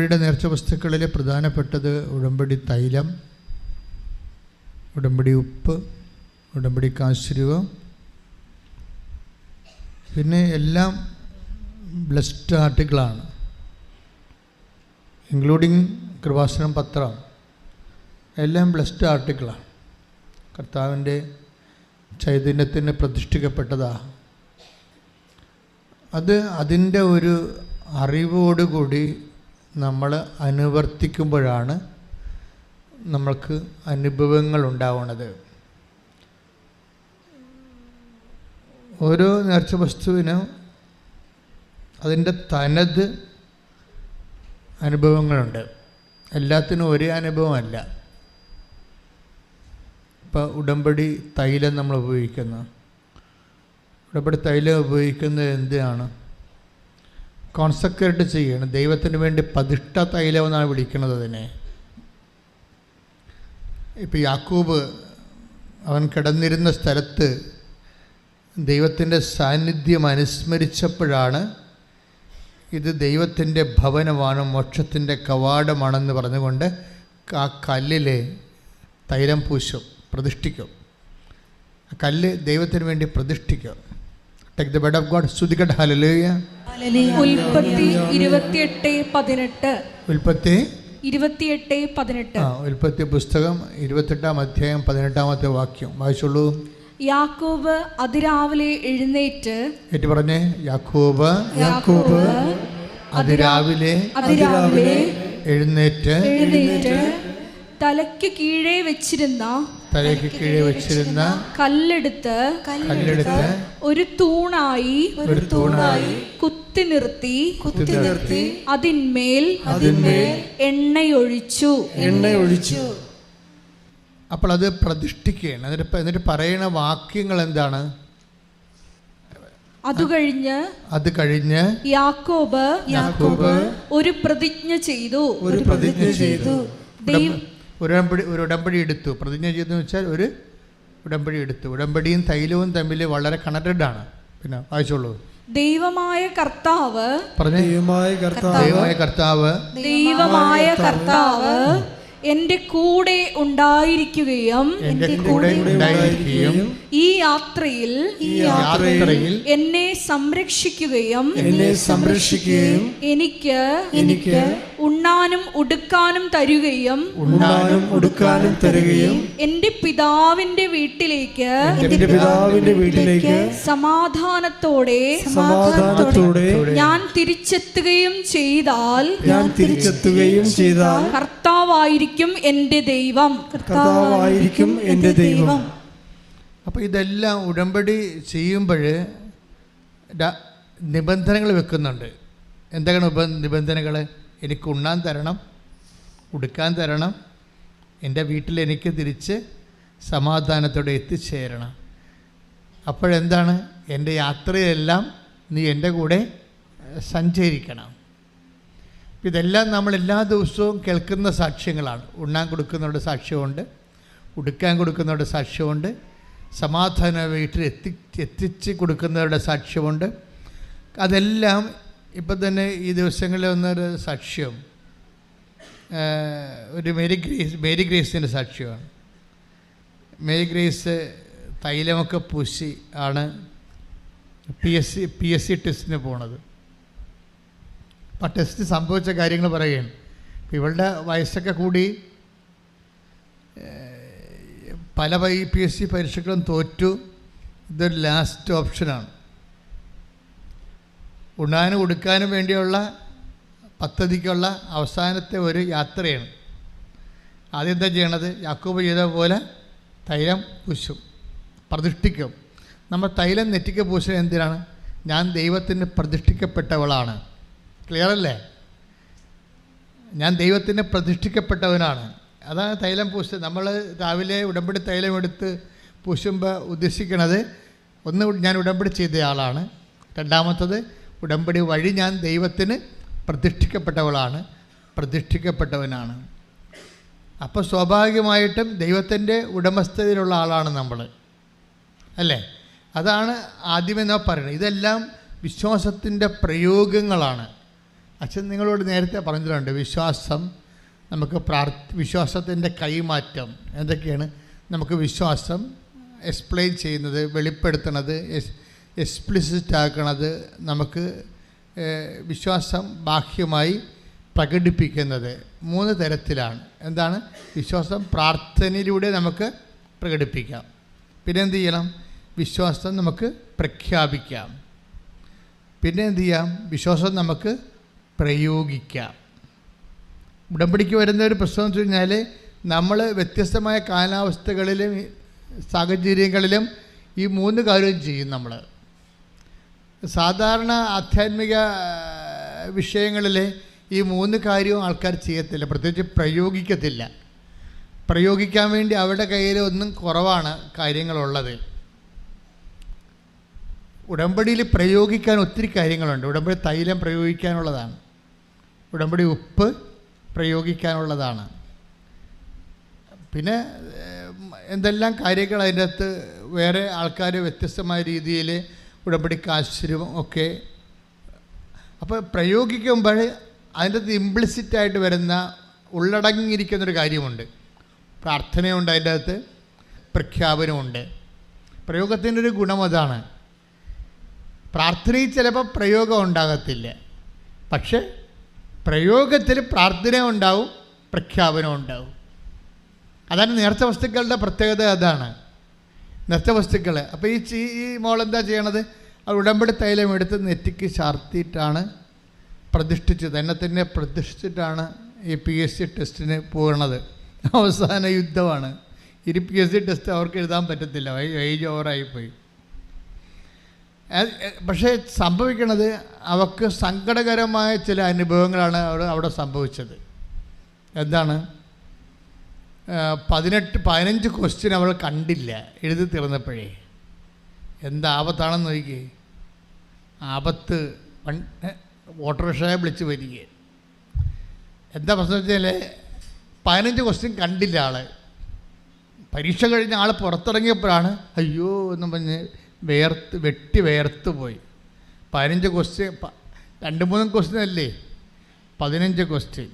ഉടമ്പടിയുടെ നേർച്ച വസ്തുക്കളിൽ പ്രധാനപ്പെട്ടത് ഉടമ്പടി തൈലം, ഉടമ്പടി ഉപ്പ്, ഉടമ്പടി കാശുരൂപം, പിന്നെ എല്ലാം ബ്ലെസ്ഡ് ആർട്ടിക്കിളാണ്, ഇൻക്ലൂഡിങ് കൃപാസനം പത്രം, എല്ലാം ബ്ലെസ്ഡ് ആർട്ടിക്കിളാണ്. കർത്താവിൻ്റെ ചൈതന്യത്തിന് പ്രതിഷ്ഠിക്കപ്പെട്ടതാണ്. അത് അതിൻ്റെ ഒരു അറിവോടുകൂടി നമ്മൾ അനുവർത്തിക്കുമ്പോഴാണ് നമ്മൾക്ക് അനുഭവങ്ങൾ ഉണ്ടാവുന്നത്. ഓരോ നേർച്ച വസ്തുവിനും അതിൻ്റെ തനത് അനുഭവങ്ങളുണ്ട്. എല്ലാത്തിനും ഒരേ അനുഭവമല്ല. ഇപ്പോൾ ഉടമ്പടി തൈലം നമ്മൾ ഉപയോഗിക്കുന്നു. ഉടമ്പടി തൈലം ഉപയോഗിക്കുന്നത് എന്തിനാണ്? കോൺസെക്രേറ്റ് ചെയ്യണം. ദൈവത്തിന് വേണ്ടി പ്രതിഷ്ഠ തൈലം എന്നാണ് വിളിക്കുന്നത് അതിനെ. ഇപ്പോൾ യാക്കോബ് അവൻ കിടന്നിരുന്ന സ്ഥലത്ത് ദൈവത്തിൻ്റെ സാന്നിധ്യം അനുസ്മരിച്ചപ്പോഴാണ് ഇത് ദൈവത്തിൻ്റെ ഭവനമാണ്, മോക്ഷത്തിൻ്റെ കവാടമാണെന്ന് പറഞ്ഞുകൊണ്ട് ആ കല്ലിൽ തൈലം പൂശും, പ്രതിഷ്ഠിക്കും. ആ കല്ല് ദൈവത്തിന് വേണ്ടി പ്രതിഷ്ഠിക്കും. Take the bed of God. സ്തുതിക്കട്ടെ. ഹല്ലേലൂയ. ഉൽപ്പത്തി 28:18. ഉൽപ്പത്തി 28:18. ഉൽപ്പത്തി പുസ്തകം 28-ാം അധ്യായം 18-ാമത്തെ വാക്യം വായിച്ചോളൂ. യാക്കോബ് അതിരാവിലെ എഴുന്നേറ്റ് പറഞ്ഞേ. യാക്കോബ് അതിരാവിലെ എഴുന്നേറ്റ് തലയ്ക്ക് കീഴേ വെച്ചിരുന്ന കല്ലെടുത്ത് ഒരു തൂണായി കുത്തി നിർത്തി അതിന്മേൽ എണ്ണയൊഴിച്ചു. അപ്പോൾ അത് പ്രതിഷ്ഠിക്കുകയാണ്. എന്നിട്ട് പറയുന്ന വാക്യങ്ങൾ എന്താണ്? അത് കഴിഞ്ഞ് യാക്കോബ് ഒരു പ്രതിജ്ഞ ചെയ്തു. ഒരു ഉടമ്പടി എടുത്തു. പ്രതിജ്ഞ ചെയ്തെന്ന് വെച്ചാൽ ഒരു ഉടമ്പടി എടുത്തു. ഉടമ്പടിയും തൈലവും തമ്മിൽ വളരെ കണക്റ്റഡ് ആണ്. പിന്നെ വായിച്ചോളൂ. ദൈവമായ കർത്താവ് എന്റെ കൂടെ ഉണ്ടായിരിക്കുകയും ഈ യാത്രയിൽ എന്നെ സംരക്ഷിക്കുകയും എനിക്ക് ഉണ്ണാനും ഉടുക്കാനും തരുകയും എന്റെ പിതാവിന്റെ വീട്ടിലേക്ക് സമാധാനത്തോടെ ഞാൻ തിരിച്ചെത്തുകയും ചെയ്താൽ കർത്താവായിരിക്കും എന്റെ ദൈവം. അപ്പോൾ ഇതെല്ലാം ഉടമ്പടി ചെയ്യുമ്പോൾ നിബന്ധനകൾ വെക്കുന്നുണ്ട്. എന്തൊക്കെയാണ് നിബന്ധനകൾ? എനിക്ക് ഉണ്ണാൻ തരണം, ഉടുക്കാൻ തരണം, എൻ്റെ വീട്ടിൽ എനിക്ക് തിരിച്ച് സമാധാനത്തോടെ എത്തിച്ചേരണം. അപ്പോഴെന്താണ്? എൻ്റെ യാത്രയെല്ലാം നീ എൻ്റെ കൂടെ സഞ്ചരിക്കണം. ഇതെല്ലാം നമ്മൾ എല്ലാ ദിവസവും കേൾക്കുന്ന സാക്ഷ്യങ്ങളാണ്. ഉണ്ണാൻ കൊടുക്കുന്നവരുടെ സാക്ഷ്യമുണ്ട്, ഉടുക്കാൻ കൊടുക്കുന്നവരുടെ സാക്ഷ്യമുണ്ട്, സമാധാന വീട്ടിൽ എത്തിച്ച് കൊടുക്കുന്നവരുടെ സാക്ഷ്യമുണ്ട്. അതെല്ലാം ഇപ്പം തന്നെ ഈ ദിവസങ്ങളിൽ വന്നൊരു സാക്ഷ്യം ഒരു മേരി ഗ്രേസിൻ്റെ സാക്ഷ്യമാണ്. മേരി ഗ്രേസ് തൈലമൊക്കെ പൂശി ആണ് PSC ടെസ്റ്റിന് പോണത്. അപ്പം ടെസ്റ്റ് സംഭവിച്ച കാര്യങ്ങൾ പറയുകയാണ്. ഇവളുടെ വയസ്സൊക്കെ കൂടി പല PSC പരീക്ഷകളും തോറ്റു. ഇതൊരു ലാസ്റ്റ് ഓപ്ഷനാണ്. ഉണ്ണാനും ഉടുക്കാനും വേണ്ടിയുള്ള പദ്ധതിക്കുള്ള അവസാനത്തെ ഒരു യാത്രയാണ്. ആദ്യം എന്താ ചെയ്യണത്? യാക്കോബ് ചെയ്ത പോലെ തൈലം പൂശും, പ്രതിഷ്ഠിക്കും. നമ്മൾ തൈലം നെറ്റിക്ക് പൂശുന്നത് എന്തിനാണ്? ഞാൻ ദൈവത്തിന് പ്രതിഷ്ഠിക്കപ്പെട്ടവളാണ്. ക്ലിയർ അല്ലേ? ഞാൻ ദൈവത്തിന് പ്രതിഷ്ഠിക്കപ്പെട്ടവനാണ്. അതാണ് തൈലം പൂശ്. നമ്മൾ രാവിലെ ഉടമ്പടി തൈലം എടുത്ത് പൂശുമ്പോൾ ഉദ്ദേശിക്കുന്നത്, ഒന്ന്, ഞാൻ ഉടമ്പടി ചെയ്ത ആളാണ്. രണ്ടാമത്തത്, ഉടമ്പടി വഴി ഞാൻ ദൈവത്തിന് പ്രതിഷ്ഠിക്കപ്പെട്ടവളാണ്, പ്രതിഷ്ഠിക്കപ്പെട്ടവനാണ്. അപ്പോൾ സ്വാഭാവികമായിട്ടും ദൈവത്തിൻ്റെ ഉടമസ്ഥതയിലുള്ള ആളാണ് നമ്മൾ, അല്ലേ? അതാണ് ആദ്യമേ നാം പറയുന്നത്. ഇതെല്ലാം വിശ്വാസത്തിൻ്റെ പ്രയോഗങ്ങളാണ്. അച്ഛൻ നിങ്ങളോട് നേരത്തെ പറഞ്ഞിട്ടുണ്ട് വിശ്വാസം നമുക്ക് വിശ്വാസത്തിൻ്റെ കൈമാറ്റം എന്തൊക്കെയാണ്. നമുക്ക് വിശ്വാസം എക്സ്പ്ലെയിൻ ചെയ്യുന്നത്, വെളിപ്പെടുത്തുന്നത്, എക്സ്പ്ലിസിറ്റ് ആക്കുന്നത്, നമുക്ക് വിശ്വാസം ബാഹ്യമായി പ്രകടിപ്പിക്കുന്നത് 3 തരത്തിലാണ്. എന്താണ്? വിശ്വാസം പ്രാർത്ഥനയിലൂടെ നമുക്ക് പ്രകടിപ്പിക്കാം. പിന്നെ എന്ത് ചെയ്യണം? വിശ്വാസം നമുക്ക് പ്രഖ്യാപിക്കാം. പിന്നെ എന്ത് ചെയ്യാം? വിശ്വാസം നമുക്ക് പ്രയോഗിക്കാം. ഉടമ്പടിക്ക് വരുന്ന ഒരു പ്രശ്നം എന്ന് വെച്ച് കഴിഞ്ഞാൽ നമ്മൾ വ്യത്യസ്തമായ കാലാവസ്ഥകളിലും സാഹചര്യങ്ങളിലും ഈ 3 കാര്യവും ചെയ്യും. നമ്മൾ സാധാരണ ആധ്യാത്മിക വിഷയങ്ങളിൽ ഈ 3 കാര്യവും ആൾക്കാർ ചെയ്യത്തില്ല, പ്രത്യേകിച്ച് പ്രയോഗിക്കത്തില്ല. പ്രയോഗിക്കാൻ വേണ്ടി അവരുടെ കയ്യിൽ ഒന്നും കുറവാണ് കാര്യങ്ങളുള്ളത്. ഉടമ്പടിയിൽ പ്രയോഗിക്കാൻ ഒത്തിരി കാര്യങ്ങളുണ്ട്. ഉടമ്പടി തൈലം പ്രയോഗിക്കാനുള്ളതാണ്, ഉടമ്പടി ഉപ്പ് പ്രയോഗിക്കാനുള്ളതാണ്, പിന്നെ എന്തെല്ലാം കാര്യങ്ങൾ അതിൻ്റെ അകത്ത് വേറെ ആൾക്കാർ വ്യത്യസ്തമായ രീതിയിൽ ഉടമ്പടിക്ക് ആശ്രയം ഒക്കെ. അപ്പോൾ പ്രയോഗിക്കുമ്പോൾ അതിൻ്റെ അകത്ത് ഇംപ്ലിസിറ്റായിട്ട് വരുന്ന ഉള്ളടങ്ങിയിരിക്കുന്നൊരു കാര്യമുണ്ട്. പ്രാർത്ഥനയുണ്ട്, അതിൻ്റെ അകത്ത് പ്രഖ്യാപനമുണ്ട്. പ്രയോഗത്തിൻ്റെ ഒരു ഗുണം അതാണ്. പ്രാർത്ഥനയിൽ ചിലപ്പോൾ പ്രയോഗം ഉണ്ടാകത്തില്ല, പക്ഷെ പ്രയോഗത്തിൽ പ്രാർത്ഥന ഉണ്ടാവും, പ്രഖ്യാപനം ഉണ്ടാവും. അതാണ് നേർച്ച വസ്തുക്കളുടെ പ്രത്യേകത. അതാണ് നേർച്ച വസ്തുക്കൾ. അപ്പോൾ ഈ മോളെന്താ ചെയ്യണത്? അത് ഉടമ്പടി തൈലം എടുത്ത് നെറ്റിക്ക് ചാർത്തിയിട്ടാണ് പ്രതിഷ്ഠിച്ചത്. എന്നെ തന്നെ പ്രതിഷ്ഠിച്ചിട്ടാണ് ഈ PSC ടെസ്റ്റിന് പോകുന്നത്. അവസാന യുദ്ധമാണ്. ഈ PSC ടെസ്റ്റ് അവർക്ക് എഴുതാൻ പറ്റത്തില്ല, ഏജ് ഓവറായിപ്പോയി. പക്ഷേ സംഭവിക്കണത് അവർക്ക് സങ്കടകരമായ ചില അനുഭവങ്ങളാണ് അവിടെ സംഭവിച്ചത്. എന്താണ്? 15 ക്വസ്റ്റ്യൻ അവൾ കണ്ടില്ല എഴുതി തീർന്നപ്പോഴേ. എന്താ ആപത്താണെന്ന് നോക്കിയേ. ആപത്ത് ഓട്ടോറിക്ഷയെ വിളിച്ച് വരിക. എന്താ പ്രശ്നം വെച്ചാൽ 15 ക്വസ്റ്റ്യൻ കണ്ടില്ല ആൾ. പരീക്ഷ കഴിഞ്ഞ ആൾ പുറത്തിറങ്ങിയപ്പോഴാണ് അയ്യോ എന്നും പറഞ്ഞ് വെട്ടി പോയി. 15 ക്വസ്റ്റ്യൻ 2-3 ക്വസ്റ്റ്യൻ അല്ലേ, 15 ക്വസ്റ്റ്യൻ.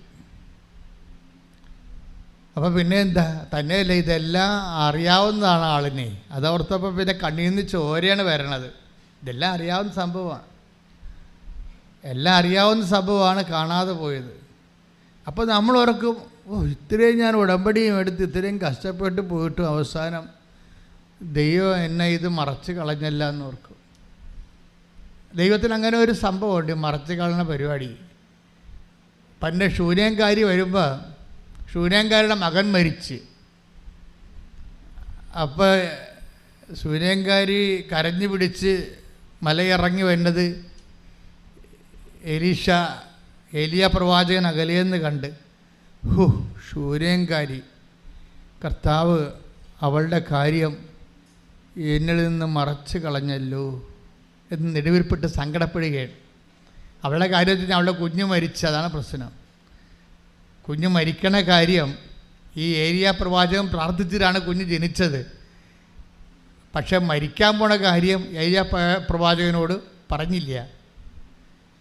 അപ്പോൾ പിന്നെ എന്താ, തന്നെയല്ലേ ഇതെല്ലാം അറിയാവുന്നതാണ് ആളിനെ. അതോർത്തപ്പോൾ പിന്നെ കണ്ണിൽ നിന്ന് ചോരയാണ് വരണത്. ഇതെല്ലാം അറിയാവുന്ന സംഭവമാണ്, എല്ലാം അറിയാവുന്ന സംഭവമാണ്, കാണാതെ പോയത്. അപ്പോൾ നമ്മൾ ഓർക്കും, ഇത്രയും ഞാൻ ഉടമ്പടിയും എടുത്ത് ഇത്രയും കഷ്ടപ്പെട്ട് പോയിട്ടും അവസാനം ദൈവം എന്നെ ഇത് മറച്ച് കളഞ്ഞല്ല എന്ന് ഓർക്കും. ദൈവത്തിന് അങ്ങനെ ഒരു സംഭവമുണ്ട്, മറച്ച് കളയുന്ന പരിപാടി. പണ്ട് ശൂന്യംകാരി വരുമ്പോൾ ശൂന്യംകാരിയുടെ മകൻ മരിച്ച്. അപ്പോൾ ശൂന്യംകാരി കരഞ്ഞു പിടിച്ച് മലയിറങ്ങി വരുന്നത് ഏലിയ പ്രവാചകൻ അകലെയെന്ന് കണ്ട്, ശൂന്യംകാരി, കർത്താവ് അവളുടെ കാര്യം എന്നിൽ നിന്ന് മറച്ച് കളഞ്ഞല്ലോ എന്ന് നെടുവീർപ്പിട്ട് സങ്കടപ്പെടുകയാണ്. അവളുടെ കാര്യത്തിൽ അവളുടെ കുഞ്ഞ് മരിച്ചു, അതാണ് പ്രശ്നം. കുഞ്ഞ് മരിക്കണ കാര്യം ഈ ഏലിയ പ്രവാചകൻ പ്രാർത്ഥിച്ചിട്ടാണ് കുഞ്ഞ് ജനിച്ചത്. പക്ഷെ മരിക്കാൻ പോണ കാര്യം ഏലിയ പ്രവാചകനോട് പറഞ്ഞില്ല,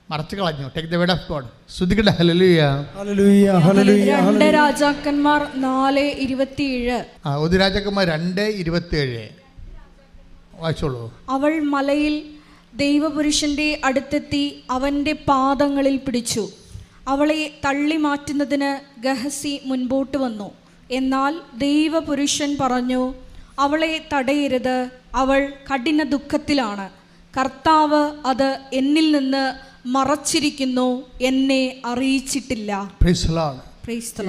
മറച്ചു കളഞ്ഞു. Take the word of God. സ്തുതിക്കട്ടെ. ഹല്ലേലൂയ ഹല്ലേലൂയ ഹല്ലേലൂയ. 2 രാജാക്കന്മാർ 4:27. 1 രാജാക്കന്മാർ 2:27 വായിച്ചോളൂ. അവൾ മലയിൽ ദൈവപുരുഷന്റെ അടുത്തെത്തി അവന്റെ പാദങ്ങളിൽ പിടിച്ചു. അവളെ തള്ളി മാറ്റുന്നതിന് ഗഹസി മുൻപോട്ട് വന്നു. എന്നാൽ ദൈവപുരുഷൻ പറഞ്ഞു, അവളെ തടയരുത്, അവൾ കഠിന ദുഃഖത്തിലാണ്. കർത്താവ് അത് എന്നിൽ നിന്ന് മറച്ചിരിക്കുന്നു, എന്നെ അറിയിച്ചിട്ടില്ല.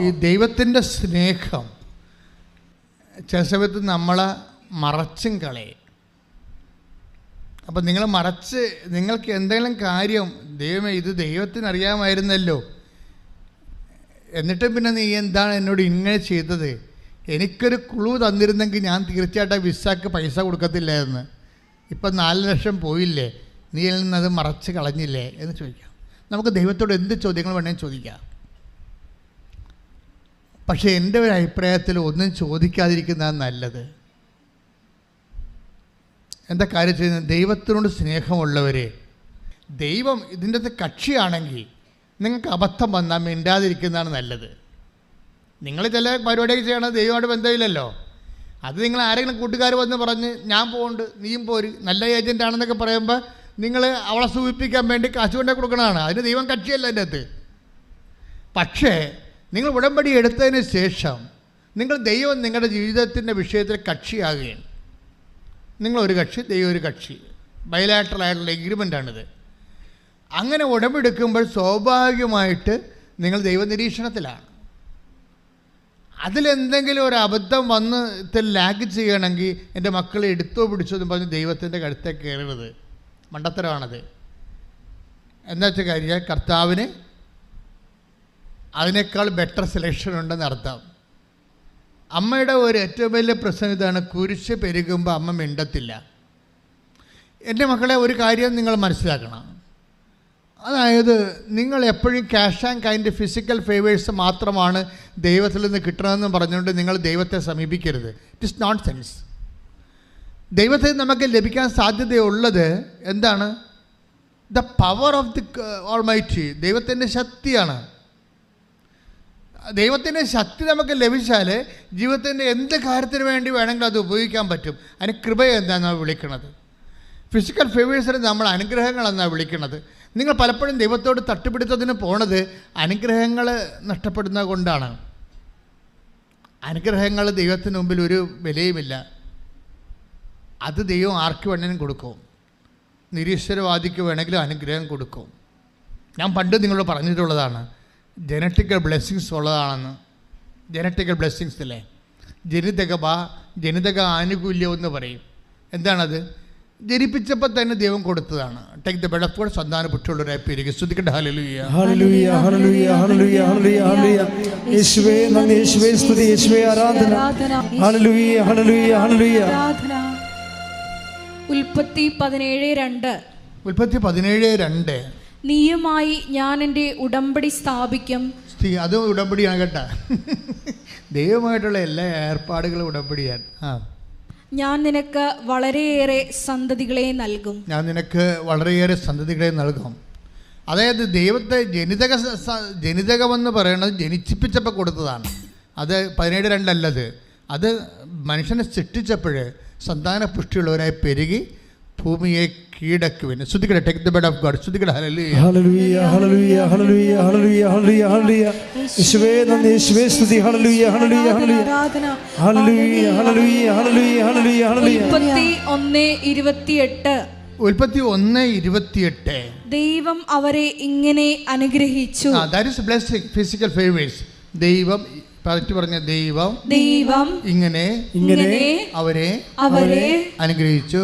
ഈ ദൈവത്തിൻ്റെ സ്നേഹം ചില സമയത്ത് നമ്മളെ മറച്ചും കളയും. അപ്പം നിങ്ങൾക്ക് എന്തെങ്കിലും കാര്യം ദൈവമേ ഇത് ദൈവത്തിന് അറിയാമായിരുന്നല്ലോ, എന്നിട്ടും പിന്നെ നീ എന്താണ് എന്നോട് ഇങ്ങനെ ചെയ്തത്, എനിക്കൊരു ക്ലൂ തന്നിരുന്നെങ്കിൽ ഞാൻ തീർച്ചയായിട്ടും വിസക്ക് പൈസ കൊടുക്കത്തില്ലായിരുന്നു, ഇപ്പം 4 ലക്ഷം പോയില്ലേ, നീ അതിൽ നിന്നത് മറച്ച് കളഞ്ഞില്ലേ എന്ന് ചോദിക്കാം. നമുക്ക് ദൈവത്തോട് എന്ത് ചോദ്യങ്ങൾ വേണമെങ്കിൽ ചോദിക്കാം. പക്ഷേ എൻ്റെ ഒരു അഭിപ്രായത്തിൽ ഒന്നും ചോദിക്കാതിരിക്കുന്നതാണ് നല്ലത്. എന്താ കാര്യം ചെയ്യുന്നത്? ദൈവത്തിനോട് സ്നേഹമുള്ളവരെ, ദൈവം ഇതിൻ്റെ അകത്ത് കക്ഷിയാണെങ്കിൽ നിങ്ങൾക്ക് അബദ്ധം വന്നാൽ മിണ്ടാതിരിക്കുന്നതാണ് നല്ലത്. നിങ്ങൾ ചില പരിപാടിയൊക്കെ ചെയ്യണത് ദൈവമായിട്ട് ബന്ധമില്ലല്ലോ. അത് നിങ്ങൾ ആരെങ്കിലും കൂട്ടുകാർ വന്ന് പറഞ്ഞ് ഞാൻ പോകുന്നുണ്ട് നീയും പോര് നല്ല ഏജൻ്റ് ആണെന്നൊക്കെ പറയുമ്പോൾ നിങ്ങൾ അവളെ സൂചിപ്പിക്കാൻ വേണ്ടി കാശ് കൊണ്ടേ കൊടുക്കണതാണ്. അതിന് ദൈവം കക്ഷിയല്ല എൻ്റെ അകത്ത്. പക്ഷേ നിങ്ങൾ ഉടമ്പടി എടുത്തതിന് ശേഷം ദൈവം നിങ്ങളുടെ ജീവിതത്തിൻ്റെ വിഷയത്തിൽ കക്ഷിയാകുകയാണ്. നിങ്ങളൊരു കക്ഷി, ദൈവം ഒരു കക്ഷി, ബയലാറ്ററലായിട്ടുള്ള എഗ്രിമെൻ്റാണിത്. അങ്ങനെ ഉടമ്പെടുക്കുമ്പോൾ സ്വാഭാവികമായിട്ട് നിങ്ങൾ ദൈവനിരീക്ഷണത്തിലാണ്. അതിലെന്തെങ്കിലും ഒരു അബദ്ധം വന്ന് ലാഗ് ചെയ്യണമെങ്കിൽ എൻ്റെ മക്കളെ എടുത്തോ പിടിച്ചോ എന്ന് പറഞ്ഞ് ദൈവത്തിൻ്റെ കഴുത്തെ കയറരുത്. മണ്ടത്തരമാണത്. എന്താ വെച്ചാൽ കാര്യം, കർത്താവിന് അതിനേക്കാൾ ബെറ്റർ സെലക്ഷൻ ഉണ്ടെന്ന് അർത്ഥം. അമ്മയുടെ ഒരു ഏറ്റവും വലിയ പ്രശ്നം ഇതാണ്, കുരിശ് പെരുകുമ്പോൾ അമ്മ മിണ്ടത്തില്ല. എൻ്റെ മക്കളെ ഒരു കാര്യം നിങ്ങൾ മനസ്സിലാക്കണം. അതായത് നിങ്ങൾ എപ്പോഴും cash and kind physical favours മാത്രമാണ് ദൈവത്തിൽ നിന്ന് കിട്ടണമെന്ന് പറഞ്ഞുകൊണ്ട് നിങ്ങൾ ദൈവത്തെ സമീപിക്കരുത്. It is not sense. ദൈവത്തിൽ നമുക്ക് ലഭിക്കാൻ സാധ്യതയുള്ളത് എന്താണ്? The power of the almighty, ദൈവത്തിൻ്റെ ശക്തിയാണ്. ദൈവത്തിൻ്റെ ശക്തി നമുക്ക് ലഭിച്ചാൽ ജീവിതത്തിൻ്റെ എന്ത് കാര്യത്തിന് വേണ്ടി വേണമെങ്കിലും അത് ഉപയോഗിക്കാൻ പറ്റും. അതിന് കൃപ എന്താണെന്നാണ് വിളിക്കുന്നത്. ഫിസിക്കൽ ഫേവേഴ്സിന് നമ്മൾ അനുഗ്രഹങ്ങളെന്നാണ് വിളിക്കുന്നത്. നിങ്ങൾ പലപ്പോഴും ദൈവത്തോട് തട്ടുപിടുത്തത്തിന് പോണത് അനുഗ്രഹങ്ങൾ നഷ്ടപ്പെടുന്നത് കൊണ്ടാണ്. അനുഗ്രഹങ്ങൾ ദൈവത്തിന് മുമ്പിൽ ഒരു വിലയുമില്ല. അത് ദൈവം ആർക്ക് വേണമെങ്കിലും കൊടുക്കും. നിരീശ്വരവാദിക്ക് വേണമെങ്കിലും അനുഗ്രഹം കൊടുക്കും. ഞാൻ പണ്ട് നിങ്ങളോട് പറഞ്ഞിട്ടുള്ളതാണ്, ജനറ്റിക്കൽ ബ്ലെസ്സിങ്സ് ഉള്ളതാണെന്ന്. ജനറ്റിക്കൽ ബ്ലെസ്സിങ്സ് അല്ലേ, ജനിതക ആനുകൂല്യം എന്ന് പറയും. എന്താണത്? ജനിപ്പിച്ചപ്പോൾ തന്നെ ദൈവം കൊടുത്തതാണ്. Take the bed of God, സന്താന പുഷ്ടിയുള്ളവരായി പെരുകി. സ്തുതിക്കട്ടെ. ഹല്ലേലൂയ, ഹല്ലേലൂയ, ഹല്ലേലൂയ, ഹല്ലേലൂയ, ഹല്ലേലൂയ, ഹല്ലേലൂയ. യേശുവേ നന്ദി, യേശുവേ സ്തുതി, യേശുവേ ആരാധന. ഹല്ലേലൂയ, ഹല്ലേലൂയ, ഹല്ലേലൂയ. ഉൽപ്പത്തി 17:2. ഉൽപ്പത്തി 17:2. നീയുമായി ഞാൻ എൻ്റെ ഉടമ്പടി സ്ഥാപിക്കും. അത് ഉടമ്പടിയാണ് കേട്ടാ. ദൈവമായിട്ടുള്ള എല്ലാ ഏർപ്പാടുകളും ഉടമ്പടിയാണ്. ഞാൻ നിനക്ക് വളരെയേറെ സന്തതികളെ നൽകും. ഞാൻ നിനക്ക് വളരെയേറെ സന്തതികളെ നൽകും. അതായത് ദൈവത്തെ ജനിതകമെന്ന് പറയുന്നത് ജനിച്ചിപ്പിച്ചപ്പോൾ കൊടുത്തതാണ്. അത് 17:2 അല്ലത്. അത് മനുഷ്യനെ സൃഷ്ടിച്ചപ്പോൾ സന്താന പുഷ്ടിയുള്ളവരായി പെരുകി ഭൂമിയെ കീഴടക്കുവിൻ. ശ്രുതിക്കട്ടെ. Take the bed of God. ശ്രുതിക്കട്ടെ. ഹല്ലേലൂയ, ഹല്ലേലൂയ, ഹല്ലേലൂയ, ഹല്ലേലൂയ, ഹല്ലേലൂയ, ഹല്ലേലൂയ, ഹല്ലേലൂയ. യേശുവേ നന്ദി, യേശുവേ സ്തുതി. ഹല്ലേലൂയ, ഹല്ലേലൂയ, ഹല്ലേലൂയ, ഹല്ലേലൂയ, ഹല്ലേലൂയ, ഹല്ലേലൂയ, ഹല്ലേലൂയ, ഹല്ലേലൂയ. ഉൽപ്പത്തി 1:28. ഉൽപ്പത്തി 1:28. ദൈവം അവരെ ഇങ്ങനെ അനുഗ്രഹിച്ചു. That is blessing, physical favours. ദൈവം പറഞ്ഞ ദൈവം ഇങ്ങനെ അവരെ അനുഗ്രഹിച്ചു.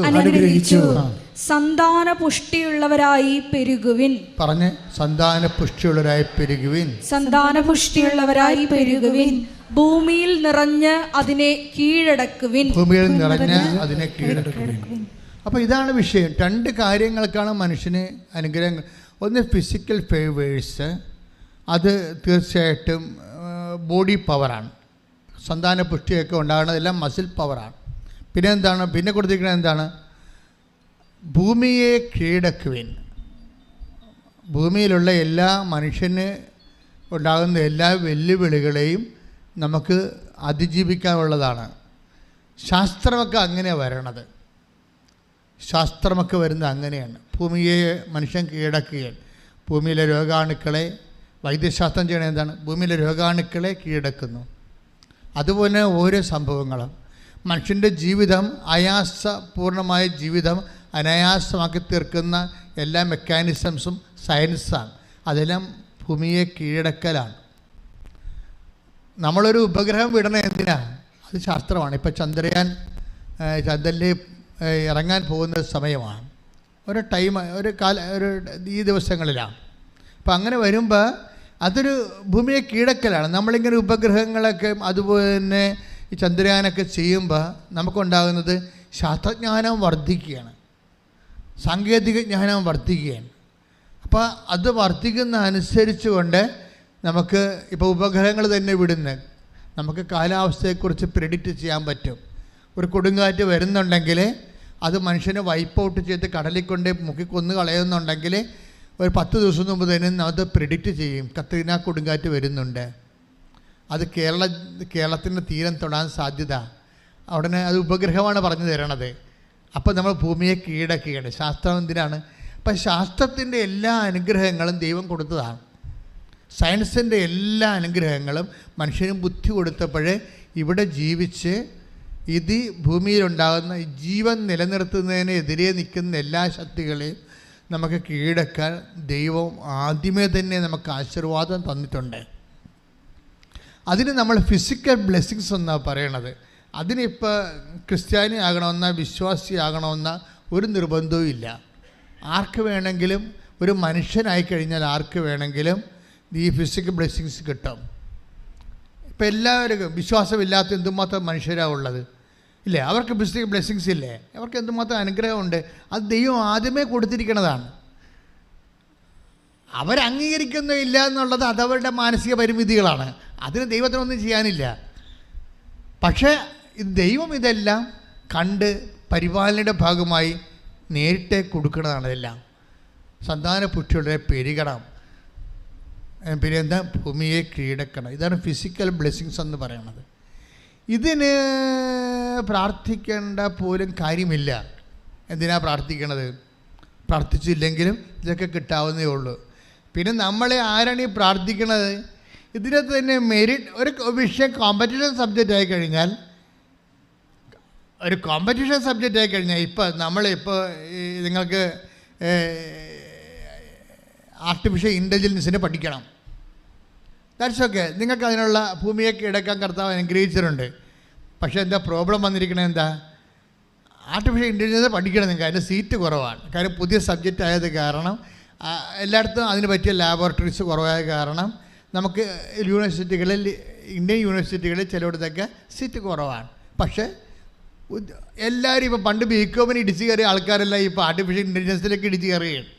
സന്താന പുഷ്ടിയുള്ളവരായി പെരുകുവിൻ. പറഞ്ഞ് സന്താന പുഷ്ടിയുള്ളവരായി പെരുകുവിൻ. സന്താന പുഷ്ടിയുള്ളവരായി പെരുകുവിൻ. ഭൂമിയിൽ നിറഞ്ഞ് അതിനെ കീഴടക്കുവിൻ. ഭൂമിയിൽ നിറഞ്ഞ് അതിനെ കീഴടക്കുവിൻ. അപ്പോൾ ഇതാണ് വിഷയം. 2 കാര്യങ്ങൾക്കാണ് മനുഷ്യന് അനുഗ്രഹങ്ങൾ. ഒന്ന് ഫിസിക്കൽ ഫേവേഴ്സ്, അത് തീർച്ചയായിട്ടും ബോഡി പവറാണ്. സന്താന പുഷ്ടിയൊക്കെ ഉണ്ടാകുന്നതെല്ലാം മസിൽ പവറാണ്. പിന്നെ എന്താണ്? പിന്നെ കൊടുത്തിരിക്കുന്നത് എന്താണ്? ഭൂമിയെ കീഴടക്കുവിൻ. ഭൂമിയിലുള്ള എല്ലാ മനുഷ്യന് ഉണ്ടാകുന്ന എല്ലാ വെല്ലുവിളികളെയും നമുക്ക് അതിജീവിക്കാനുള്ളതാണ്. ശാസ്ത്രമൊക്കെ അങ്ങനെയാണ് വരണത്. ശാസ്ത്രമൊക്കെ വരുന്നത് അങ്ങനെയാണ്. ഭൂമിയെ മനുഷ്യൻ കീഴടക്കുകയാണ്. ഭൂമിയിലെ രോഗാണുക്കളെ, വൈദ്യശാസ്ത്രം ചെയ്യണത് എന്താണ്? ഭൂമിയിലെ രോഗാണുക്കളെ കീഴടക്കുന്നു. അതുപോലെ ഓരോ സംഭവങ്ങളും മനുഷ്യൻ്റെ ജീവിതം, പൂർണ്ണമായ ജീവിതം അനായാസമാക്കി തീർക്കുന്ന എല്ലാ മെക്കാനിസംസും സയൻസാണ്. അതെല്ലാം ഭൂമിയെ കീഴടക്കലാണ്. നമ്മളൊരു ഉപഗ്രഹം വിടണത് എന്തിനാ? അത് ശാസ്ത്രമാണ്. ഇപ്പോൾ ചന്ദ്രനിൽ ഇറങ്ങാൻ പോകുന്ന സമയമാണ്. ഒരു ഈ ദിവസങ്ങളിലാണ്. അപ്പം അങ്ങനെ വരുമ്പോൾ അതൊരു ഭൂമിയെ കീഴടക്കലാണ്. നമ്മളിങ്ങനെ ഉപഗ്രഹങ്ങളൊക്കെ അതുപോലെ തന്നെ ഈ ചന്ദ്രയാനൊക്കെ ചെയ്യുമ്പോൾ നമുക്കുണ്ടാകുന്നത് ശാസ്ത്രജ്ഞാനം വർദ്ധിക്കുകയാണ്, സാങ്കേതിക ജ്ഞാനം വർദ്ധിക്കുകയാണ്. അപ്പോൾ അത് വർദ്ധിക്കുന്ന അനുസരിച്ച് കൊണ്ട് നമുക്ക് ഇപ്പോൾ ഉപഗ്രഹങ്ങൾ തന്നെ വിടുന്ന നമുക്ക് കാലാവസ്ഥയെക്കുറിച്ച് പ്രെഡിക്റ്റ് ചെയ്യാൻ പറ്റും. ഒരു കൊടുങ്കാറ്റ് വരുന്നുണ്ടെങ്കിൽ അത് മനുഷ്യനെ വൈപ്പ് ഔട്ട് ചെയ്ത് കടലിൽ കൊണ്ട് മുക്കിക്കൊന്ന് കളയുന്നുണ്ടെങ്കിൽ ഒരു 10 ദിവസം മുമ്പ് തന്നെ അത് പ്രിഡിക്റ്റ് ചെയ്യും. കത്രീന കൊടുങ്കാറ്റ് വരുന്നുണ്ട്, അത് കേരളത്തിൻ്റെ തീരം തൊടാൻ സാധ്യത. ഉടനെ അത് ഉപഗ്രഹമാണ് പറഞ്ഞു തരണത്. അപ്പോൾ നമ്മൾ ഭൂമിയെ കീഴടക്കുകയാണ്. ശാസ്ത്രം എന്തിനാണ്? അപ്പം ശാസ്ത്രത്തിൻ്റെ എല്ലാ അനുഗ്രഹങ്ങളും ദൈവം കൊടുത്തതാണ്. സയൻസിൻ്റെ എല്ലാ അനുഗ്രഹങ്ങളും മനുഷ്യന് ബുദ്ധി കൊടുത്തപ്പോഴേ ഇവിടെ ജീവിച്ച് ഇത് ഭൂമിയിലുണ്ടാകുന്ന ജീവൻ നിലനിർത്തുന്നതിനെതിരെ നിൽക്കുന്ന എല്ലാ ശക്തികളെയും നമുക്ക് കീഴടക്കാൻ ദൈവം ആദ്യമേ തന്നെ നമുക്ക് ആശീർവാദം തന്നിട്ടുണ്ട്. അതിന് നമ്മൾ ഫിസിക്കൽ ബ്ലെസ്സിങ്സ് എന്നാണ് പറയണത്. അതിനിപ്പോൾ ക്രിസ്ത്യാനി ആകണമെന്ന വിശ്വാസിയാകണമെന്ന ഒരു നിർബന്ധവും ഇല്ല. ആർക്ക് വേണമെങ്കിലും, ഒരു മനുഷ്യനായി കഴിഞ്ഞാൽ ആർക്ക് വേണമെങ്കിലും ഈ ഫിസിക്കൽ ബ്ലെസ്സിങ്സ് കിട്ടും. ഇപ്പം എല്ലാവർക്കും വിശ്വാസമില്ലാത്ത എന്തുമാത്രം മനുഷ്യരാണ് ഉള്ളത് ഇല്ലേ? അവർക്ക് ഫിസിക്കൽ ബ്ലെസ്സിങ്സ് ഇല്ലേ? അവർക്ക് എന്തുമാത്രം അനുഗ്രഹമുണ്ട്. അത് ദൈവം ആദ്യമേ കൊടുത്തിരിക്കുന്നതാണ്. അവരംഗീകരിക്കുന്നില്ല എന്നുള്ളത് അതവരുടെ മാനസിക പരിമിതികളാണ്. അതിന് ദൈവത്തിനൊന്നും ചെയ്യാനില്ല. പക്ഷേ ദൈവം ഇതെല്ലാം കണ്ട് പരിപാലനയുടെ ഭാഗമായി നേരിട്ട് കൊടുക്കുന്നതാണ്. ഇതെല്ലാം സന്താനപുഷ്ടിയുടെ പെരുകണം, പിന്നെ എന്താ, ഭൂമിയെ കീഴടക്കണം. ഇതാണ് ഫിസിക്കൽ ബ്ലെസ്സിങ്സ് എന്ന് പറയുന്നത്. ഇതിന് പ്രാർത്ഥിക്കേണ്ട പോലും കാര്യമില്ല. എന്തിനാ പ്രാർത്ഥിക്കണത്? പ്രാർത്ഥിച്ചില്ലെങ്കിലും ഇതൊക്കെ കിട്ടാവുന്നേ ഉള്ളൂ. പിന്നെ നമ്മളെ ആരാണ് ഈ പ്രാർത്ഥിക്കണത്? ഇതിനകത്ത് തന്നെ മെറിറ്റ് ഒരു വിഷയം കോമ്പറ്റീഷൻ സബ്ജക്റ്റ് ആയിക്കഴിഞ്ഞാൽ, ഇപ്പം നമ്മളിപ്പോൾ നിങ്ങൾക്ക് ആർട്ടിഫിഷ്യൽ ഇൻ്റലിജൻസിനെ പഠിക്കണം. That's okay. നിങ്ങൾക്ക് അതിനുള്ള ഭൂമിയെ കീഴടക്കാൻ കർത്താവ് അനുഗ്രഹിച്ചിട്ടുണ്ട്. പക്ഷേ എന്താ പ്രോബ്ലം വന്നിരിക്കണത്? എന്താ? ആർട്ടിഫിഷ്യൽ ഇൻ്റലിജൻസ് പഠിക്കണം നിങ്ങൾക്ക്, അതിൻ്റെ സീറ്റ് കുറവാണ്. കാര്യം പുതിയ സബ്ജക്റ്റ് ആയത് കാരണം, എല്ലായിടത്തും അതിന് പറ്റിയ ലാബോറട്ടറീസ് കുറവായ കാരണം നമുക്ക് യൂണിവേഴ്സിറ്റികളിൽ, ഇന്ത്യൻ യൂണിവേഴ്സിറ്റികളിൽ ചിലയിടത്തൊക്കെ സീറ്റ് കുറവാണ്. പക്ഷേ എല്ലാവരും ഇപ്പോൾ പണ്ട് ബികോമിന് ഇടിച്ച് കയറിയ ആൾക്കാരെല്ലാം ഇപ്പോൾ ആർട്ടിഫിഷ്യൽ ഇൻ്റലിജൻസിലേക്ക് ഇടിച്ച് കയറുകയാണ്.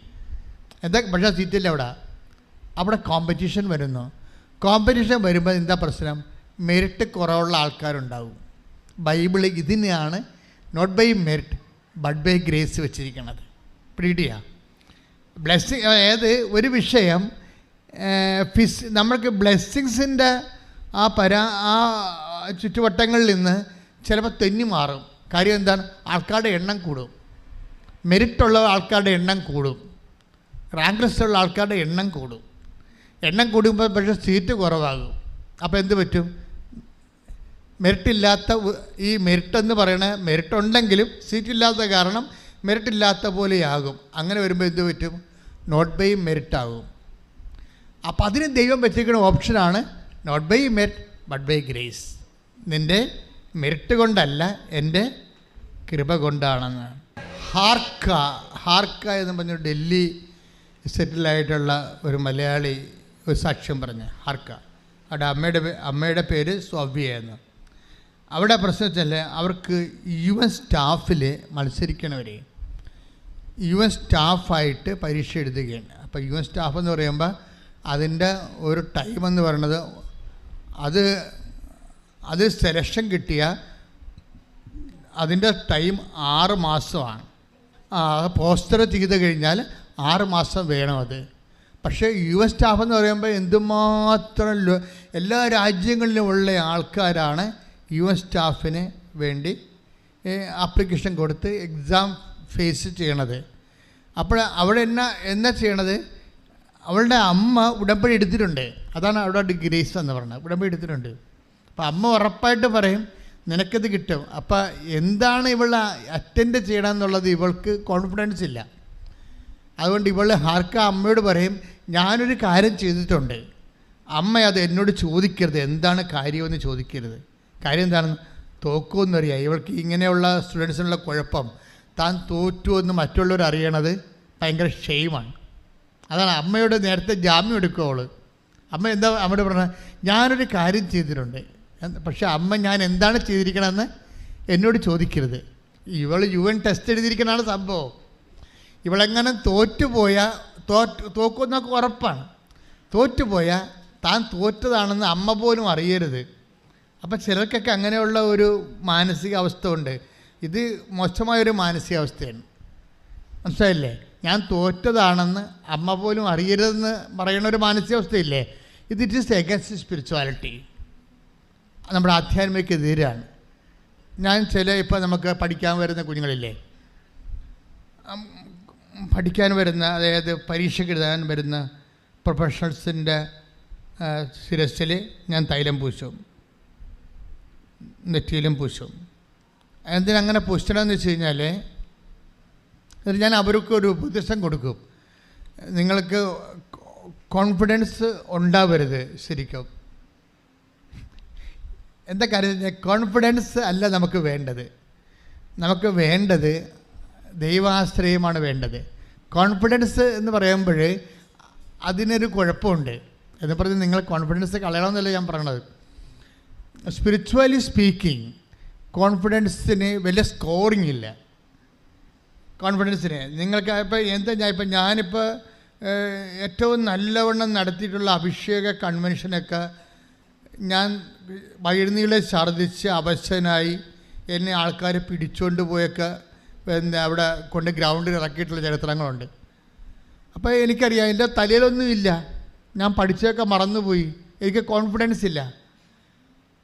എന്താ? പക്ഷേ സീറ്റില്ല അവിടെ കോമ്പറ്റീഷൻ വരുന്നു. കോമ്പറ്റീഷൻ വരുമ്പോൾ എന്താ പ്രശ്നം? മെറിറ്റ് കുറവുള്ള ആൾക്കാരുണ്ടാവും. ബൈബിളിൽ ഇതിനെയാണ് not by merit but by grace വെച്ചിരിക്കുന്നത്. പിടിയ ബ്ലെസ്സിങ്, അതായത് ഒരു വിഷയം നമ്മൾക്ക് ബ്ലെസ്സിങ്സിൻ്റെ ആ ചുറ്റുവട്ടങ്ങളിൽ നിന്ന് ചിലപ്പോൾ തെന്നി മാറും. കാര്യം എന്താണ്? ആൾക്കാരുടെ എണ്ണം കൂടും, മെറിറ്റുള്ള ആൾക്കാരുടെ എണ്ണം കൂടും, റാങ്ക് ലിസ്റ്റുള്ള ആൾക്കാരുടെ എണ്ണം കൂടുമ്പോൾ പക്ഷേ സീറ്റ് കുറവാകും. അപ്പോൾ എന്ത് പറ്റും? മെറിറ്റില്ലാത്ത ഈ മെറിറ്റെന്ന് പറയണ മെറിറ്റുണ്ടെങ്കിലും സീറ്റില്ലാത്ത കാരണം മെറിറ്റില്ലാത്ത പോലെയാകും. അങ്ങനെ വരുമ്പോൾ എന്ത് പറ്റും? നോട്ട് ബൈ മെറിറ്റാകും. അപ്പോൾ അതിന് ദൈവം വെച്ചിരിക്കുന്ന ഓപ്ഷനാണ് not by merit but by grace. നിൻ്റെ മെറിറ്റ് കൊണ്ടല്ല, എൻ്റെ കൃപ കൊണ്ടാണെന്ന്. ഹാർക്ക എന്ന് പറഞ്ഞ ഡൽഹി സെറ്റിലായിട്ടുള്ള ഒരു മലയാളി ഒരു സാക്ഷ്യം പറഞ്ഞ ഹാർക്ക. അവിടെ അമ്മയുടെ പേര് സോഫിയെന്ന്. അവിടെ പ്രശ്നം വെച്ചാൽ അവർക്ക് UN സ്റ്റാഫിൽ മത്സരിക്കണവർ UN സ്റ്റാഫായിട്ട് പരീക്ഷ എഴുതുകയാണ്. അപ്പോൾ UN സ്റ്റാഫ് എന്ന് പറയുമ്പോൾ അതിൻ്റെ ഒരു ടൈം എന്ന് പറയുന്നത്, അത് സെലക്ഷൻ കിട്ടിയ അതിൻ്റെ ടൈം 6 മാസമാണ്. പോസ്റ്റർ ചെയ്ത് കഴിഞ്ഞാൽ 6 മാസം വേണം അത്. പക്ഷേ UN സ്റ്റാഫ് എന്ന് പറയുമ്പോൾ എന്തുമാത്രം എല്ലാ രാജ്യങ്ങളിലുമുള്ള ആൾക്കാരാണ് UN സ്റ്റാഫിന് വേണ്ടി ആപ്ലിക്കേഷൻ കൊടുത്ത് എക്സാം ഫേസ് ചെയ്യണത്. അപ്പോൾ അവിടെ എന്നാ ചെയ്യണത്? അവളുടെ അമ്മ ഉടമ്പടി എടുത്തിട്ടുണ്ട്. അതാണ് അവിടെ ഗ്രേസ് എന്ന് പറയുന്നത്. ഉടമ്പടി എടുത്തിട്ടുണ്ട്. അപ്പോൾ അമ്മ ഉറപ്പായിട്ട് പറയും നിനക്കത് കിട്ടും. അപ്പോൾ എന്താണ് ഇവളെ അറ്റൻഡ് ചെയ്യണമെന്നുള്ളത് ഇവൾക്ക് കോൺഫിഡൻസ് ഇല്ല. അതുകൊണ്ട് ഇവൾ ഹാർക്ക അമ്മയോട് പറയും, ഞാനൊരു കാര്യം ചെയ്തിട്ടുണ്ട്, അമ്മ അത് എന്നോട് ചോദിക്കരുത്, എന്താണ് കാര്യമെന്ന് ചോദിക്കരുത്. കാര്യം എന്താണെന്ന് തോക്കുമെന്നറിയാം. ഇവൾക്ക് ഇങ്ങനെയുള്ള സ്റ്റുഡൻസിനുള്ള കുഴപ്പം, താൻ തോറ്റുവെന്ന് മറ്റുള്ളവർ അറിയണത് ഭയങ്കര ഷെയിമാണ്. അതാണ് അമ്മയോട് നേരത്തെ ജാമ്യം എടുക്കുവോള്. അമ്മ എന്താ അമ്മയോട് പറഞ്ഞത്? ഞാനൊരു കാര്യം ചെയ്തിട്ടുണ്ട്, പക്ഷേ അമ്മ ഞാൻ എന്താണ് ചെയ്തിരിക്കണമെന്ന് എന്നോട് ചോദിക്കരുത്. ഇവൾ UN ടെസ്റ്റ് എഴുതിയിരിക്കണതാണ് സംഭവം. ഇവളെങ്ങനെ തോക്കുമെന്നൊക്കെ ഉറപ്പാണ്. തോറ്റുപോയാൽ താൻ തോറ്റതാണെന്ന് അമ്മ പോലും അറിയരുത്. അപ്പം ചിലർക്കൊക്കെ അങ്ങനെയുള്ള ഒരു മാനസികാവസ്ഥ ഉണ്ട്. ഇത് മോശമായൊരു മാനസികാവസ്ഥയാണ്, മനസ്സിലായില്ലേ? ഞാൻ തോറ്റതാണെന്ന് അമ്മ പോലും അറിയരുതെന്ന് പറയുന്ന ഒരു മാനസികാവസ്ഥയില്ലേ, ഇറ്റ് ഈസ് എഗൻസ്റ്റ് സ്പിരിച്വാലിറ്റി, നമ്മുടെ ആധ്യാത്മികതയെതിരാണ്. ഞാൻ ഇപ്പോൾ നമുക്ക് പഠിക്കാൻ വരുന്ന കുഞ്ഞുങ്ങളില്ലേ, പഠിക്കാൻ വരുന്ന, അതായത് പരീക്ഷയ്ക്ക് എഴുതാൻ വരുന്ന പ്രൊഫഷണൽസിൻ്റെ ശിരസ്സിൽ ഞാൻ തൈലം പൂശും, നെറ്റിയിലും പൂശും. എന്തിനങ്ങനെ പൂശണമെന്ന് വെച്ച് കഴിഞ്ഞാൽ, ഞാൻ അവർക്കൊരു ഉപദേശം കൊടുക്കും. നിങ്ങൾക്ക് കോൺഫിഡൻസ് ഉണ്ടാവരുത്. ശരിക്കും എന്താ കാര്യം, കോൺഫിഡൻസ് അല്ല നമുക്ക് വേണ്ടത്. നമുക്ക് വേണ്ടത് ദൈവാശ്രയമാണ് വേണ്ടത്. കോൺഫിഡൻസ് എന്ന് പറയുമ്പോൾ അതിനൊരു കുഴപ്പമുണ്ട്. എന്ന് പറഞ്ഞ് നിങ്ങൾ കോൺഫിഡൻസ് കളയണമെന്നല്ല ഞാൻ പറയണത്. സ്പിരിച്വലി സ്പീക്കിംഗ് കോൺഫിഡൻസിന് വലിയ സ്കോറിങ് ഇല്ല. കോൺഫിഡൻസിന് നിങ്ങൾക്ക് ഞാനിപ്പോൾ ഏറ്റവും നല്ലവണ്ണം നടത്തിയിട്ടുള്ള അഭിഷേക കൺവെൻഷനൊക്കെ ഞാൻ വഴിനീളെ ഛർദ്ദിച്ച് അവശനായി എന്നെ ആൾക്കാർ പിടിച്ചുകൊണ്ട് പോയൊക്കെ അവിടെ കൊണ്ട് ഗ്രൗണ്ടിൽ ഇറക്കിയിട്ടുള്ള ചരിത്രങ്ങളുണ്ട്. അപ്പോൾ എനിക്കറിയാം എൻ്റെ തലയിലൊന്നുമില്ല, ഞാൻ പഠിച്ചതൊക്കെ മറന്നുപോയി, എനിക്ക് കോൺഫിഡൻസ് ഇല്ല.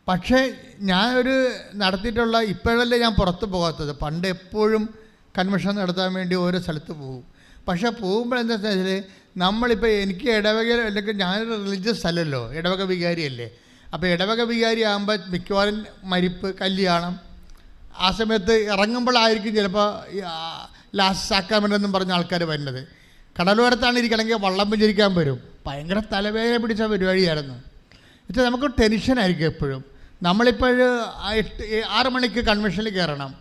പക്ഷേ ഞാനൊരു നടത്തിയിട്ടുള്ള, ഇപ്പോഴല്ലേ ഞാൻ പുറത്ത് പോകാത്തത്, പണ്ട് എപ്പോഴും കൺവെൻഷൻ നടത്താൻ വേണ്ടി ഓരോ സ്ഥലത്ത് പോകും. പക്ഷേ പോകുമ്പോൾ എന്താ വെച്ചാൽ നമ്മളിപ്പോൾ എനിക്ക് ഇടവക, അല്ലെങ്കിൽ ഞാനൊരു റിലീജിയസ് അല്ലല്ലോ, ഇടവക വികാരിയല്ലേ. അപ്പോൾ ഇടവക വികാരി ആകുമ്പോൾ മിക്കവാറും മരിപ്പ്, കല്യാണം, ആ സമയത്ത് ഇറങ്ങുമ്പോഴായിരിക്കും ചിലപ്പോൾ ലാസ്റ്റ് സാക്രാമെൻ്റ് എന്നും പറഞ്ഞ ആൾക്കാർ വരുന്നത്. കടലോരത്താണ് ഇരിക്കണമെങ്കിൽ വള്ളം പുഞ്ചിരിക്കാൻ വരും. ഭയങ്കര തലവേദന പിടിച്ച പരിപാടിയായിരുന്നു. എന്നുവെച്ചാൽ നമുക്ക് ടെൻഷനായിരിക്കും എപ്പോഴും. നമ്മളിപ്പോൾ 6 മണിക്ക് കൺവെൻഷനിൽ കയറണം.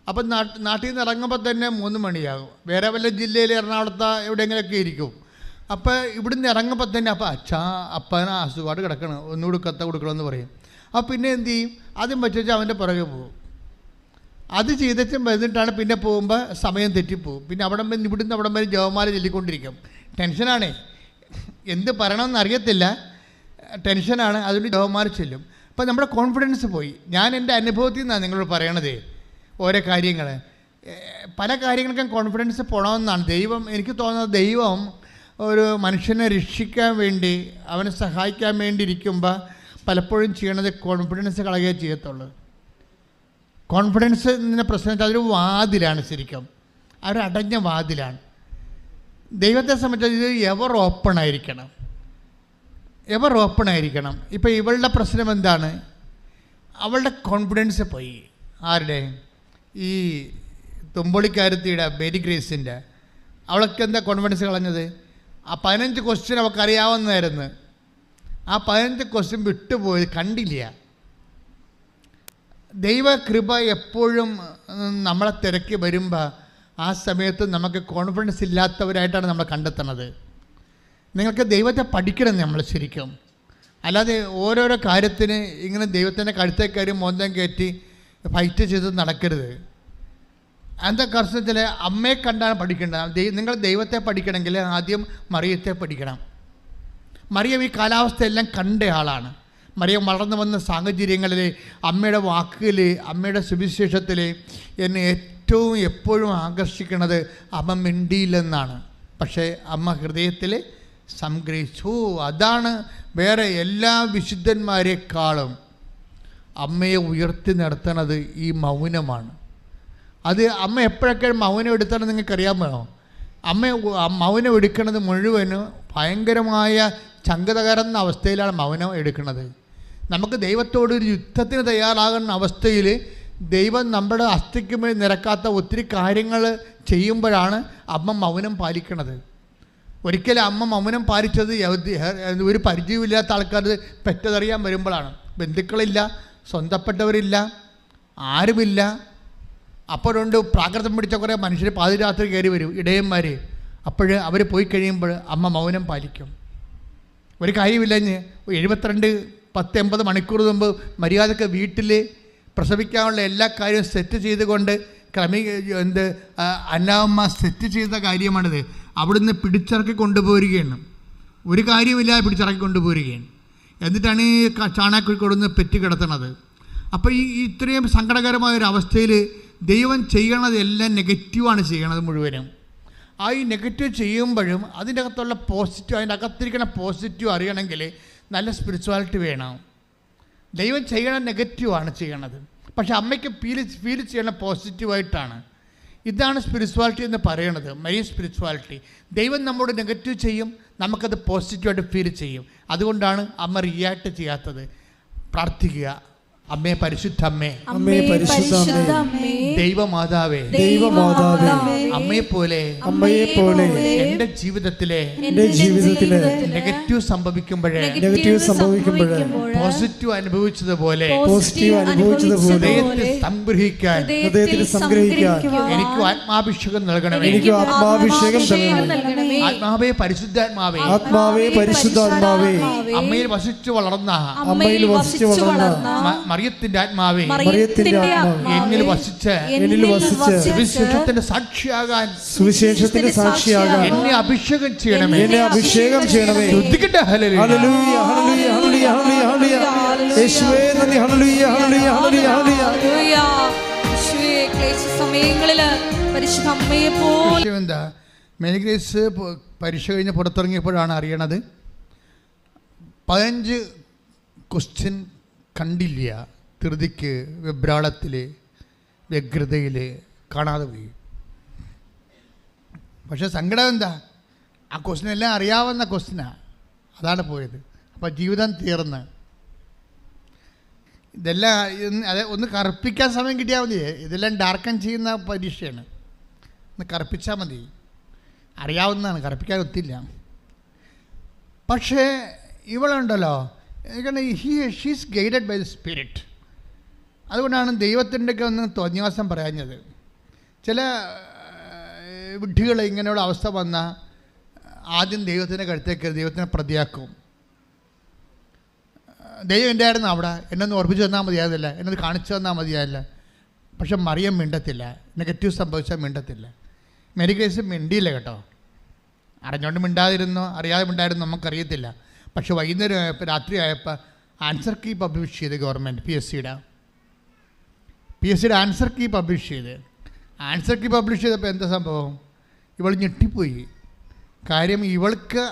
അപ്പം നാട്ടിൽ നിന്ന് ഇറങ്ങുമ്പോൾ തന്നെ 3 മണിയാകും. വേറെ വല്ല ജില്ലയിൽ എറണാകുളത്ത് എവിടെയെങ്കിലുമൊക്കെ ഇരിക്കും. അപ്പോൾ ഇവിടുന്ന് ഇറങ്ങുമ്പോൾ തന്നെ അപ്പന അസുഖമായിട്ട് കിടക്കണം, ഒന്നുകൂടി കത്ത കൊടുക്കണമെന്ന് പറയും. അപ്പോൾ പിന്നെ എന്ത് ചെയ്യും, ആദ്യം വെച്ചാൽ അവൻ്റെ പുറകെ പോകും. അത് ചെയ്തിട്ടും വന്നിട്ടാണ് പിന്നെ പോകുമ്പോൾ സമയം തെറ്റിപ്പോവും. പിന്നെ ഇവിടുന്ന് അവിടം വരെ ജവമാല ചൊല്ലിക്കൊണ്ടിരിക്കും. ടെൻഷനാണേ, എന്ത് പറയണമെന്ന് അറിയത്തില്ല, ടെൻഷനാണ്. അതുകൊണ്ട് ജവമാല ചൊല്ലും. അപ്പോൾ നമ്മുടെ കോൺഫിഡൻസ് പോയി. ഞാൻ എൻ്റെ അനുഭവത്തിൽ നിന്നാണ് നിങ്ങളോട് പറയണത്. ഓരോ കാര്യങ്ങൾ, പല കാര്യങ്ങൾക്കും കോൺഫിഡൻസ് പോകണമെന്നാണ്. എനിക്ക് തോന്നുന്നത് ദൈവം ഒരു മനുഷ്യനെ രക്ഷിക്കാൻ വേണ്ടി, അവനെ സഹായിക്കാൻ വേണ്ടി ഇരിക്കുമ്പോൾ പലപ്പോഴും ചെയ്യണത് കോൺഫിഡൻസ് കളയുകയേ ചെയ്യത്തുള്ളൂ. കോൺഫിഡൻസ് എന്ന പ്രശ്നം അതൊരു വാതിലാണ്, ശരിക്കും അതൊരു അടഞ്ഞ വാതിലാണ്. ദൈവത്തെ സംബന്ധിച്ച് ഇത് എവർ ഓപ്പൺ ആയിരിക്കണം. ഇപ്പോൾ ഇവളുടെ പ്രശ്നം എന്താണ്, അവളുടെ കോൺഫിഡൻസ് പോയി. ആരുടെ? ഈ തുമ്പൊളിക്കാരത്തിയുടെ മേരി ഗ്രേസിൻ്റെ. അവൾക്ക് എന്താ കോൺഫിഡൻസ് കളഞ്ഞത്? ആ 15 ക്വസ്റ്റ്യൻ അവൾക്ക് അറിയാവുന്നതായിരുന്നു. ആ 15 ക്വസ്റ്റ്യൻ വിട്ടുപോയി, കണ്ടില്ല. ദൈവകൃപ എപ്പോഴും നമ്മളെ തിരക്കി വരുമ്പോൾ ആ സമയത്ത് നമുക്ക് കോൺഫിഡൻസ് ഇല്ലാത്തവരായിട്ടാണ് നമ്മൾ കണ്ടെത്തുന്നത്. നിങ്ങൾക്ക് ദൈവത്തെ പഠിക്കണം നമ്മൾ ശരിക്കും. അല്ലാതെ ഓരോരോ കാര്യത്തിന് ഇങ്ങനെ ദൈവത്തിൻ്റെ കഴുത്തേ കയറി മോന്തം കയറ്റി ഫൈറ്റ് ചെയ്ത് നടക്കരുത്. എന്താ കർശനത്തിൽ അമ്മയെ കണ്ടാണ് പഠിക്കേണ്ടത്. നിങ്ങൾ ദൈവത്തെ പഠിക്കണമെങ്കിൽ ആദ്യം മറിയത്തെ പഠിക്കണം. മറിയം ഈ കാലാവസ്ഥയെല്ലാം കണ്ട ആളാണ്. മറിയം വളർന്നു വന്ന സാഹചര്യങ്ങളിൽ, അമ്മയുടെ വാക്കുകൾ, അമ്മയുടെ സുവിശേഷത്തിൽ എന്നെ ഏറ്റവും എപ്പോഴും ആകർഷിക്കുന്നത് അമ്മ മിണ്ടിയില്ലെന്നാണ്. പക്ഷേ അമ്മ ഹൃദയത്തിൽ സംഗ്രഹിച്ചു. അതാണ് വേറെ എല്ലാ വിശുദ്ധന്മാരെക്കാളും അമ്മയെ ഉയർത്തി നിർത്തുന്നത് ഈ മൗനമാണ്. അത് അമ്മ എപ്പോഴൊക്കെ മൗനം എടുത്താലും നിങ്ങൾക്കറിയാമോ? മൗനം എടുക്കുന്നത് മുഴുവനും ഭയങ്കരമായ ചങ്കതകരുന്ന അവസ്ഥയിലാണ് മൗനം എടുക്കുന്നത്. നമുക്ക് ദൈവത്തോടൊരു യുദ്ധത്തിന് തയ്യാറാകുന്ന അവസ്ഥയിൽ ദൈവം നമ്മുടെ അസ്ഥിക്ക് മേൽ നിരക്കാത്ത ഒത്തിരി കാര്യങ്ങൾ ചെയ്യുമ്പോഴാണ് അമ്മ മൗനം പാലിക്കുന്നത്. ഒരിക്കലും അമ്മ മൗനം പാലിച്ചത് ഒരു പരിചയമില്ലാത്ത ആൾക്കാർ പെറ്റതറിയാൻ വരുമ്പോഴാണ്. ബന്ധുക്കളില്ല, സ്വന്തപ്പെട്ടവരില്ല, ആരുമില്ല. അപ്പോഴുണ്ട് പ്രാകൃതം പിടിച്ച കുറേ മനുഷ്യർ പാതിരാത്രി കയറി വരും, ഇടയന്മാർ. അപ്പോൾ അവർ പോയി കഴിയുമ്പോൾ അമ്മ മൗനം പാലിക്കും. ഒരു കാര്യമില്ലഞ്ഞ് 72-80 മണിക്കൂർ മുമ്പ് മര്യാദക്ക് വീട്ടിൽ പ്രസവിക്കാനുള്ള എല്ലാ കാര്യവും സെറ്റ് ചെയ്തുകൊണ്ട് അന്നാമ്മ സെറ്റ് ചെയ്ത കാര്യമാണിത്. അവിടുന്ന് പിടിച്ചിറക്കി കൊണ്ടുപോരുകയാണ്. ഒരു കാര്യമില്ലാതെ പിടിച്ചിറക്കി കൊണ്ടുപോരുകയാണ്. എന്നിട്ടാണ് ഈ ചാണാക്കുഴി കൊടുന്ന് പെറ്റി കിടത്തുന്നത്. അപ്പോൾ ഈ ഇത്രയും സങ്കടകരമായ ഒരു അവസ്ഥയിൽ ദൈവം ചെയ്യണത് എല്ലാം നെഗറ്റീവാണ് ചെയ്യണത് മുഴുവനും. ആ ഈ നെഗറ്റീവ് ചെയ്യുമ്പോഴും അതിൻ്റെ അകത്തുള്ള പോസിറ്റീവ്, അതിൻ്റെ അകത്തിരിക്കുന്ന പോസിറ്റീവ് അറിയണമെങ്കിൽ നല്ല സ്പിരിച്വാലിറ്റി വേണം. ദൈവം ചെയ്യണ നെഗറ്റീവാണ് ചെയ്യണത്, പക്ഷെ അമ്മയ്ക്ക് ഫീൽ ചെയ്യണ പോസിറ്റീവായിട്ടാണ്. ഇതാണ് സ്പിരിച്വാലിറ്റി എന്ന് പറയണത്, മരിയ സ്പിരിച്വാലിറ്റി. ദൈവം നമ്മോട് നെഗറ്റീവ് ചെയ്യും, നമുക്കത് പോസിറ്റീവായിട്ട് ഫീൽ ചെയ്യും. അതുകൊണ്ടാണ് അമ്മ റിയാക്ട് ചെയ്യാത്തത്. പ്രാർത്ഥിക്കുക, അമ്മേ പരിശുദ്ധ അമ്മേ, അമ്മേ പരിശുദ്ധ അമ്മേ, ദൈവമാതാവേ, ദൈവമാതാവേ, അമ്മയെ പോലെ എൻ്റെ ജീവിതത്തിലെ നെഗറ്റീവ് സംഭവിക്കുമ്പോഴേ പോസിറ്റീവ് അനുഭവിച്ചതുപോലെ സംഗ്രഹിക്കാൻ എനിക്ക് ആത്മാഭിഷേകം നൽകണമേ. ആത്മാവേ പരിശുദ്ധാത്മാവേ, പരിശുദ്ധാത്മാവേ, അമ്മയിൽ വസിച്ചു വളർന്ന മറിയത്തിന്റെ ആത്മാവേ, എന്നിൽ വസിച്ച് സുവിശേഷത്തിന്റെ സാക്ഷിയാകാൻ എന്നെ അഭിഷേകം ചെയ്യണമേ. ശ്രദ്ധിക്കട്ടെ. ഹല്ലേലൂയ, ഹല്ലേലൂയ, ഹല്ലേലൂയ, ഹല്ലേലൂയ, യേശുവേ നന്ദി. ഹല്ലേലൂയ, ഹല്ലേലൂയ, ഹല്ലേലൂയ, ഹല്ലേലൂയ. യേശുവേ ക്ലേശ സമയങ്ങളില് പരിശുദ്ധ അമ്മയെ പോലെ എന്താ മേരി ഗ്രേസ് പരീക്ഷ കഴിഞ്ഞ് പുറത്തിറങ്ങിയപ്പോഴാണ് അറിയണത് 15 ക്വസ്റ്റ്യൻ കണ്ടില്ല. ധൃതിക്ക്, വെബ്രാളത്തിൽ, വ്യഗ്രതയിൽ കാണാതെ പോയി. പക്ഷെ സങ്കടം എന്താ, ആ ക്വസ്റ്റ്യൻ എല്ലാം അറിയാവുന്ന ക്വസ്റ്റ്യനാണ്, അതാണ് പോയത്. അപ്പോൾ ജീവിതം തീർന്ന്. ഇതെല്ലാം അത് ഒന്ന് കറുപ്പിക്കാൻ സമയം കിട്ടിയാൽ മതി. ഇതെല്ലാം ഡാർക്കൻ ചെയ്യുന്ന പരീക്ഷയാണ്. ഒന്ന് കറുപ്പിച്ചാൽ മതി. അറിയാവുന്നതാണ്, കറുപ്പിക്കാൻ ഒത്തില്ല. പക്ഷേ ഇവളുണ്ടല്ലോ, she's guided by the spirit. അതുകൊണ്ടാണ് ദൈവത്തിൻ്റെയൊക്കെ ഒന്ന് തോന്നിവാസം പറയാഞ്ഞത്. ചില വിഡ്ഢികൾ ഇങ്ങനെയുള്ള അവസ്ഥ വന്നാൽ ആദ്യം ദൈവത്തിൻ്റെ കഴുത്തേക്ക് ദൈവത്തിനെ പ്രതിയാക്കും. ദൈവം എൻ്റെ ആയിരുന്നു അവിടെ, എന്നൊന്ന് ഓർപ്പിച്ച് തന്നാൽ മതിയായതല്ല, എന്നൊന്ന് കാണിച്ചു തന്നാൽ മതിയായല്ല. പക്ഷെ മറിയം മിണ്ടത്തില്ല, നെഗറ്റീവ് സംഭവിച്ചാൽ മിണ്ടത്തില്ല. മേരി ഗ്രേസ് മിണ്ടിയില്ല കേട്ടോ. അറിഞ്ഞുകൊണ്ട് മിണ്ടാതിരുന്നോ അറിയാതെ മിണ്ടായിരുന്നോ നമുക്കറിയത്തില്ല. പക്ഷെ വൈകുന്നേരം ആയപ്പോൾ, രാത്രി ആയപ്പോൾ ആൻസർ കീ പബ്ലിഷ് ചെയ്ത് ഗവൺമെൻറ് പി എസ് സിയുടെ ആൻസർ കീ പബ്ലിഷ് ചെയ്ത്. ആൻസർ കീ പബ്ലിഷ് ചെയ്തപ്പോൾ എന്താ സംഭവം? ഇവൾ ഞെട്ടിപ്പോയി. കാര്യം ഇവൾക്ക്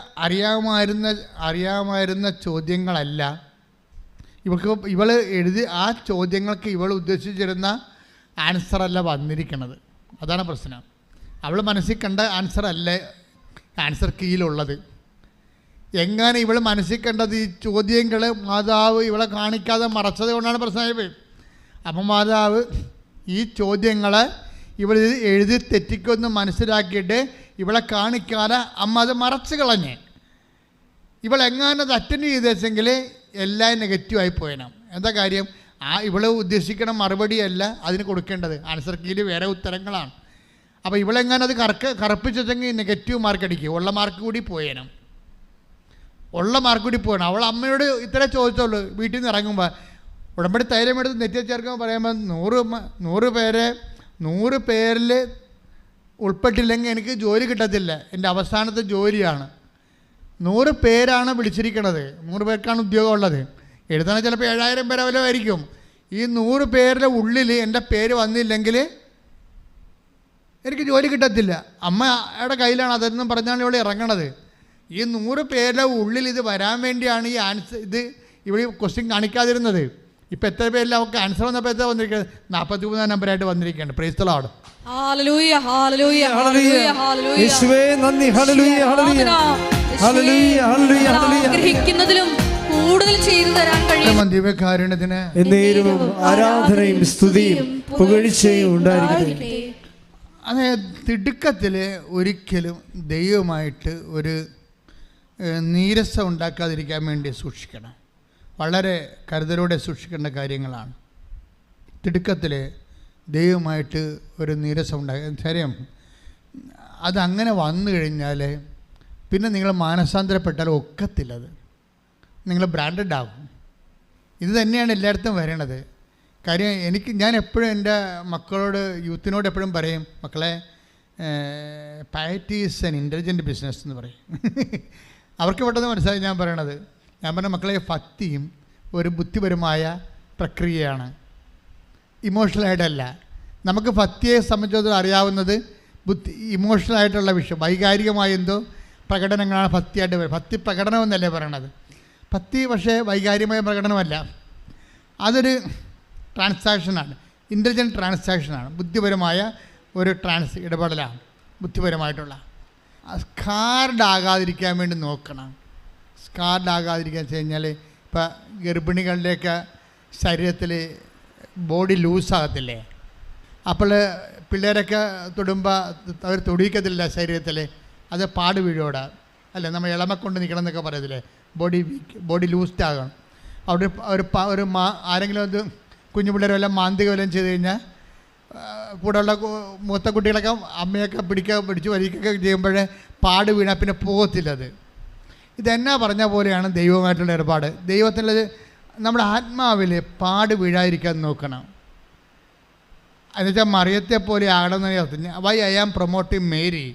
അറിയാമായിരുന്ന ചോദ്യങ്ങളല്ല ഇവൾ എഴുതി, ആ ചോദ്യങ്ങൾക്ക് ഇവൾ ഉദ്ദേശിച്ചിരുന്ന ആൻസറല്ല വന്നിരിക്കുന്നത്. അതാണ് പ്രശ്നം. അവൾ മനസ്സിൽ കണ്ട ആൻസറല്ല ആൻസർ കീയിലുള്ളത്. എങ്ങനെ ഇവൾ മനസ്സിൽ കണ്ടത് ഈ ചോദ്യങ്ങൾ മാതാവ് ഇവളെ കാണിക്കാതെ മറച്ചത് കൊണ്ടാണ് പ്രശ്നമായി. അപ്പം മാതാവ് ഈ ചോദ്യങ്ങളെ ഇവൾ എഴുതി തെറ്റിക്കുമെന്ന് മനസ്സിലാക്കിയിട്ട് ഇവളെ കാണിക്കാതെ അമ്മ അത് മറച്ചു കളഞ്ഞ്. ഇവളെങ്ങാനും അത് അറ്റൻഡ് ചെയ്തെങ്കിൽ എല്ലാം നെഗറ്റീവായി പോയണം. എന്താ കാര്യം? ഇവൾ ഉദ്ദേശിക്കണ മറുപടിയല്ല അതിന് കൊടുക്കേണ്ടത്. ആൻസർ കീയിൽ വേറെ ഉത്തരങ്ങളാണ്. അപ്പോൾ ഇവളെങ്ങാനും അത് കറുപ്പിച്ചെങ്കിൽ നെഗറ്റീവ് മാർക്ക് അടിക്കും. ഉള്ള മാർക്ക് കൂടി പോയണം. അവൾ അമ്മയോട് ഇത്ര ചോദിച്ചുള്ളൂ. വീട്ടിൽ നിന്ന് ഇറങ്ങുമ്പോൾ ഉടമ്പടി തൈലമെടുത്ത് നെറ്റിയെ ചേർക്കുമ്പോൾ പറയുമ്പോൾ 100 പേരിൽ ഉൾപ്പെട്ടില്ലെങ്കിൽ എനിക്ക് ജോലി കിട്ടത്തില്ല, എൻ്റെ അവസാനത്തെ ജോലിയാണ്. 100 പേരാണ് വിളിച്ചിരിക്കണത്, 100 പേർക്കാണ് ഉദ്യോഗം ഉള്ളത്. എഴുതണ ചിലപ്പോൾ 7000 പേരെ വല്ല ആയിരിക്കും. ഈ 100 പേരുടെ ഉള്ളിൽ എൻ്റെ പേര് വന്നില്ലെങ്കിൽ എനിക്ക് ജോലി കിട്ടത്തില്ല. അമ്മയുടെ കയ്യിലാണ് അതെന്നും പറഞ്ഞാണ് ഇവിടെ ഇറങ്ങണത്. ഈ 100 പേരുടെ ഉള്ളിൽ ഇത് വരാൻ വേണ്ടിയാണ് ഈ ആൻസർ ഇവിടെ ക്വസ്റ്റ്യൻ കാണിക്കാതിരുന്നത്. ഇപ്പം എത്ര പേരിൽ അവർക്ക് ആൻസർ വന്നപ്പോൾ എത്ര വന്നിരിക്കുന്നത്? 43 നമ്പറായിട്ട് വന്നിരിക്കുകയാണ്. Praise the Lord. ഹല്ലേലൂയ, ഹല്ലേലൂയ, ഹല്ലേലൂയ, ഹല്ലേലൂയ. യേശുവേ നന്ദി. ഹല്ലേലൂയ, ഹല്ലേലൂയ, ഹല്ലേലൂയ, ഹല്ലേലൂയ, ഹല്ലേലൂയ. ആഗ്രഹിക്കുന്നതിലും കൂടുതൽ ചെയ്തു തരാൻ കഴിയും. ദിവ്യകാരുണ്യത്തിന് എന്നേരും ആരാധനയും സ്തുതിയും പുകഴ്ചയും ഉണ്ടായിരിക്കട്ടെ. അതെ, തിടുക്കത്തിൽ ഒരിക്കലും ദൈവമായിട്ട് ഒരു നീരസം ഉണ്ടാക്കാതിരിക്കാൻ വേണ്ടി സൂക്ഷിക്കണം. വളരെ കരുതലോടെ സൂക്ഷിക്കേണ്ട കാര്യങ്ങളാണ്. തിടുക്കത്തിൽ ദൈവമായിട്ട് ഒരു നീരസം ഉണ്ടാക്കുക. ശരിയും അതങ്ങനെ വന്നു കഴിഞ്ഞാൽ പിന്നെ നിങ്ങൾ മാനസാന്തരപ്പെട്ടാൽ ഒക്കത്തില്ലത്. നിങ്ങൾ ബ്രാൻഡഡ് ആകും. ഇത് തന്നെയാണ് എല്ലായിടത്തും വരണത്. കാര്യം ഞാൻ എപ്പോഴും എൻ്റെ മക്കളോട്, യൂത്തിനോട് എപ്പോഴും പറയും, മക്കളെ പയറ്റി ഈസ് ആൻ ഇൻ്റലിജൻറ്റ് ബിസിനസ് എന്ന് പറയും. അവർക്ക് പെട്ടെന്ന് മനസ്സിലായി ഞാൻ പറയണത്. ഞാൻ പറഞ്ഞ മക്കളെ, ഭക്തിയും ഒരു ബുദ്ധിപരമായ പ്രക്രിയയാണ്, ഇമോഷണലായിട്ടല്ല. നമുക്ക് ഭക്തിയെ സംബന്ധിച്ചിടത്തോളം അറിയാവുന്നത് ഇമോഷണലായിട്ടുള്ള വിഷയം, വൈകാരികമായ എന്തോ പ്രകടനങ്ങളാണ് ഭക്തിയായിട്ട് വരും. ഭക്തി പ്രകടനമെന്നല്ലേ പറയണത്. ഭക്തി പക്ഷേ വൈകാരികമായ പ്രകടനമല്ല, അതൊരു ട്രാൻസാക്ഷനാണ്, ഇൻ്റലിജൻറ്റ് ട്രാൻസാക്ഷനാണ്, ബുദ്ധിപരമായ ഒരു ഇടപെടലാണ്, ബുദ്ധിപരമായിട്ടുള്ള. സ്കാർഡാകാതിരിക്കാൻ വേണ്ടി നോക്കണം. സ്കാർഡാകാതിരിക്കാൻ വെച്ച് കഴിഞ്ഞാൽ ഇപ്പം ഗർഭിണികളുടെയൊക്കെ ശരീരത്തിൽ ബോഡി ലൂസാകത്തില്ലേ, അപ്പോൾ പിള്ളേരൊക്കെ തൊടുമ്പോൾ അവർ തൊടിയിക്കത്തില്ല ശരീരത്തിൽ, അത് പാട് വീഴോടെ അല്ലേ, നമ്മൾ ഇളമ കൊണ്ട് നിൽക്കണം എന്നൊക്കെ പറയത്തില്ലേ, ബോഡി ലൂസ്ഡ് ആകണം. അവിടെ ഒരു ആരെങ്കിലും അത് കുഞ്ഞു പിള്ളേർ വല്ലതും മാന്തിക വല്ലതും ചെയ്ത് കഴിഞ്ഞാൽ കൂടെയുള്ള മൂത്ത കുട്ടികളൊക്കെ അമ്മയൊക്കെ പിടിച്ച് വലിക്കുകയൊക്കെ ചെയ്യുമ്പോഴേ പാട് വീണാൽ പിന്നെ പോകത്തില്ലത്. ഇതെന്നാ പറഞ്ഞ പോലെയാണ് ദൈവമായിട്ടുള്ള ഏർപ്പാട്. ദൈവത്തിൻ്റെ നമ്മുടെ ആത്മാവിൽ പാട് വീഴാതിരിക്കാൻ നോക്കണം. എന്നുവെച്ചാൽ മറിയത്തെ പോലെ ആകണമെന്ന് why I am promoting Mary.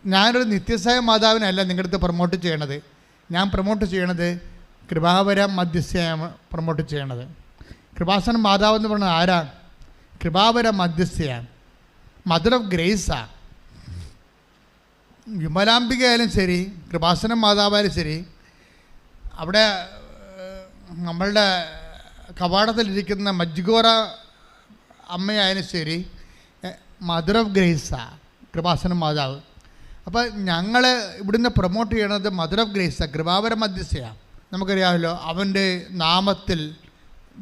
ഞാനൊരു നിത്യസായ മാതാവിനല്ല നിങ്ങളുടെ അടുത്ത് പ്രൊമോട്ട് ചെയ്യണത്, ഞാൻ പ്രൊമോട്ട് ചെയ്യണത് കൃപാവര മധ്യസ്ഥയാണ് പ്രൊമോട്ട് ചെയ്യണത്. കൃപാസന മാതാവ് എന്ന് പറയുന്നത് ആരാ? കൃപാവര മധ്യസ്ഥയാണ്, മദർ ഓഫ് ഗ്രേസാണ്. വിമലാംബിക ആയാലും ശരി, കൃപാസന മാതാവായാലും ശരി, അവിടെ നമ്മളുടെ കവാടത്തിലിരിക്കുന്ന മജ്ഗോറ അമ്മയായാലും ശരി, മദർ ഓഫ് ഗ്രേസാണ് കൃപാസന മാതാവ്. അപ്പോൾ ഞങ്ങൾ ഇവിടുന്ന് പ്രൊമോട്ട് ചെയ്യണത് മദർ ഓഫ് ഗ്രേസാണ്, കൃപാവര മധ്യസ്ഥയാണ്. നമുക്കറിയാമല്ലോ, അവൻ്റെ നാമത്തിൽ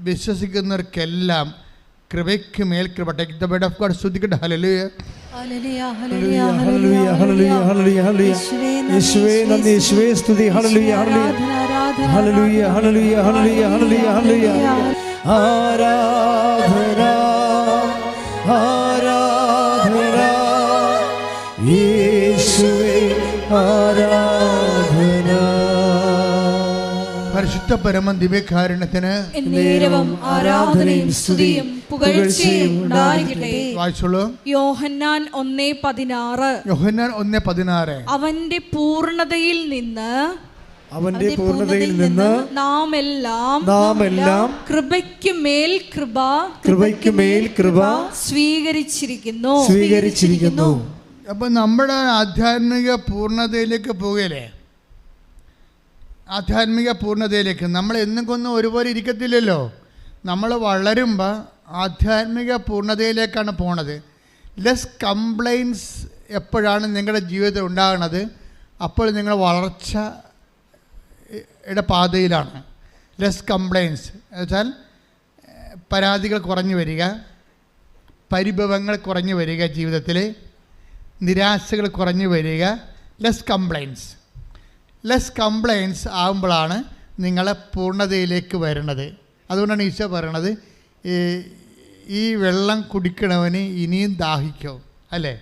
വിശ്വസിക്കുന്നവർക്കെല്ലാം കൃപയ്ക്ക് മേൽ കൃപ. Take the word of God. സ്തുതിക്കട്ടെ. ഹല്ലേലൂയ, ഹല്ലേലൂയ, ഹല്ലേലൂയ, ഹല്ലേലൂയ, ഹല്ലേലൂയ. യേശുവേ നന്ദി, യേശുവേ സ്തുതി. ഹല്ലേലൂയ, ഹല്ലേലൂയ, ഹല്ലേലൂയ, ഹല്ലേലൂയ, ഹല്ലേലൂയ, ഹല്ലേലൂയ. ആരാധന, ആരാധന യേശുവേ, ആരാധന. പരിശുദ്ധ പരമ ദിവ്യകാരുണ്യത്തിന് എന്നേരവും ആരാധനയും സ്തുതിയും പുകഴ്ചയും ഉണ്ടായിരിക്കട്ടെ. വായിച്ചോളൂ. യോഹന്നാൻ 1:16. യോഹന്നാൻ 1:16. അവന്റെ പൂർണ്ണതയിൽ നിന്ന്, അവന്റെ പൂർണ്ണതയിൽ നിന്ന് നാം എല്ലാം കൃപയ്ക്ക് മേൽ കൃപ, കൃപയ്ക്ക് മേൽ കൃപ സ്വീകരിച്ചിരിക്കുന്നു. അപ്പം നമ്മുടെ ആധ്യാത്മിക പൂർണ്ണതയിലേക്ക് പോകലേ, ആധ്യാത്മിക പൂർണ്ണതയിലേക്ക് നമ്മൾ എന്നും കൊന്നും ഒരുപോലെ ഇരിക്കത്തില്ലല്ലോ. നമ്മൾ വളരുമ്പോൾ ആധ്യാത്മിക പൂർണ്ണതയിലേക്കാണ് പോണത്. ലെസ് കംപ്ലൈൻസ് എപ്പോഴാണ് നിങ്ങളുടെ ജീവിതത്തിൽ ഉണ്ടാകുന്നത്, അപ്പോൾ നിങ്ങൾ വളർച്ചയുടെ പാതയിലാണ്. ലെസ് കംപ്ലൈൻസ് എന്നുവെച്ചാൽ പരാതികൾ കുറഞ്ഞു വരിക, പരിഭവങ്ങൾ കുറഞ്ഞു വരിക, ജീവിതത്തിൽ നിരാശകൾ കുറഞ്ഞു വരിക. ലെസ് കംപ്ലൈൻസ് ആകുമ്പോഴാണ് നിങ്ങളെ പൂർണ്ണതയിലേക്ക് വരുന്നത്. അതുകൊണ്ടാണ് ഈശോ പറയണത്, ഈ വെള്ളം കുടിക്കണവന് ഇനിയും ദാഹിക്കും, അല്ലേ?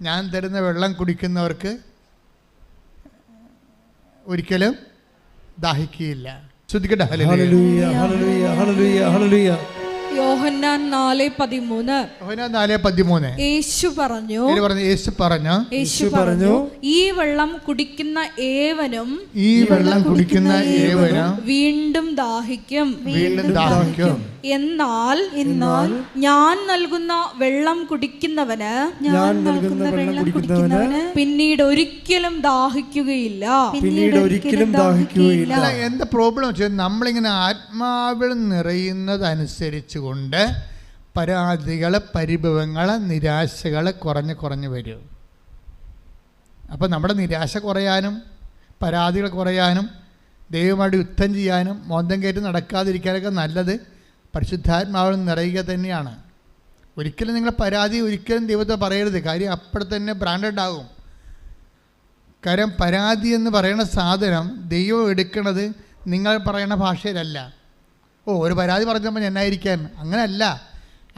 ഞാൻ തരുന്ന വെള്ളം കുടിക്കുന്നവർക്ക് ഒരിക്കലും ദാഹിക്കുകയില്ല. ശ്രദ്ധിക്കട്ടെ. ഹല്ലേലൂയ, ഹല്ലേലൂയ, ഹല്ലേലൂയ, ഹല്ലേലൂയ. യോഹന്നാൻ 4:13. യേശു പറഞ്ഞു, ഈ വെള്ളം കുടിക്കുന്ന ഏവനും വീണ്ടും ദാഹിക്കും. എന്നാൽ ഞാൻ നൽകുന്ന വെള്ളം കുടിക്കുന്നവന് പിന്നീട് ഒരിക്കലും ദാഹിക്കുകയില്ല. എന്താ പ്രോബ്ലം വെച്ചാൽ നമ്മളിങ്ങനെ ആത്മാവിൽ നിറയുന്നതനുസരിച്ച് കൊണ്ട് പരാതികൾ, പരിഭവങ്ങൾ, നിരാശകൾ കുറഞ്ഞു വരും. അപ്പോൾ നമ്മുടെ നിരാശ കുറയാനും പരാതികൾ കുറയാനും ദൈവമായിട്ട് യുദ്ധം ചെയ്യാനും മോന്തം കയറ്റി നടക്കാതിരിക്കാനൊക്കെ നല്ലത് പരിശുദ്ധാത്മാവിൽ നിറയുക തന്നെയാണ്. ഒരിക്കലും നിങ്ങൾ പരാതി ഒരിക്കലും ദൈവത്തെ പറയരുത്. കാര്യം അപ്പോഴത്തന്നെ ബ്രാൻഡഡ് ആകും. കാര്യം പരാതി എന്ന് പറയുന്ന സാധനം ദൈവം എടുക്കുന്നത് നിങ്ങൾ പറയുന്ന ഭാഷയിലല്ല. ഒരു പരാതി പറഞ്ഞപ്പോൾ എന്നായിരിക്കാൻ, അങ്ങനെയല്ല.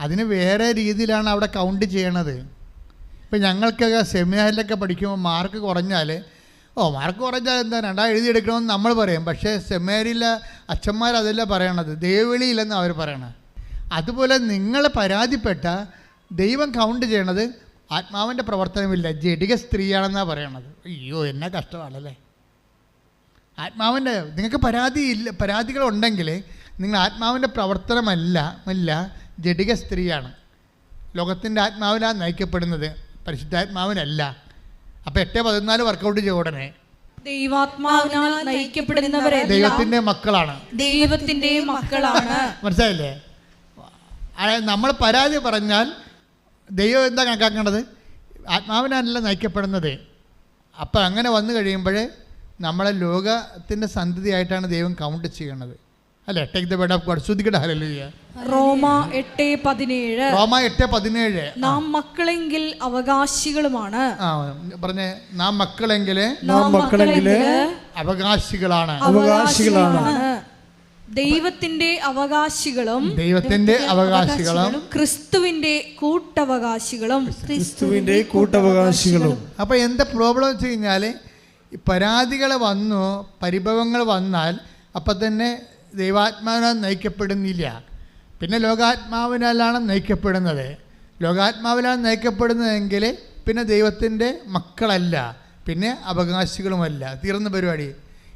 അതിന് വേറെ രീതിയിലാണ് അവിടെ കൗണ്ട് ചെയ്യണത്. ഇപ്പം ഞങ്ങൾക്കൊക്കെ സെമിനാറിലൊക്കെ പഠിക്കുമ്പോൾ മാർക്ക് കുറഞ്ഞാൽ എന്താ 2 എഴുതിയെടുക്കണമെന്ന് നമ്മൾ പറയും. പക്ഷേ സെമിനാറിലെ അച്ഛന്മാരതല്ല പറയണത്, ദൈവവിളിയില്ലെന്ന് അവർ പറയണത്. അതുപോലെ നിങ്ങൾ പരാതിപ്പെട്ട ദൈവം കൗണ്ട് ചെയ്യണത് ആത്മാവിൻ്റെ പ്രവർത്തനമില്ല, ജഡിക സ്ത്രീയാണെന്നാണ് പറയണത്. അയ്യോ, എന്നാ കഷ്ടമാണല്ലേ. ആത്മാവിൻ്റെ നിങ്ങൾക്ക് പരാതികളുണ്ടെങ്കിൽ നിങ്ങൾ ആത്മാവിൻ്റെ പ്രവർത്തനമല്ല, ജഡിക സ്ത്രീയാണ്. ലോകത്തിൻ്റെ ആത്മാവിലാണ് നയിക്കപ്പെടുന്നത്, പരിശുദ്ധാത്മാവിനല്ല. അപ്പോൾ 8:14 വർക്കൗട്ട് ചെയ്യ ഉടനെ ദൈവാത്മാവിനാൽ നയിക്കപ്പെടുന്നവരെല്ലാം ദൈവത്തിൻ്റെ മക്കളാണ്, ദൈവത്തിന്റെ മക്കളാണ്. മനസ്സിലായില്ലേ? നമ്മൾ പരാതി പറഞ്ഞാൽ ദൈവം എന്താ കണക്കാക്കേണ്ടത്? ആത്മാവിനല്ല നയിക്കപ്പെടുന്നത്. അപ്പം അങ്ങനെ വന്നു കഴിയുമ്പോൾ നമ്മളെ ലോകത്തിൻ്റെ സന്തതിയായിട്ടാണ് ദൈവം കൗണ്ട് ചെയ്യണത്, അല്ലേ? Take the word of God. ശ്രുതിക്കട്ടെ ഹല്ലേലൂയ. റോമ 8:17 നാം മക്കളെങ്കിൽ അവകാശികളുമാണ്. പറഞ്ഞേ, നാം മക്കളെങ്കിൽ അവകാശികളാണ്. ദൈവത്തിന്റെ അവകാശികളും ക്രിസ്തുവിന്റെ കൂട്ടവകാശികളും. അപ്പോൾ എന്താ പ്രോബ്ലം വെച്ച് കഴിഞ്ഞാൽ, പരാതികൾ വന്നു, പരിഭവങ്ങൾ വന്നാൽ അപ്പം തന്നെ ദൈവാത്മാവിനാൽ നയിക്കപ്പെടുന്നില്ല, പിന്നെ ലോകാത്മാവിനാലാണ് നയിക്കപ്പെടുന്നത്. ലോകാത്മാവിലാണ് നയിക്കപ്പെടുന്നതെങ്കിൽ പിന്നെ ദൈവത്തിൻ്റെ മക്കളല്ല, പിന്നെ അവകാശികളുമല്ല. തീർന്ന പരിപാടി.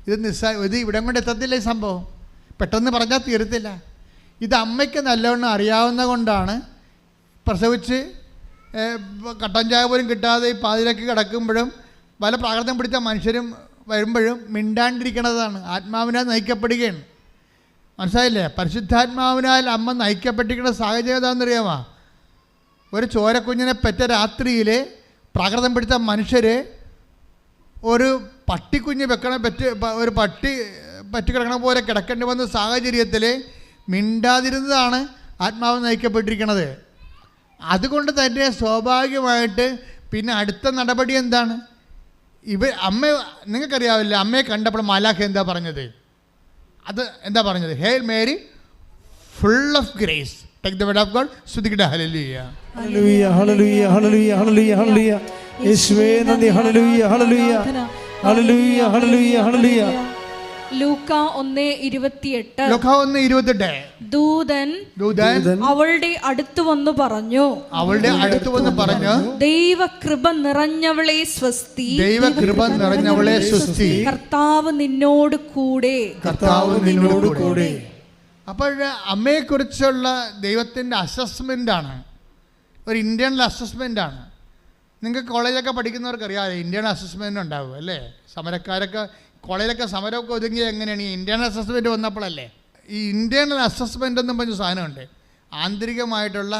ഇത് ഇവിടം കൊണ്ട് എത്തത്തില്ല. ഈ സംഭവം പെട്ടെന്ന് പറഞ്ഞാൽ തീരത്തില്ല. ഇത് അമ്മയ്ക്ക് നല്ലവണ്ണം അറിയാവുന്ന കൊണ്ടാണ് പ്രസവിച്ച് കട്ടൻ ചായ പോലും കിട്ടാതെ ഈ പാതിരക്ക് കിടക്കുമ്പോഴും പല പ്രാകൃതം പിടിച്ച മനുഷ്യരും വരുമ്പോഴും മിണ്ടാണ്ടിരിക്കണതാണ്. ആത്മാവിനാൽ നയിക്കപ്പെടുകയാണ്. മനസ്സിലായില്ലേ? പരിശുദ്ധാത്മാവിനാൽ അമ്മ നയിക്കപ്പെട്ടിരിക്കുന്ന സാഹചര്യം എന്താണെന്നറിയാമോ? ഒരു ചോരക്കുഞ്ഞിനെ പെറ്റ രാത്രിയിൽ പ്രാകൃതം പിടിച്ച മനുഷ്യർ ഒരു പട്ടിക്കുഞ്ഞ് ഒരു പട്ടി പറ്റിക്കിടക്കണ പോലെ കിടക്കേണ്ടി വന്ന സാഹചര്യത്തിൽ മിണ്ടാതിരുന്നതാണ് ആത്മാവ് നയിക്കപ്പെട്ടിരിക്കുന്നത്. അതുകൊണ്ട് തന്നെ സ്വാഭാവികമായിട്ട് പിന്നെ അടുത്ത നടപടി എന്താണ്? അമ്മ, നിങ്ങൾക്കറിയാവില്ല, അമ്മയെ കണ്ടപ്പോൾ മാലാഖ എന്താ പറഞ്ഞത്? അത് എന്താ പറഞ്ഞത്? Hail Mary full of grace, take the word of God. ശ്രുതിക്കട്ടെ ഹല്ലേലൂയ. ഹല്ലേലൂയ ഹല്ലേലൂയ ഹല്ലേലൂയ ഹല്ലേലൂയ ഹല്ലേലൂയ. യേശുവേ നന്ദി. ഹല്ലേലൂയ ഹല്ലേലൂയ ഹല്ലേലൂയ ഹല്ലേലൂയ ഹല്ലേലൂയ. ലൂക്ക 1:28 ദൂതൻ അവളുടെ അടുത്ത് വന്നു പറഞ്ഞു, ദൈവകൃപ നിറഞ്ഞവളെ സ്വസ്തി, കർത്താവ് നിന്നോട് കൂടെ. അപ്പോൾ അമ്മയെക്കുറിച്ചുള്ള ദൈവത്തിൻ്റെ അസസ്മെൻ്റാണ്, ഒരു ഇന്റേണൽ അസസ്മെൻ്റാണ്. നിങ്ങൾക്ക് കോളേജൊക്കെ പഠിക്കുന്നവർക്കറിയാം, ഇന്റേണൽ അസസ്മെൻ്റ് ഉണ്ടാവും അല്ലേ? സമരക്കാരൊക്കെ കോളേജിലൊക്കെ സമരമൊക്കെ ഒതുങ്ങിയത് എങ്ങനെയാണ്? ഈ ഇൻറ്റേർണൽ അസസ്മെൻറ്റ് വന്നപ്പോഴല്ലേ? ഈ ഇൻറ്റേർണൽ അസസ്മെൻ്റ് എന്നും പറഞ്ഞ സാധനമുണ്ട്. ആന്തരികമായിട്ടുള്ള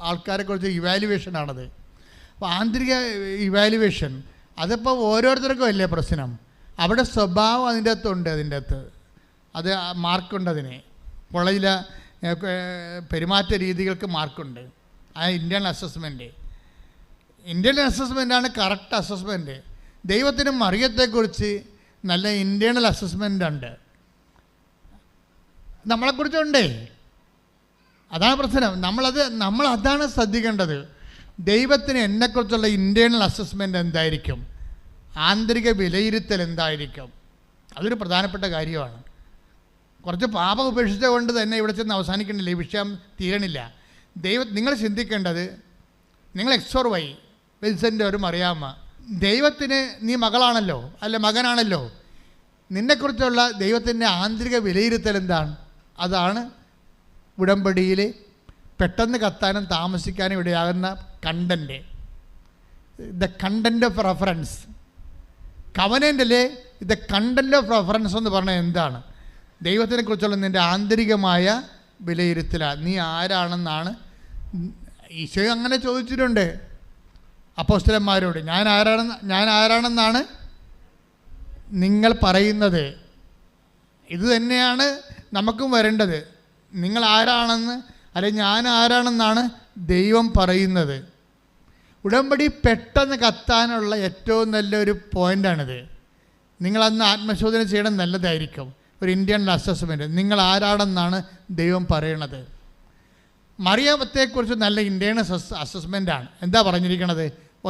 ആൾക്കാരെക്കുറിച്ച് ഇവാലുവേഷനാണത്. അപ്പോൾ ആന്തരിക ഇവാലുവേഷൻ അതിപ്പോൾ ഓരോരുത്തർക്കും അല്ലേ പ്രശ്നം. അവിടെ സ്വഭാവം അതിൻ്റെ അകത്തുണ്ട്, അത് മാർക്കുണ്ട്. അതിന് കോളേജിലെ പെരുമാറ്റ രീതികൾക്ക് മാർക്കുണ്ട്. ആ ഇൻറ്റേർണൽ അസസ്മെൻ്റാണ് കറക്റ്റ് അസസ്മെൻറ്റ്. ദൈവത്തിന് മറിയത്തെക്കുറിച്ച് നല്ല ഇൻറ്റേർണൽ അസസ്മെൻ്റ് ഉണ്ട്, നമ്മളെക്കുറിച്ചുണ്ടേ. അതാണ് പ്രശ്നം. നമ്മളതാണ് ശ്രദ്ധിക്കേണ്ടത്. ദൈവത്തിന് എന്നെക്കുറിച്ചുള്ള ഇൻറ്റേർണൽ അസസ്മെൻ്റ് എന്തായിരിക്കും, ആന്തരിക വിലയിരുത്തൽ എന്തായിരിക്കും, അതൊരു പ്രധാനപ്പെട്ട കാര്യമാണ്. കുറച്ച് പാപം ഉപേക്ഷിച്ച കൊണ്ട് തന്നെ ഇവിടെ ചെന്ന് അവസാനിക്കണില്ല, ഈ വിഷയം തീരണില്ല. നിങ്ങൾ ചിന്തിക്കേണ്ടത്, നിങ്ങൾ XOR Y, വിൻസെൻ്റ് ഒരു മറിയാമ്മ, ദൈവത്തിന് നീ മകളാണല്ലോ, അല്ല മകനാണല്ലോ, നിന്നെക്കുറിച്ചുള്ള ദൈവത്തിൻ്റെ ആന്തരിക വിലയിരുത്തൽ എന്താണ്? അതാണ് ഉടമ്പടിയിൽ പെട്ടെന്ന് കത്താനും താമസിക്കാനും ഇടയാകുന്ന content, the content of reference. കവനൻ്റിലെ ദ കണ്ടൻറ്റ് ഓഫ് റെഫറൻസ് എന്ന് പറഞ്ഞാൽ എന്താണ്? ദൈവത്തിനെക്കുറിച്ചുള്ള നിൻ്റെ ആന്തരികമായ വിലയിരുത്തലാണ്. നീ ആരാണെന്നാണ് ഈശോ അങ്ങനെ ചോദിച്ചിട്ടുണ്ട് അപ്പോസ്തലന്മാരോട്. ഞാൻ ആരാണെന്നാണ് നിങ്ങൾ പറയുന്നത്? ഇത് തന്നെയാണ് നമുക്കും വരേണ്ടത്. നിങ്ങൾ ആരാണെന്ന്, അല്ലെങ്കിൽ ഞാൻ ആരാണെന്നാണ് ദൈവം പറയുന്നത്. ഉടമ്പടി പെട്ടെന്ന് കത്താനുള്ള ഏറ്റവും നല്ലൊരു പോയിൻ്റാണിത്. നിങ്ങളന്ന് ആത്മശോധന ചെയ്യണം, നല്ലതായിരിക്കും. ഒരു ഇന്റേണൽ അസസ്മെൻറ്റ്, നിങ്ങൾ ആരാണെന്നാണ് ദൈവം പറയണത്. മറിയാമത്തെക്കുറിച്ച് നല്ല ഇന്റേണൽ അസസ്മെൻ്റാണ്. എന്താ പറഞ്ഞിരിക്കണത്?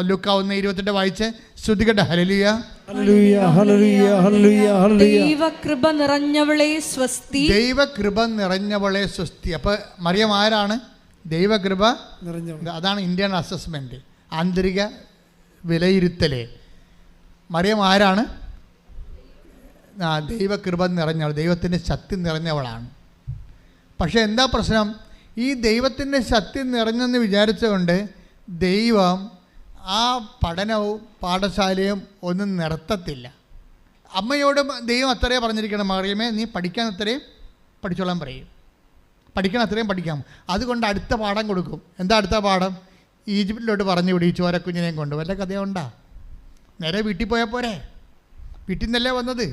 ലൂക്ക 1:28 വായിച്ച് ശ്രുതികട്ടെ. ഹല്ലേലൂയ ഹല്ലേലൂയ ഹല്ലേലൂയ ഹല്ലേലൂയ ഹല്ലേലൂയ. ദൈവകൃപ നിറഞ്ഞവളെ സ്വസ്തി, ദൈവകൃപ നിറഞ്ഞവളെ സ്വസ്തി. അപ്പോൾ മറിയം ആരാണ്? ദൈവകൃപ നിറഞ്ഞവൾ. അതാണ് ഇന്റേണൽ അസസ്മെൻറ്റ്, ആന്തരിക വിലയിരുത്തൽ. മറിയം ആരാണ്? ദൈവകൃപ നിറഞ്ഞവൾ, ദൈവത്തിൻ്റെ ശക്തി നിറഞ്ഞവളാണ്. പക്ഷേ എന്താ പ്രശ്നം? ഈ ദൈവത്തിൻ്റെ സത്യം നിറഞ്ഞെന്ന് വിചാരിച്ചുകൊണ്ട് ദൈവം ആ പഠനവും പാഠശാലയും ഒന്നും നിർത്തത്തില്ല. അമ്മയോട് ദൈവം അത്രയും പറഞ്ഞിരിക്കണം, മറിയമേ നീ പഠിക്കാൻ അത്രയും പഠിച്ചോളാൻ പറയും, പഠിക്കണം അത്രയും പഠിക്കാം. അതുകൊണ്ട് അടുത്ത പാഠം കൊടുക്കും. എന്താ അടുത്ത പാഠം? ഈജിപ്തിലോട്ട് പറഞ്ഞു വിടും ഈ ചോരക്കുഞ്ഞിനെയും കൊണ്ട്. വല്ല കഥയുണ്ടാ? നേരെ വീട്ടിൽ പോയാൽ പോരെ? വീട്ടിൽ നിന്നല്ലേ വന്നത്,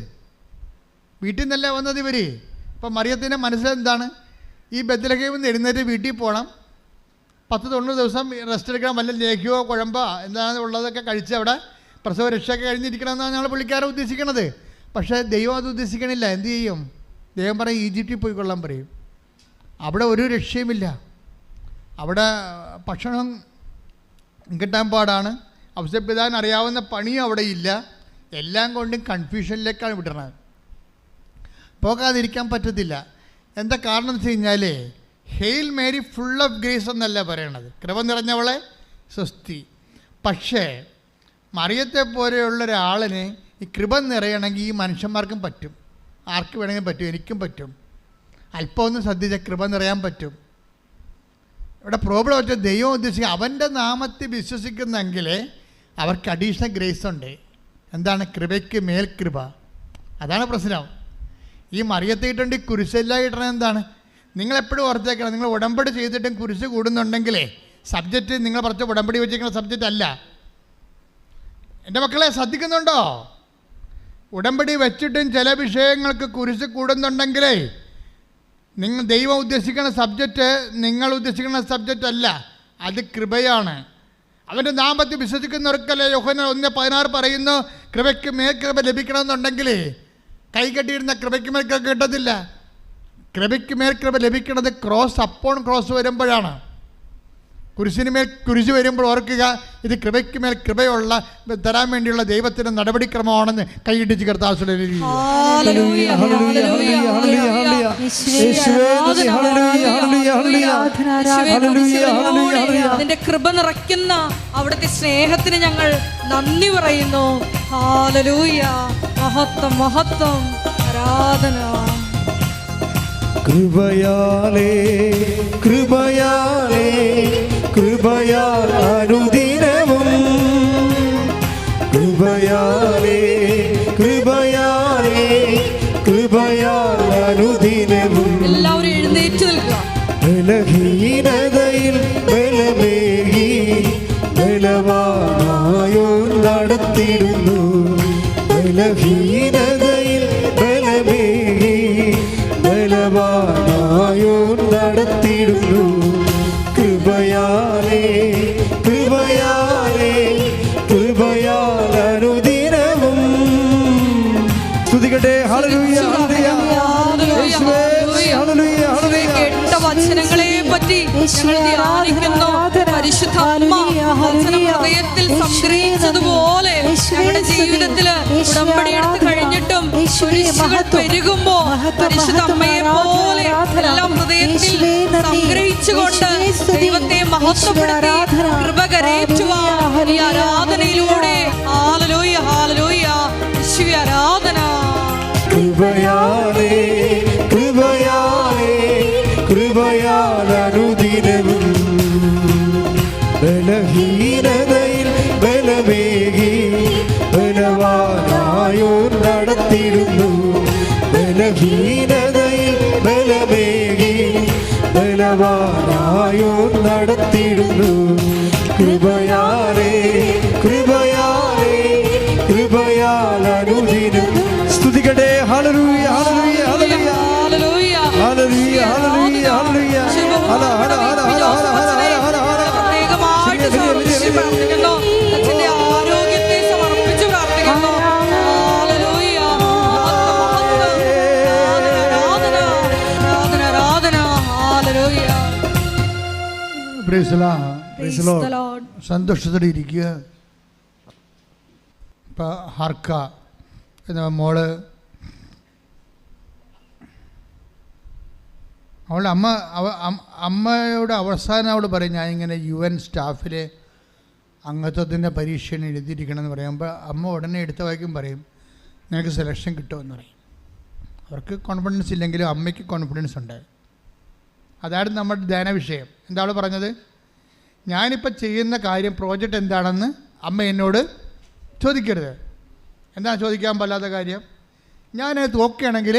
വീട്ടിൽ നിന്നല്ലേ വന്നത് ഇവർ. ഇപ്പം മറിയത്തിൻ്റെ മനസ്സിലെന്താണ്? ഈ ബെത്ലഹേമിൽ നിന്ന് എഴുന്നേറ്റ് വീട്ടിൽ പോകണം, 10-90 ദിവസം റെസ്റ്റ് എടുക്കണം, വല്ല ലേഖ്യമോ കുഴമ്പോ എന്താണ് ഉള്ളതൊക്കെ കഴിച്ച് അവിടെ പ്രസവ രക്ഷയൊക്കെ കഴിഞ്ഞിരിക്കണമെന്നാണ് ഞങ്ങൾ പുള്ളിക്കാരെ ഉദ്ദേശിക്കണത്. പക്ഷേ ദൈവം അത് ഉദ്ദേശിക്കണില്ല. എന്ത് ചെയ്യും? ദൈവം പറയും ഈജിപ്തിൽ പോയിക്കൊള്ളാൻ പറയും. അവിടെ ഒരു രക്ഷയുമില്ല, അവിടെ ഭക്ഷണം കിട്ടാൻ പാടാണ്, ഔഷധപിതാവിന് അറിയാവുന്ന പണിയും അവിടെ ഇല്ല. എല്ലാം കൊണ്ടും കൺഫ്യൂഷനിലേക്കാണ് വിടണത്. പോകാതിരിക്കാൻ പറ്റത്തില്ല. എന്താ കാരണം എന്ന് വെച്ച് കഴിഞ്ഞാൽ hail Mary full of grace എന്നല്ല പറയണത്, കൃപ നിറഞ്ഞവളെ സ്വസ്തി. പക്ഷേ മറിയത്തെ പോലെയുള്ള ഒരാളിന് ഈ കൃപ നിറയണമെങ്കിൽ ഈ മനുഷ്യന്മാർക്കും പറ്റും, ആർക്ക് വേണമെങ്കിലും പറ്റും, എനിക്കും പറ്റും. അല്പം ഒന്ന് ശ്രദ്ധിച്ചാൽ കൃപ നിറയാൻ പറ്റും. ഇവിടെ പ്രോബ്ലം വെച്ചാൽ ദൈവം ഉദ്ദേശിക്കുക അവൻ്റെ നാമത്തിൽ വിശ്വസിക്കുന്നെങ്കിൽ അവർക്ക് അഡീഷണൽ ഗ്രേസ് ഉണ്ട്. എന്താണ്? കൃപയ്ക്ക് മേൽ കൃപ. അതാണ് പ്രശ്നം. ഈ മറിയത്തെ ഇട്ടുണ്ട് കുരിശെല്ലാം ഇടണം. എന്താണ്? നിങ്ങളെപ്പോഴും ഓർത്തേക്കണം, നിങ്ങൾ ഉടമ്പടി ചെയ്തിട്ടും കുരിശ് കൂടുന്നുണ്ടെങ്കിലേ സബ്ജക്റ്റ് നിങ്ങൾ പറഞ്ഞ ഉടമ്പടി വെച്ചിരിക്കുന്ന സബ്ജക്റ്റ് അല്ല. എൻ്റെ മക്കളെ ശ്രദ്ധിക്കുന്നുണ്ടോ? ഉടമ്പടി വെച്ചിട്ടും ചില വിഷയങ്ങൾക്ക് കുരിശ് കൂടുന്നുണ്ടെങ്കിലേ നിങ്ങൾ ദൈവം ഉദ്ദേശിക്കുന്ന സബ്ജക്റ്റ് നിങ്ങൾ ഉദ്ദേശിക്കുന്ന സബ്ജക്റ്റ് അല്ല, അത് കൃപയാണ്. അവൻ്റെ നാമത്തിൽ വിശ്വസിക്കുന്നവർക്കല്ലേ യോഹന്നാൻ 1:16 പറയുന്നു, കൃപയ്ക്ക് മേൽ കൃപ ലഭിക്കണമെന്നുണ്ടെങ്കിൽ കൈ കെട്ടിയിരുന്ന കൃപയ്ക്ക് മേൽ കൃപ കിട്ടത്തില്ല. കൃപയ്ക്ക് മേൽ കൃപ ലഭിക്കുന്നത് ക്രോസ് അപ്പോൺ ക്രോസ് വരുമ്പോഴാണ്. കുരിശിന് മേൽ കുരിശ് വരുമ്പോൾ ഓർക്കുക, ഇത് കൃപയ്ക്ക് മേൽ കൃപയുള്ള തരാൻ വേണ്ടിയുള്ള ദൈവത്തിൻ്റെ നടപടിക്രമമാണെന്ന് കൈയിട്ടിച്ച് കർത്താവ്. അതിന്റെ കൃപ നിറയ്ക്കുന്ന അവിടുത്തെ സ്നേഹത്തിന് ഞങ്ങൾ നന്ദി പറയുന്നു. ഹല്ലേലൂയ, മഹത്വം മഹത്വം, ആരാധന. കൃപയാലേ കൃപയാലേ കൃപയാൽ അനുദിനവും, കൃപയാലേ കൃപയാലേ കൃപയാൽ അനുദിനവും. എല്ലാവരും എഴുന്നേറ്റ് നിൽക്കുക. ബലഹീനതയിൽ ബലമേകി ബലവാനായോ നടത്തിടുന്നു. ബലഹീനതയിൽ ബലമേകി ബലവാനായോ നടത്തിടുന്നു. കൃപയാലേ കൃപയാലേ കൃപയാൽ അനുദിനവും. സ്തുതിക്കട്ടെ. ഹല്ലേലൂയ ഹല്ലേലൂയ ഹല്ലേലൂയ. കേട്ട വചനങ്ങളെ പറ്റി ഞങ്ങൾ ധ്യാനിക്കുന്നു. പരിശുദ്ധ അമ്മ വചനം ഹൃദയത്തിൽ സംഗ്രഹിച്ചതുപോലെ ഞങ്ങളുടെ ജീവിതത്തില് ഉടമ്പടി എടുത്ത് കഴിഞ്ഞിട്ടും കുരിശുകൾ പെരുകുമ്പോ പരിശുദ്ധ അമ്മയെ പോലെ എല്ലാം ഹൃദയത്തിൽ സംഗ്രഹിച്ചുകൊണ്ട് ദൈവത്തെ മഹത്വപ്പെടുത്തി കൃപ കരേറ്റുവാൻ ഈ ആരാധനയിലൂടെ ഹല്ലേലൂയ ഹല്ലേലൂയ യേശുവേ ആരാധന. കൃപയാലേ കൃപയാലേ കൃപയാൽ അനുദിനവും. ബലഹീനതയിൽ ബലമേകി ബലവാനായോ നടത്തിടുന്നു. ബലഹീനതയിൽ ബലമേകി ബലവാനായോ നടത്തിടുന്നു. കൃപയാലേ കൃപയാലേ കൃപയാൽ അനുദിനം. സ്തുതിക്കട്ടെ. ഹല്ലേലൂയ ഹല്ലേലൂയ ഹല്ലേലൂയ ഹല്ലേലൂയ ഹല്ലേലൂയ ഹല്ലേലൂയ. ഹല ഹല ഹല ഹല ഹല ഹല ഹല ഹല. പ്രത്യേകമായിട്ട് സമർപ്പിച്ച് പ്രാർത്ഥിക്കുന്നു. അച്ഛന്റെ ആരോഗ്യത്തെ സമർപ്പിച്ച് പ്രാർത്ഥിക്കുന്നു. ഹല്ലേലൂയ, ആരാധന ആരാധന ആരാധന. Hallelujah. Praise Praise the Lord. സന്തോഷത്തോടെ ഇരിക്കുക. ഇപ്പം ഹർക്ക എന്ന മോള്, അവളുടെ അമ്മയോട് അവസാനം അവൾ പറയും, ഞാനിങ്ങനെ UN സ്റ്റാഫിലെ അംഗത്വത്തിൻ്റെ പരീക്ഷ എഴുതിയിരിക്കണം എന്ന് പറയുമ്പോൾ അമ്മ ഉടനെ എടുത്ത വായിക്കും പറയും, നിനക്ക് സെലക്ഷൻ കിട്ടുമെന്ന് പറയും. അവർക്ക് കോൺഫിഡൻസ് ഇല്ലെങ്കിലും അമ്മയ്ക്ക് കോൺഫിഡൻസ് ഉണ്ട്. അതാണ് നമ്മുടെ ധ്യാന വിഷയം. എന്താ അവൾ പറഞ്ഞത്? ഞാനിപ്പോൾ ചെയ്യുന്ന കാര്യം പ്രോജക്റ്റ് എന്താണെന്ന് അമ്മ എന്നോട് ചോദിക്കരുത്. എന്താണ് ചോദിക്കാൻ പാടില്ലാത്ത കാര്യം? ഞാൻ തോക്കുകയാണെങ്കിൽ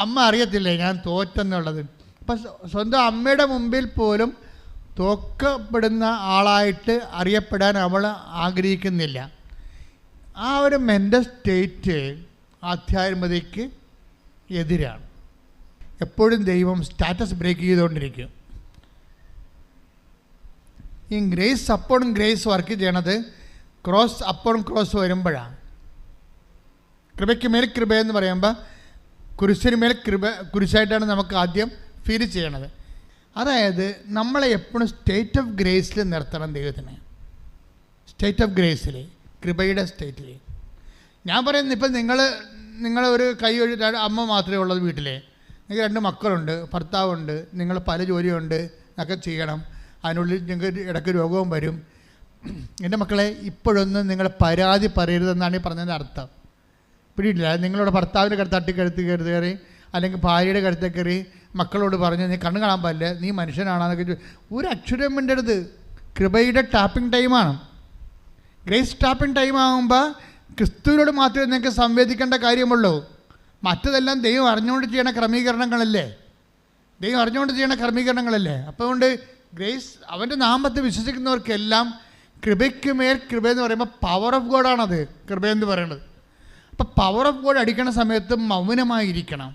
അമ്മ അറിയത്തില്ലേ ഞാൻ തോറ്റെന്നുള്ളത്. അപ്പം സ്വന്തം അമ്മയുടെ മുമ്പിൽ പോലും തോക്കപ്പെടുന്ന ആളായിട്ട് അറിയപ്പെടാൻ അവൾ ആഗ്രഹിക്കുന്നില്ല. ആ ഒരു മെൻ്റൽ സ്റ്റേറ്റ് ആധ്യാത്മികതയ്ക്ക് എതിരാണ്. എപ്പോഴും ദൈവം സ്റ്റാറ്റസ് ബ്രേക്ക് ചെയ്തുകൊണ്ടിരിക്കും. ഈ ഗ്രേസ് അപ്പോൺ ഗ്രേസ് വർക്ക് ചെയ്യണത് ക്രോസ് അപ്പോൺ ക്രോസ് വരുമ്പോഴാണ്. കൃപയ്ക്ക് മേൽ കൃപ എന്ന് പറയുമ്പോൾ കുരിശിന് മേൽ കൃപ കുരിശായിട്ടാണ് നമുക്ക് ആദ്യം ഫീൽ ചെയ്യണത്. അതായത് നമ്മളെ എപ്പോഴും സ്റ്റേറ്റ് ഓഫ് ഗ്രേസിൽ നിർത്തണം ദൈവത്തിന്. സ്റ്റേറ്റ് ഓഫ് ഗ്രേസിൽ, കൃപയുടെ സ്റ്റേറ്റിൽ. ഞാൻ പറയുന്നത് ഇപ്പം നിങ്ങൾ ഒരു കൈ അമ്മ മാത്രമേ ഉള്ളത് വീട്ടിലെ, നിങ്ങൾക്ക് 2 മക്കളുണ്ട്, ഭർത്താവുണ്ട്, നിങ്ങൾ പല ജോലിയുണ്ട്, ഒക്കെ ചെയ്യണം. അതിനുള്ളിൽ നിങ്ങൾക്ക് ഇടയ്ക്ക് രോഗവും വരും. എൻ്റെ മക്കളെ, ഇപ്പോഴൊന്നും നിങ്ങൾ പരാതി പറയരുതെന്നാണ് ഈ പറഞ്ഞതിൻ്റെ അർത്ഥം. പിടിയില്ല. നിങ്ങളുടെ ഭർത്താവിൻ്റെ തട്ടിക്കഴുത്ത് കയറി അല്ലെങ്കിൽ ഭാര്യയുടെ കഴുത്തെ കയറി മക്കളോട് പറഞ്ഞ് നീ കണ്ണ് കാണാൻ പാടില്ല, നീ മനുഷ്യനാണെന്നൊക്കെ ഒരു അക്ഷരം വേണ്ടത്. കൃപയുടെ ടാപ്പിംഗ് ടൈമാണ്. ഗ്രേസ് ടാപ്പിംഗ് ടൈം ആകുമ്പോൾ ക്രിസ്തുവിനോട് മാത്രമേ നിങ്ങൾക്ക് സംവേദിക്കേണ്ട കാര്യമുള്ളൂ. മറ്റതെല്ലാം ദൈവം അറിഞ്ഞുകൊണ്ട് ചെയ്യണ ക്രമീകരണങ്ങളല്ലേ. അപ്പോൾ അതുകൊണ്ട് ഗ്രേസ് അവൻ്റെ നാമത്തെ വിശ്വസിക്കുന്നവർക്കെല്ലാം കൃപയ്ക്ക് മേൽ കൃപ എന്ന് പറയുമ്പോൾ പവർ ഓഫ് ഗോഡാണത് കൃപയെന്ന് പറയുന്നത്. അപ്പോൾ പവർ ഓഫ് ഗോഡ് അടിക്കണ സമയത്ത് മൗനമായിരിക്കണം.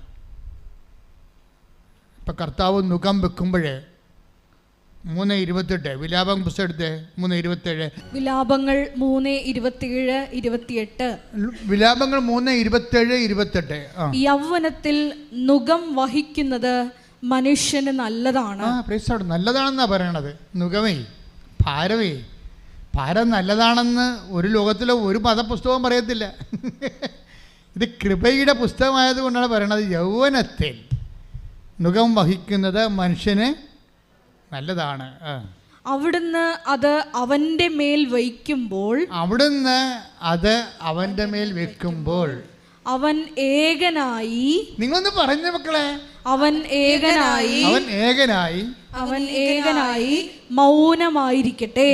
ഇപ്പം കർത്താവ് നുകം വെക്കുമ്പോഴേ 3:28 വിലാപം പുസ്തകം എടുത്തേ. 3:27 വിലാപങ്ങൾ 3:27-28. വിലാപങ്ങൾ 3:27-28. യൗവനത്തിൽ നുകം വഹിക്കുന്നത് മനുഷ്യന് നല്ലതാണ്. നല്ലതാണെന്നാ പറയണത്. നുകമേ, ഭാരം നല്ലതാണെന്ന് ഒരു ലോകത്തിലെ ഒരു മതപുസ്തകവും പറയത്തില്ല. ഇത് കൃപയുടെ പുസ്തകമായതുകൊണ്ടാണ് പറയണത്. യൗവനത്തിൽ നുകം വഹിക്കുന്നത് മനുഷ്യന് നല്ലതാണ്. അവിടുന്ന് അത് അവൻ്റെ മേൽ വയ്ക്കുമ്പോൾ അവൻ ഏകനായി. നിങ്ങളൊന്ന് പറഞ്ഞ മക്കളെ, അവൻ ഏകനായി മൗനമായിരിക്കട്ടെ.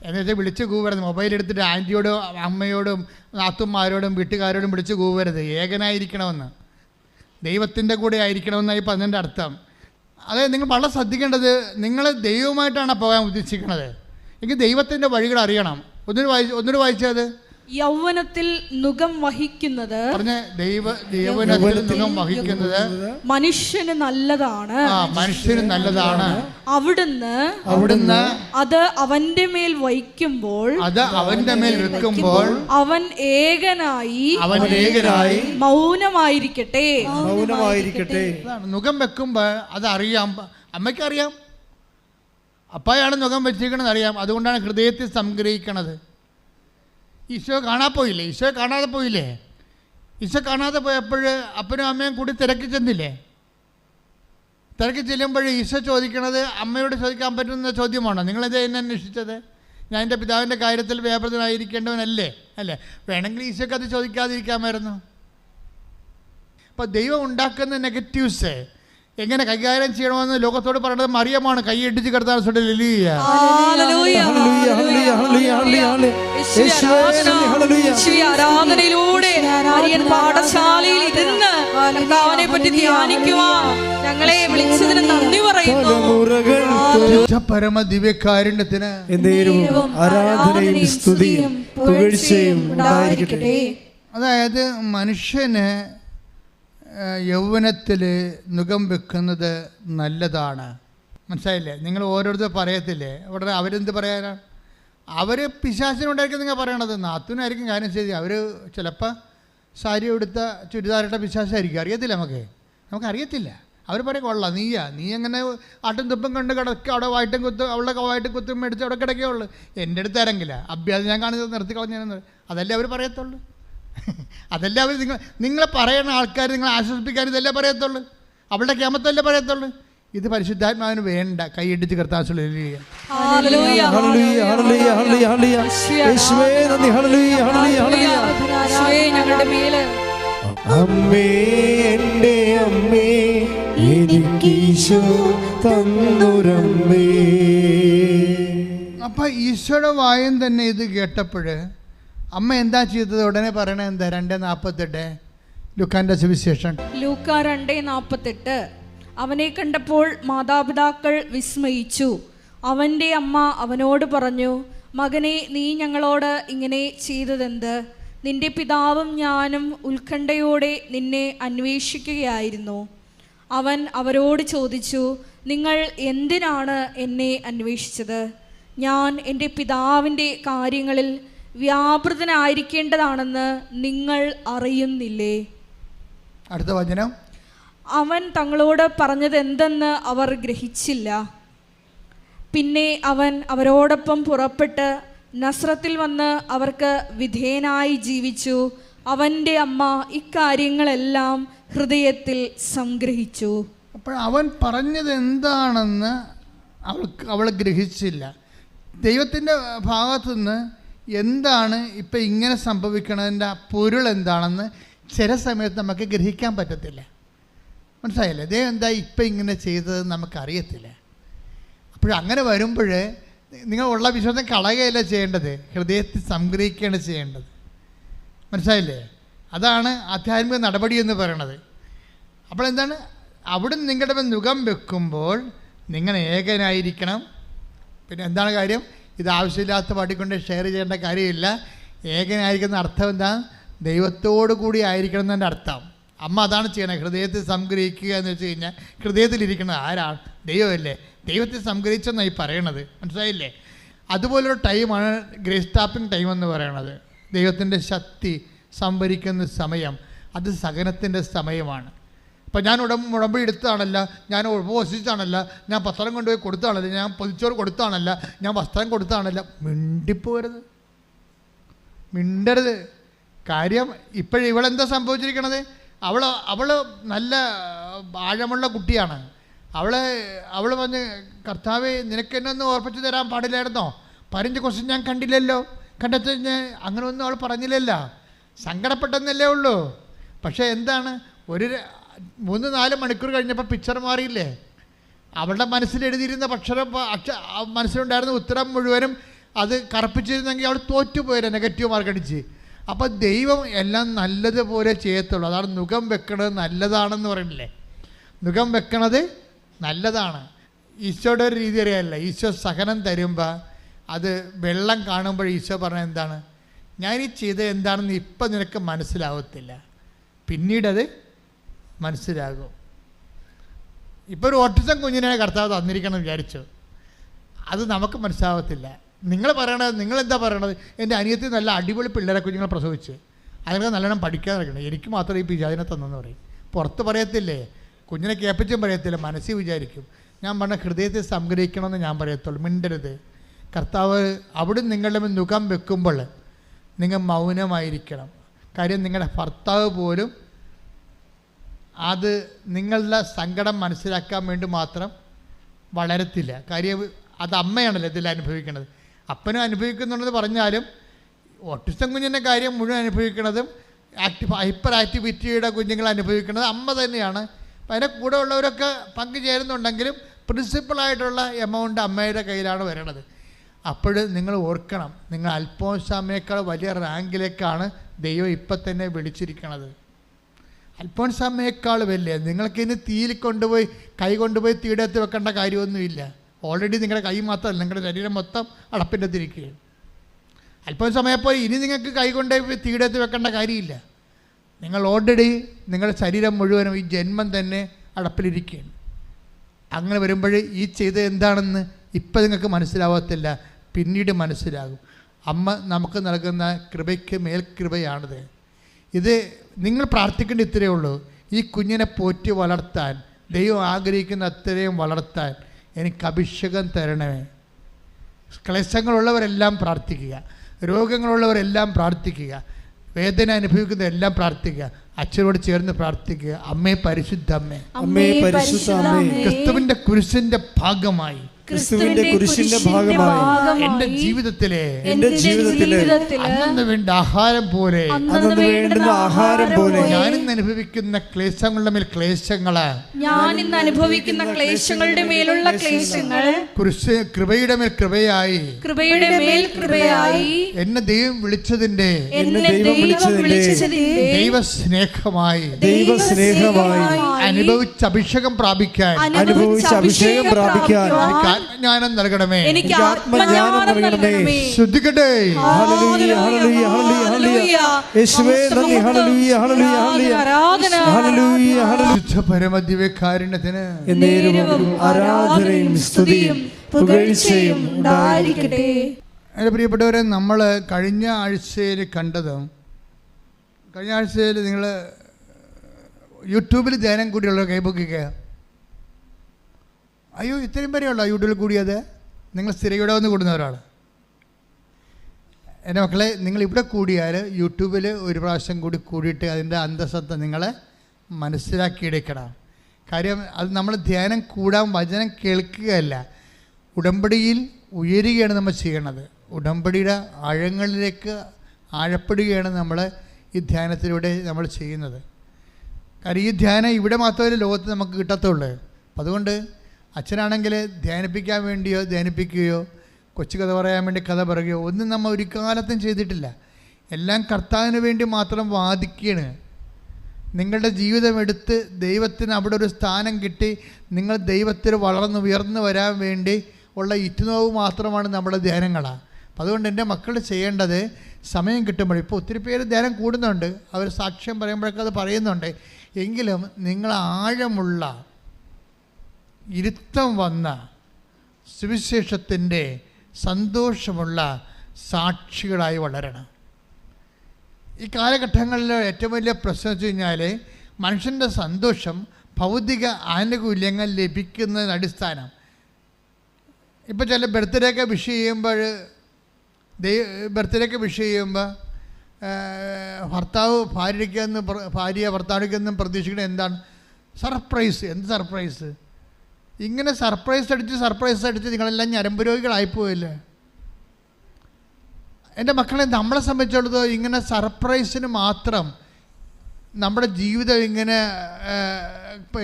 എന്നുവെച്ചാൽ വിളിച്ചു കൂവരുത്. മൊബൈൽ എടുത്തിട്ട് ആൻറ്റിയോടും അമ്മയോടും നാത്തുമാരോടും വീട്ടുകാരോടും വിളിച്ചു കൂവരുത്. ഏകനായിരിക്കണമെന്ന്, ദൈവത്തിൻ്റെ കൂടെ ആയിരിക്കണമെന്നായി പറഞ്ഞതിൻ്റെ അർത്ഥം. അതായത് നിങ്ങൾ വളരെ ശ്രദ്ധിക്കേണ്ടത്, നിങ്ങൾ ദൈവമായിട്ടാണ് പോകാൻ ഉദ്ദേശിക്കുന്നത് എങ്കിൽ ദൈവത്തിൻ്റെ വഴികൾ അറിയണം. ഒന്നുകൂടി വായിച്ചത്. യൗവനത്തിൽ നുകം വഹിക്കുന്നത് മനുഷ്യന് നല്ലതാണ്. അവിടുന്ന് അത് അവന്റെ മേൽ വയ്ക്കുമ്പോൾ അവൻ ഏകനായി മൗനമായിരിക്കട്ടെ. നുകം വെക്കുമ്പോൾ അതറിയാം. അമ്മയ്ക്കറിയാം, അപ്പായാണ് നുകം വെച്ചിരിക്കണമെന്ന് അറിയാം. അതുകൊണ്ടാണ് ഹൃദയത്തിൽ സംഗ്രഹിക്കണത്. ഈശോ കാണാതെ പോയില്ലേ? ഈശോ കാണാതെ പോയപ്പോൾ അപ്പനും അമ്മയും കൂടി തിരക്കി ചെല്ലുമ്പോൾ ഈശോ ചോദിക്കണത് അമ്മയോട് ചോദിക്കാൻ പറ്റുന്ന ചോദ്യമാണോ? നിങ്ങളെന്താ എന്നെ അന്വേഷിച്ചത്? ഞാൻ എൻ്റെ പിതാവിൻ്റെ കാര്യത്തിൽ വ്യാപൃതനായിരിക്കേണ്ടവനല്ലേ? വേണമെങ്കിൽ ഈശോക്ക് അത് ചോദിക്കാതിരിക്കാമായിരുന്നു. അപ്പോൾ ദൈവം ഉണ്ടാക്കുന്ന നെഗറ്റീവ്സ് എങ്ങനെ കൈകാര്യം ചെയ്യണമെന്ന് ലോകത്തോട് പറയുന്നത് മറിയമാണ്. കൈയടിച്ച് കിടത്താൻ ആരാധനയിലൂടെ പാഠശാലയിൽ ഇരുന്ന് കർത്താവിനെ പറ്റി ധ്യാനിക്കുവാൻ ഞങ്ങളെ വിളിച്ചതിന് നന്ദി പറയുന്നു. പരമ ദിവ്യകാരുണ്യത്തിന് ആരാധനയും സ്തുതിയും പുകഴ്ചയും ഉണ്ടായിരിക്കട്ടെ. അതായത് മനുഷ്യന് യൗവനത്തിൽ നുകം വെക്കുന്നത് നല്ലതാണ്. മനസ്സിലായില്ലേ? നിങ്ങൾ ഓരോരുത്തർ പറയത്തില്ലേ അവിടെ അവരെന്ത് പറയാനാണ്? അവർ പിശാചിനുണ്ടായിരിക്കും നിങ്ങൾ പറയണത്. നാത്തൂനായിരിക്കും കാര്യം ശരി. അവർ ചിലപ്പോൾ സാരി എടുത്ത ചുരിദാറിട്ട പിശാചായിരിക്കും. അറിയത്തില്ല, നമുക്കറിയത്തില്ല. അവർ പറയും കൊള്ളാം, നീ എങ്ങനെ ആട്ടും തുപ്പും കണ്ട് കിടക്കുക, അവിടെ വായിട്ടും കുത്തും, അവളുടെ വായിട്ടും കുത്തും മേടിച്ച് അവിടെ കിടക്കേ ഉള്ളൂ. എൻ്റെ അടുത്ത് ഇറങ്ങില്ല, അഭ്യാസം ഞാൻ കാണിച്ചത് നിർത്തി കളഞ്ഞു. അതല്ലേ അവർ പറയത്തുള്ളൂ. അതല്ലേ അവർ നിങ്ങളെ പറയുന്ന ആൾക്കാർ നിങ്ങളെ ആശ്വസിപ്പിക്കാൻ ഇതല്ലേ പറയത്തുള്ളൂ. അവളുടെ ക്യാമത്തല്ലേ പറയത്തുള്ളൂ. ഇത് പരിശുദ്ധാത്മാവിന് വേണ്ട. കൈയിടിച്ച് കർത്താൻ അമ്മേ, എൻ്റെ അമ്മേ, എനിക്കീശോ തന്നുരമ്പേ. അപ്പം ഈശോയുടെ വായും തന്നെ ഇത് കേട്ടപ്പോൾ അമ്മ എന്താ ചെയ്തത്? ഉടനെ പറയണേ എന്താ? 2:48 ലൂക്കാന്റെ സുവിശേഷം. ലൂക്ക 2:48. അവനെ കണ്ടപ്പോൾ മാതാപിതാക്കൾ വിസ്മയിച്ചു. അവൻ്റെ അമ്മ അവനോട് പറഞ്ഞു, മകനെ, നീ ഞങ്ങളോട് ഇങ്ങനെ ചെയ്തതെന്ത്? നിന്റെ പിതാവും ഞാനും ഉത്കണ്ഠയോടെ നിന്നെ അന്വേഷിക്കുകയായിരുന്നു. അവൻ അവരോട് ചോദിച്ചു, നിങ്ങൾ എന്തിനാണ് എന്നെ അന്വേഷിച്ചത്? ഞാൻ എൻ്റെ പിതാവിൻ്റെ കാര്യങ്ങളിൽ വ്യാപൃതനായിരിക്കേണ്ടതാണെന്ന് നിങ്ങൾ അറിയുന്നില്ലേ? അടുത്ത വചനം. അവൻ തങ്ങളോട് പറഞ്ഞത് എന്തെന്ന് അവർ ഗ്രഹിച്ചില്ല. പിന്നെ അവൻ അവരോടൊപ്പം പുറപ്പെട്ട് നസ്രത്തിൽ വന്ന് അവർക്ക് വിധേയനായി ജീവിച്ചു. അവൻ്റെ അമ്മ ഇക്കാര്യങ്ങളെല്ലാം ഹൃദയത്തിൽ സംഗ്രഹിച്ചു. അപ്പോൾ അവൻ പറഞ്ഞത് എന്താണെന്ന് അവൾ ഗ്രഹിച്ചില്ല. ദൈവത്തിൻ്റെ ഭാഗത്തുനിന്ന് എന്താണ് ഇപ്പം ഇങ്ങനെ സംഭവിക്കണതിൻ്റെ പൊരുൾ എന്താണെന്ന് ചില സമയത്ത് നമുക്ക് ഗ്രഹിക്കാൻ പറ്റത്തില്ല. മനസ്സിലായില്ലേ? ദൈവം എന്താ ഇപ്പം ഇങ്ങനെ ചെയ്തതെന്ന് നമുക്കറിയത്തില്ല. അപ്പോഴങ്ങനെ വരുമ്പോൾ നിങ്ങൾ ഉള്ള വിശ്വാസം കളയുകയല്ല ചെയ്യേണ്ടത്, ഹൃദയത്തിൽ സംഗ്രഹിക്കുകയാണ് ചെയ്യേണ്ടത്. മനസ്സിലായില്ലേ? അതാണ് ആധ്യാത്മിക നടപടി എന്ന് പറയണത്. അപ്പോൾ എന്താണ്? അവിടെ നിങ്ങളുടെ മേൽ നുകം വെക്കുമ്പോൾ നിങ്ങൾ ഏകനായിരിക്കണം. പിന്നെ എന്താണ് കാര്യം? ഇത് ആവശ്യമില്ലാത്ത പാട്ടിക്കൊണ്ട് ഷെയർ ചെയ്യേണ്ട കാര്യമില്ല. ഏകനായിരിക്കുന്ന അർത്ഥം എന്താ? ദൈവത്തോടു കൂടി ആയിരിക്കണം എന്നതിൻ്റെ അർത്ഥം. അമ്മ അതാണ് ചെയ്യണത്, ഹൃദയത്തിൽ സംഗ്രഹിക്കുക എന്ന് വെച്ച് കഴിഞ്ഞാൽ ഹൃദയത്തിലിരിക്കുന്നത് ആരാണ്? ദൈവമല്ലേ. ദൈവത്തെ സംഗ്രഹിച്ചെന്നായി പറയണത്. മനസ്സിലായില്ലേ? അതുപോലൊരു ടൈമാണ് ഗ്രേസ് ടാപ്പിംഗ് ടൈം എന്ന് പറയണത്. ദൈവത്തിൻ്റെ ശക്തി സംഭരിക്കുന്ന സമയം, അത് സഹനത്തിൻ്റെ സമയമാണ്. അപ്പം ഞാൻ ഉടമ്പടി എടുത്തതാണല്ല, ഞാൻ ഉപവസിച്ചാണല്ല, ഞാൻ പത്രം കൊണ്ടുപോയി കൊടുത്താണല്ല, ഞാൻ പൊതിച്ചോറ് കൊടുത്താണല്ല, ഞാൻ വസ്ത്രം കൊടുത്താണല്ല. മിണ്ടിപ്പോരുത്, മിണ്ടരുത്. കാര്യം ഇപ്പോഴും ഇവളെന്താ സംഭവിച്ചിരിക്കണത്? അവൾ നല്ല ആഴമുള്ള കുട്ടിയാണ്. അവൾ പറഞ്ഞ്, കർത്താവേ, നിനക്കെന്നെ ഒന്ന് ഓർപ്പിച്ച് തരാൻ പാടില്ലായിരുന്നോ? 15 ക്വസ്റ്റ്യൻ ഞാൻ കണ്ടില്ലല്ലോ, കണ്ടെത്തി അങ്ങനെ ഒന്നും അവൾ പറഞ്ഞില്ലല്ലോ. സങ്കടപ്പെട്ടെന്നല്ലേ ഉള്ളൂ. പക്ഷേ എന്താണ്, ഒരു 3-4 മണിക്കൂർ കഴിഞ്ഞപ്പോൾ പിക്ചർ മാറിയില്ലേ? അവളുടെ മനസ്സിലെഴുതിയിരുന്ന മനസ്സിലുണ്ടായിരുന്ന ഉത്തരം മുഴുവനും അത് കറപ്പിച്ചിരുന്നെങ്കിൽ അവൾ തോറ്റുപോയില്ല, നെഗറ്റീവ് മാർക്ക് അടിച്ച്. അപ്പോൾ ദൈവം എല്ലാം നല്ലതുപോലെ ചെയ്യത്തുള്ളൂ. അതാണ് നുകം വെക്കണത് നല്ലതാണെന്ന് പറയണില്ലേ? നുകം വെക്കണത് നല്ലതാണ്. ഈശോയുടെ ഒരു രീതി അറിയാമല്ല. ഈശോ സഹനം തരുമ്പോൾ അത് വെള്ളം കാണുമ്പോൾ ഈശോ പറഞ്ഞ എന്താണ്? ഞാനീ ചെയ്തത് എന്താണെന്ന് ഇപ്പം നിനക്ക് മനസ്സിലാവത്തില്ല, പിന്നീടത് മനസ്സിലാകും. ഇപ്പോൾ ഒരു ഓട്ടിസം കുഞ്ഞിനെ കർത്താവ് തന്നിരിക്കണം വിചാരിച്ചു, അത് നമുക്ക് മനസ്സിലാവത്തില്ല. നിങ്ങൾ പറയണത്, നിങ്ങളെന്താ പറയണത്? എൻ്റെ അനിയത്തി നല്ല അടിപൊളി പിള്ളേരെ കുഞ്ഞുങ്ങളെ പ്രസവിച്ച് അതിനൊക്കെ നല്ലോണം പഠിക്കാൻ നടക്കണം, എനിക്ക് മാത്രമേ ഈ പിജാതിനെ തന്നെന്ന് പറയും. പുറത്ത് പറയത്തില്ലേ, കുഞ്ഞിനെ കേൾപ്പിച്ചും പറയത്തില്ല, മനസ്സിൽ വിചാരിക്കും. ഞാൻ പറഞ്ഞ ഹൃദയത്തെ സംഗ്രഹിക്കണമെന്ന് ഞാൻ പറയത്തുള്ളൂ. മിണ്ടരുത്. കർത്താവ് അവിടെ നിങ്ങളുടെ മുൻ നുകം വെക്കുമ്പോൾ നിങ്ങൾ മൗനമായിരിക്കണം. കാര്യം നിങ്ങളുടെ ഭർത്താവ് പോലും അത് നിങ്ങളുടെ സങ്കടം മനസ്സിലാക്കാൻ വേണ്ടി മാത്രം വളരത്തില്ല. കാര്യം അത് അമ്മയാണല്ലോ ഇതിൽ അനുഭവിക്കുന്നത്. അപ്പനും അനുഭവിക്കുന്നുണ്ടെന്ന് പറഞ്ഞാലും ഓട്ടിസം കുഞ്ഞിൻ്റെ കാര്യം മുഴുവൻ അനുഭവിക്കുന്നതും ഹൈപ്പർ ആക്ടിവിറ്റിയുടെ കുഞ്ഞുങ്ങൾ അനുഭവിക്കുന്നത് അമ്മ തന്നെയാണ്. അപ്പം അതിൻ്റെ കൂടെ ഉള്ളവരൊക്കെ പങ്കുചേരുന്നുണ്ടെങ്കിലും പ്രിൻസിപ്പളായിട്ടുള്ള എമൗണ്ട് അമ്മയുടെ കയ്യിലാണ് വരണത്. അപ്പോൾ നിങ്ങൾ ഓർക്കണം, നിങ്ങൾ അൽഫോൻസാമ്മയേക്കാൾ വലിയ റാങ്കിലേക്കാണ് ദൈവം ഇപ്പം തന്നെ വിളിച്ചിരിക്കണത്. അൽഫോൻസാമ്മയേക്കാൾ വലിയ, നിങ്ങൾക്കിനി തീയിൽ കൊണ്ടുപോയി കൈ കൊണ്ടുപോയി തീടത്ത് വെക്കേണ്ട കാര്യമൊന്നുമില്ല. ഓൾറെഡി നിങ്ങളുടെ കൈ മാത്രമല്ല, നിങ്ങളുടെ ശരീരം മൊത്തം അടപ്പിൻ്റെ തിരിക്കുകയാണ്. അൽഫോൻസാമ്മയെപ്പോൾ ഇനി നിങ്ങൾക്ക് കൈ കൊണ്ടുപോയി തീടത്ത് വെക്കേണ്ട കാര്യമില്ല. നിങ്ങൾ ഓൾറെഡി നിങ്ങളുടെ ശരീരം മുഴുവനും ഈ ജന്മം തന്നെ അടപ്പിലിരിക്കുകയാണ്. അങ്ങനെ വരുമ്പോൾ ഈ ചെയ്തത് എന്താണെന്ന് ഇപ്പം നിങ്ങൾക്ക് മനസ്സിലാവത്തില്ല, പിന്നീട് മനസ്സിലാകും. അമ്മ നമുക്ക് നൽകുന്ന കൃപയ്ക്ക് മേൽകൃപയാണിത്. ഇത് നിങ്ങൾ പ്രാർത്ഥിക്കേണ്ട ഇത്രയേ ഉള്ളൂ. ഈ കുഞ്ഞിനെ പോറ്റി വളർത്താൻ, ദൈവം ആഗ്രഹിക്കുന്ന അത്രയും വളർത്താൻ എനിക്ക് അഭിഷേകം തരണമേ. ക്ലേശങ്ങളുള്ളവരെല്ലാം പ്രാർത്ഥിക്കുക, രോഗങ്ങളുള്ളവരെല്ലാം പ്രാർത്ഥിക്കുക, വേദന അനുഭവിക്കുന്നതെല്ലാം പ്രാർത്ഥിക്കുക, അച്ഛനോട് ചേർന്ന് പ്രാർത്ഥിക്കുക. അമ്മേ പരിശുദ്ധ അമ്മേ, അമ്മേ പരിശുദ്ധ അമ്മേ, ക്രിസ്തുവിൻ്റെ കുരിശിൻ്റെ ഭാഗമായി ക്രിസ്തുവിന്റെ കുരിശിന്റെ ഭാഗമായി എന്റെ ജീവിതത്തിലെ ജീവിതത്തിലെ വേണ്ട ആഹാരം പോലെ വേണ്ടുന്ന ആഹാരം പോലെ ഞാനിന്ന് അനുഭവിക്കുന്ന ക്ലേശങ്ങളുടെ മേൽ ക്ലേശങ്ങള് ഞാനിന്ന് അനുഭവിക്കുന്ന ക്ലേശങ്ങളുടെ മേലുള്ള ക്ലേശങ്ങൾ കൃപയുടെ മേൽ കൃപയായി എന്നെ ദൈവം വിളിച്ചതിന്റെ ദൈവസ്നേഹമായി അനുഭവിച്ച അഭിഷേകം പ്രാപിക്കാൻ ആത്മജ്ഞാനം നൽകണമേ. ശ്രദ്ധിക്കട്ടെ. പരമദിവ്യകാരുണ്യത്തിന് ആരാധനയും സ്തുതിയും പുകഴ്ചയും ഉണ്ടായിരിക്കട്ടെ. എൻ്റെ പ്രിയപ്പെട്ടവരെ, നമ്മൾ കഴിഞ്ഞ ആഴ്ചയിൽ കണ്ടതും കഴിഞ്ഞ ആഴ്ചയിൽ നിങ്ങൾ യൂട്യൂബിൽ ധ്യാനം കൂടിയുള്ള കൈപൊക്കിക്കുക. അയ്യോ, ഇത്രയും വരെയുള്ളൂ യൂട്യൂബിൽ കൂടിയത്? നിങ്ങൾ സ്ഥിരയുടെ വന്ന് കൂടുന്നവരാണ്. എൻ്റെ മക്കളെ, നിങ്ങളിവിടെ കൂടിയാൽ യൂട്യൂബിൽ ഒരു പ്രാവശ്യം കൂടി കൂടിയിട്ട് അതിൻ്റെ അന്തസത്ത നിങ്ങൾ മനസ്സിലാക്കിയെടുക്കണം. കാര്യം അത് നമ്മൾ ധ്യാനം കൂടാൻ വചനം കേൾക്കുകയല്ല, ഉടമ്പടിയിൽ ഉയരുകയാണ് നമ്മൾ ചെയ്യണത്. ഉടമ്പടിയുടെ ആഴങ്ങളിലേക്ക് ആഴപ്പെടുകയാണ് നമ്മൾ ഈ ധ്യാനത്തിലൂടെ നമ്മൾ ചെയ്യുന്നത്. കാര്യം ഈ ധ്യാനം ഇവിടെ മാത്രമല്ല ലോകത്ത് നമുക്ക് കിട്ടത്തുള്ളൂ. അപ്പം അതുകൊണ്ട് അച്ഛനാണെങ്കിൽ ധ്യാനിപ്പിക്കാൻ വേണ്ടിയോ ധ്യാനിപ്പിക്കുകയോ കൊച്ചു കഥ പറയാൻ വേണ്ടി കഥ പറയുകയോ ഒന്നും നമ്മൾ ഒരു കാലത്തും ചെയ്തിട്ടില്ല. എല്ലാം കർത്താവിന് വേണ്ടി മാത്രം വാദിക്കുകയാണ്. നിങ്ങളുടെ ജീവിതം എടുത്ത് ദൈവത്തിന് അവിടെ ഒരു സ്ഥാനം കിട്ടി നിങ്ങൾ ദൈവത്തിൽ ഉയർന്നു വരാൻ വേണ്ടി ഉള്ള ഇറ്റുനോവ് മാത്രമാണ് നമ്മുടെ ധ്യാനങ്ങളാണ്. അപ്പം അതുകൊണ്ട് എൻ്റെ മക്കൾ ചെയ്യേണ്ടത് സമയം കിട്ടുമ്പോൾ, ഇപ്പോൾ ഒത്തിരി പേര് ധ്യാനം കൂടുന്നുണ്ട്, അവർ സാക്ഷ്യം പറയുമ്പോഴൊക്കെ അത് പറയുന്നുണ്ട്, എങ്കിലും നിങ്ങൾ ആഴമുള്ള ഇരുത്തം വന്ന സുവിശേഷത്തിൻ്റെ സന്തോഷമുള്ള സാക്ഷികളായി വളരണം. ഈ കാലഘട്ടങ്ങളിൽ ഏറ്റവും വലിയ പ്രശ്നം വെച്ച് കഴിഞ്ഞാൽ മനുഷ്യൻ്റെ സന്തോഷം ഭൗതിക ആനുകൂല്യങ്ങൾ ലഭിക്കുന്നതിന് അടിസ്ഥാനം. ഇപ്പോൾ ചില ബർത്ത്ഡേയൊക്കെ വിഷ് ചെയ്യുമ്പോൾ ഭർത്താവ് ഭാര്യ ഭർത്താവിനെന്നും പ്രതീക്ഷിക്കുന്നത് എന്താണ്? സർപ്രൈസ്. എന്ത് സർപ്രൈസ്? ഇങ്ങനെ സർപ്രൈസ് അടിച്ച് നിങ്ങളെല്ലാം ഞരമ്പ് രോഗികളായിപ്പോയില്ലേ? എൻ്റെ മക്കളെ, നമ്മളെ സംബന്ധിച്ചിടത്തോളം ഇങ്ങനെ സർപ്രൈസിന് മാത്രം നമ്മുടെ ജീവിതം ഇങ്ങനെ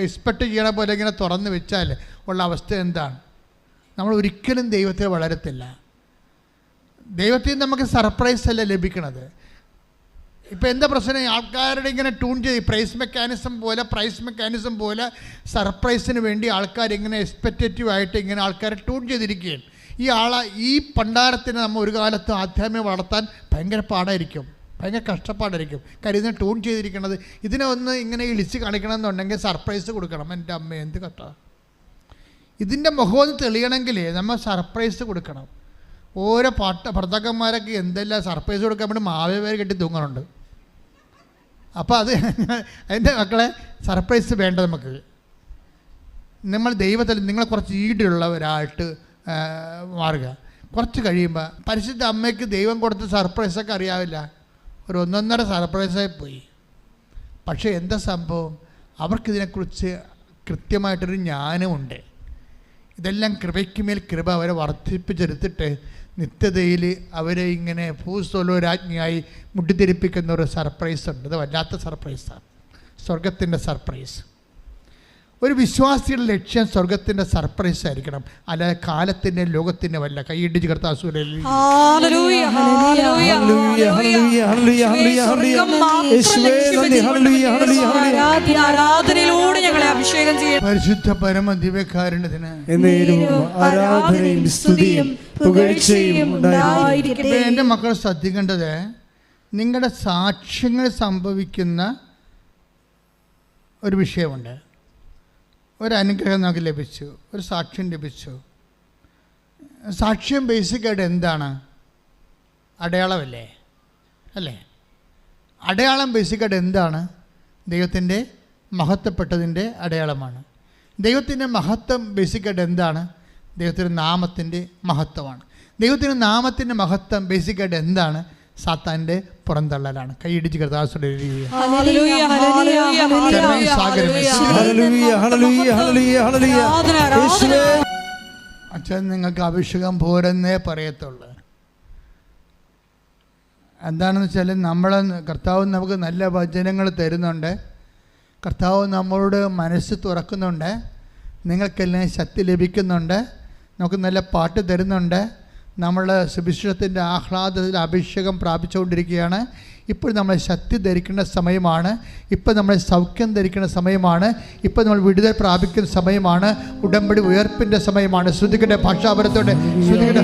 എക്സ്പെക്റ്റ് ചെയ്യണ പോലെ ഇങ്ങനെ തുറന്ന് വെച്ചാൽ ഉള്ള അവസ്ഥ എന്താണ്? നമ്മൾ ഒരിക്കലും ദൈവത്തിൽ വളരത്തില്ല. ദൈവത്തിൽ നമുക്ക് സർപ്രൈസ് അല്ല ലഭിക്കണത്. ഇപ്പോൾ എന്താ പ്രശ്നം? ആൾക്കാരുടെ ഇങ്ങനെ ട്യൂൺ ചെയ്ത് പ്രൈസ് മെക്കാനിസം പോലെ സർപ്രൈസിന് വേണ്ടി ആൾക്കാരിങ്ങനെ എക്സ്പെക്റ്റേറ്റീവായിട്ട് ഇങ്ങനെ ആൾക്കാരെ ട്യൂൺ ചെയ്തിരിക്കുകയാണ്. ഈ പണ്ടാരത്തിന് നമ്മൾ ഒരു കാലത്ത് ആധ്യാത്മികം വളർത്താൻ ഭയങ്കര പാടായിരിക്കും, ഭയങ്കര കഷ്ടപ്പാടായിരിക്കും. കാര്യം ഇതിനെ ട്യൂൺ ചെയ്തിരിക്കുന്നത്, ഇതിനെ ഒന്ന് ഇങ്ങനെ ഇളിച്ച് കാണിക്കണമെന്നുണ്ടെങ്കിൽ സർപ്രൈസ് കൊടുക്കണം. എൻ്റെ അമ്മ എന്ത് കഷ്ട! ഇതിൻ്റെ മുഖമൊന്ന് തെളിയണമെങ്കിൽ നമ്മൾ സർപ്രൈസ് കൊടുക്കണം. ഓരോ ഭർത്താക്കന്മാരൊക്കെ എന്തെല്ലാം സർപ്രൈസ് കൊടുക്കാൻ വേണ്ടി മാവേവേര് കെട്ടി തൂങ്ങുന്നുണ്ട്. അപ്പോൾ അതിൻ്റെ മക്കളെ, സർപ്രൈസ് വേണ്ട നമുക്ക്. നമ്മൾ ദൈവത്തിൽ നിങ്ങൾ കുറച്ച് ഈടുള്ളവരായിട്ട് മാറുക. കുറച്ച് കഴിയുമ്പോൾ പരിശുദ്ധ അമ്മയ്ക്ക് ദൈവം കൊടുത്ത സർപ്രൈസൊക്കെ അറിയാവില്ല, ഒരു 1.5 സർപ്രൈസായി പോയി. പക്ഷേ എന്താ സംഭവം? അവർക്കിതിനെക്കുറിച്ച് കൃത്യമായിട്ടൊരു ജ്ഞാനമുണ്ട്. ഇതെല്ലാം കൃപയ്ക്ക് മേൽ കൃപ അവരെ വർദ്ധിപ്പിച്ചെടുത്തിട്ട് നിത്യതയിൽ അവരെ ഇങ്ങനെ ഭൂസ്വലോരാജ്ഞിയായി മുട്ടിത്തിരിപ്പിക്കുന്ന ഒരു സർപ്രൈസ് ഉണ്ട്. ഇത് വല്ലാത്ത സർപ്രൈസാണ്, സ്വർഗത്തിൻ്റെ സർപ്രൈസ്. ഒരു വിശ്വാസിയുടെ ലക്ഷ്യം സ്വർഗത്തിൻ്റെ സർപ്രൈസ് ആയിരിക്കണം, അല്ലാതെ കാലത്തിൻ്റെ ലോകത്തിൻ്റെ വല്ല. കൈയിടിച്ച് പരിശുദ്ധ പരമ ദിവ്യകാരുണ്യത്തിന് എൻ്റെ മക്കൾ ശ്രദ്ധിക്കേണ്ടത്, നിങ്ങളുടെ സാക്ഷ്യങ്ങൾ സംഭവിക്കുന്ന ഒരു വിഷയമുണ്ട്. ഒരു അനുഗ്രഹം നമുക്ക് ലഭിച്ചു, ഒരു സാക്ഷ്യം ലഭിച്ചു. സാക്ഷ്യം ബേസിക്കായിട്ട് എന്താണ്? അടയാളമല്ലേ? അല്ലേ? അടയാളം ബേസിക്കായിട്ട് എന്താണ്? ദൈവത്തിൻ്റെ മഹത്വപ്പെട്ടതിൻ്റെ അടയാളമാണ്. ദൈവത്തിൻ്റെ മഹത്വം ബേസിക്കായിട്ട് എന്താണ്? ദൈവത്തിൻ്റെ നാമത്തിൻ്റെ മഹത്വമാണ്. ദൈവത്തിൻ്റെ നാമത്തിൻ്റെ മഹത്വം ബേസിക്കായിട്ട് എന്താണ്? സാത്താൻ്റെ പുറന്തള്ളലാണ്. കൈയിടിച്ച് കർത്താവേ അച്ഛൻ നിങ്ങൾക്ക് അഭിഷേകം പോരെന്നേ പറയത്തുള്ളൂ. എന്താണെന്ന് വെച്ചാൽ കർത്താവ് നമുക്ക് നല്ല വചനങ്ങൾ തരുന്നുണ്ട്, കർത്താവ് നമ്മളോട് മനസ്സ് തുറക്കുന്നുണ്ട്, നിങ്ങൾക്കെല്ലാം ശക്തി ലഭിക്കുന്നുണ്ട്, നമുക്ക് നല്ല പാട്ട് തരുന്നുണ്ട്. നമ്മൾ സുവിശേഷത്തിൻ്റെ ആഹ്ലാദത്തിൽ അഭിഷേകം പ്രാപിച്ചുകൊണ്ടിരിക്കുകയാണ്. ഇപ്പോൾ നമ്മൾ ശക്തി ധരിക്കേണ്ട സമയമാണ്, ഇപ്പോൾ നമ്മൾ സൗഖ്യം ധരിക്കേണ്ട സമയമാണ്, ഇപ്പോൾ നമ്മൾ വിടുതൽ പ്രാപിക്കുന്ന സമയമാണ്, ഉടമ്പടി ഉയർപ്പിൻ്റെ സമയമാണ്. ശ്രുതിക്കട്ടെ, ഭാഷാപരത്തോടെ ശ്രുതിക്കട്ടെ.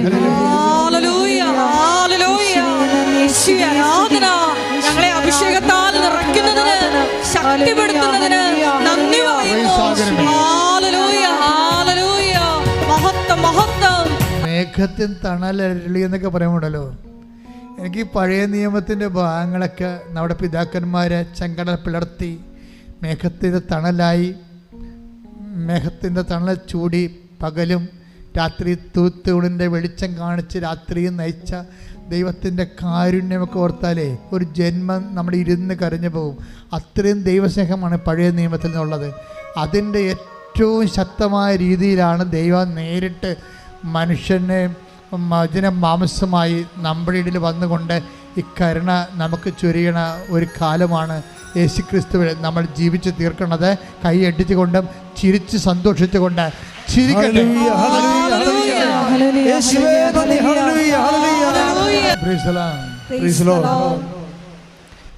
ഞങ്ങളെ അഭിഷേകത്താൽ നിറയ്ക്കുന്നതിന്, ശക്തിപ്പെടുത്തുന്നതിന് നന്ദി പറയുന്നു. മഹത്വം, മഹത്വം. മേഘത്തിൻ തണലരളി എന്നൊക്കെ പറയുമ്പോഴല്ലോ, എനിക്ക് പഴയ നിയമത്തിൻ്റെ ഭാഗങ്ങളൊക്കെ നമ്മുടെ പിതാക്കന്മാരെ ചെങ്കടൽ പിളർത്തി മേഘത്തിൻ്റെ തണലായി, മേഘത്തിൻ്റെ തണൽ ചൂടി പകലും രാത്രി തൂത്തൂണിൻ്റെ വെളിച്ചം കാണിച്ച് രാത്രിയും നയിച്ച ദൈവത്തിൻ്റെ കാരുണ്യമൊക്കെ ഓർത്താലേ ഒരു ജന്മം നമ്മൾ ഇരുന്ന് കരഞ്ഞു പോകും. അത്രയും ദൈവസ്നേഹമാണ് പഴയ നിയമത്തിൽ നിന്നുള്ളത്. അതിൻ്റെ ഏറ്റവും ശക്തമായ രീതിയിലാണ് ദൈവം നേരിട്ട് മനുഷ്യനെ വചനം മാംസമായി നമ്മുടെ ഇടയിൽ വന്നുകൊണ്ട് ഈ കരുണ നമുക്ക് ചൊരിയണ ഒരു കാലമാണ് യേശുക്രിസ്തുവിൽ നമ്മൾ ജീവിച്ച് തീർക്കുന്നത്. കൈ അടിച്ചുകൊണ്ടും ചിരിച്ച് സന്തോഷിച്ചുകൊണ്ട് ചിരിക്കട്ടെ.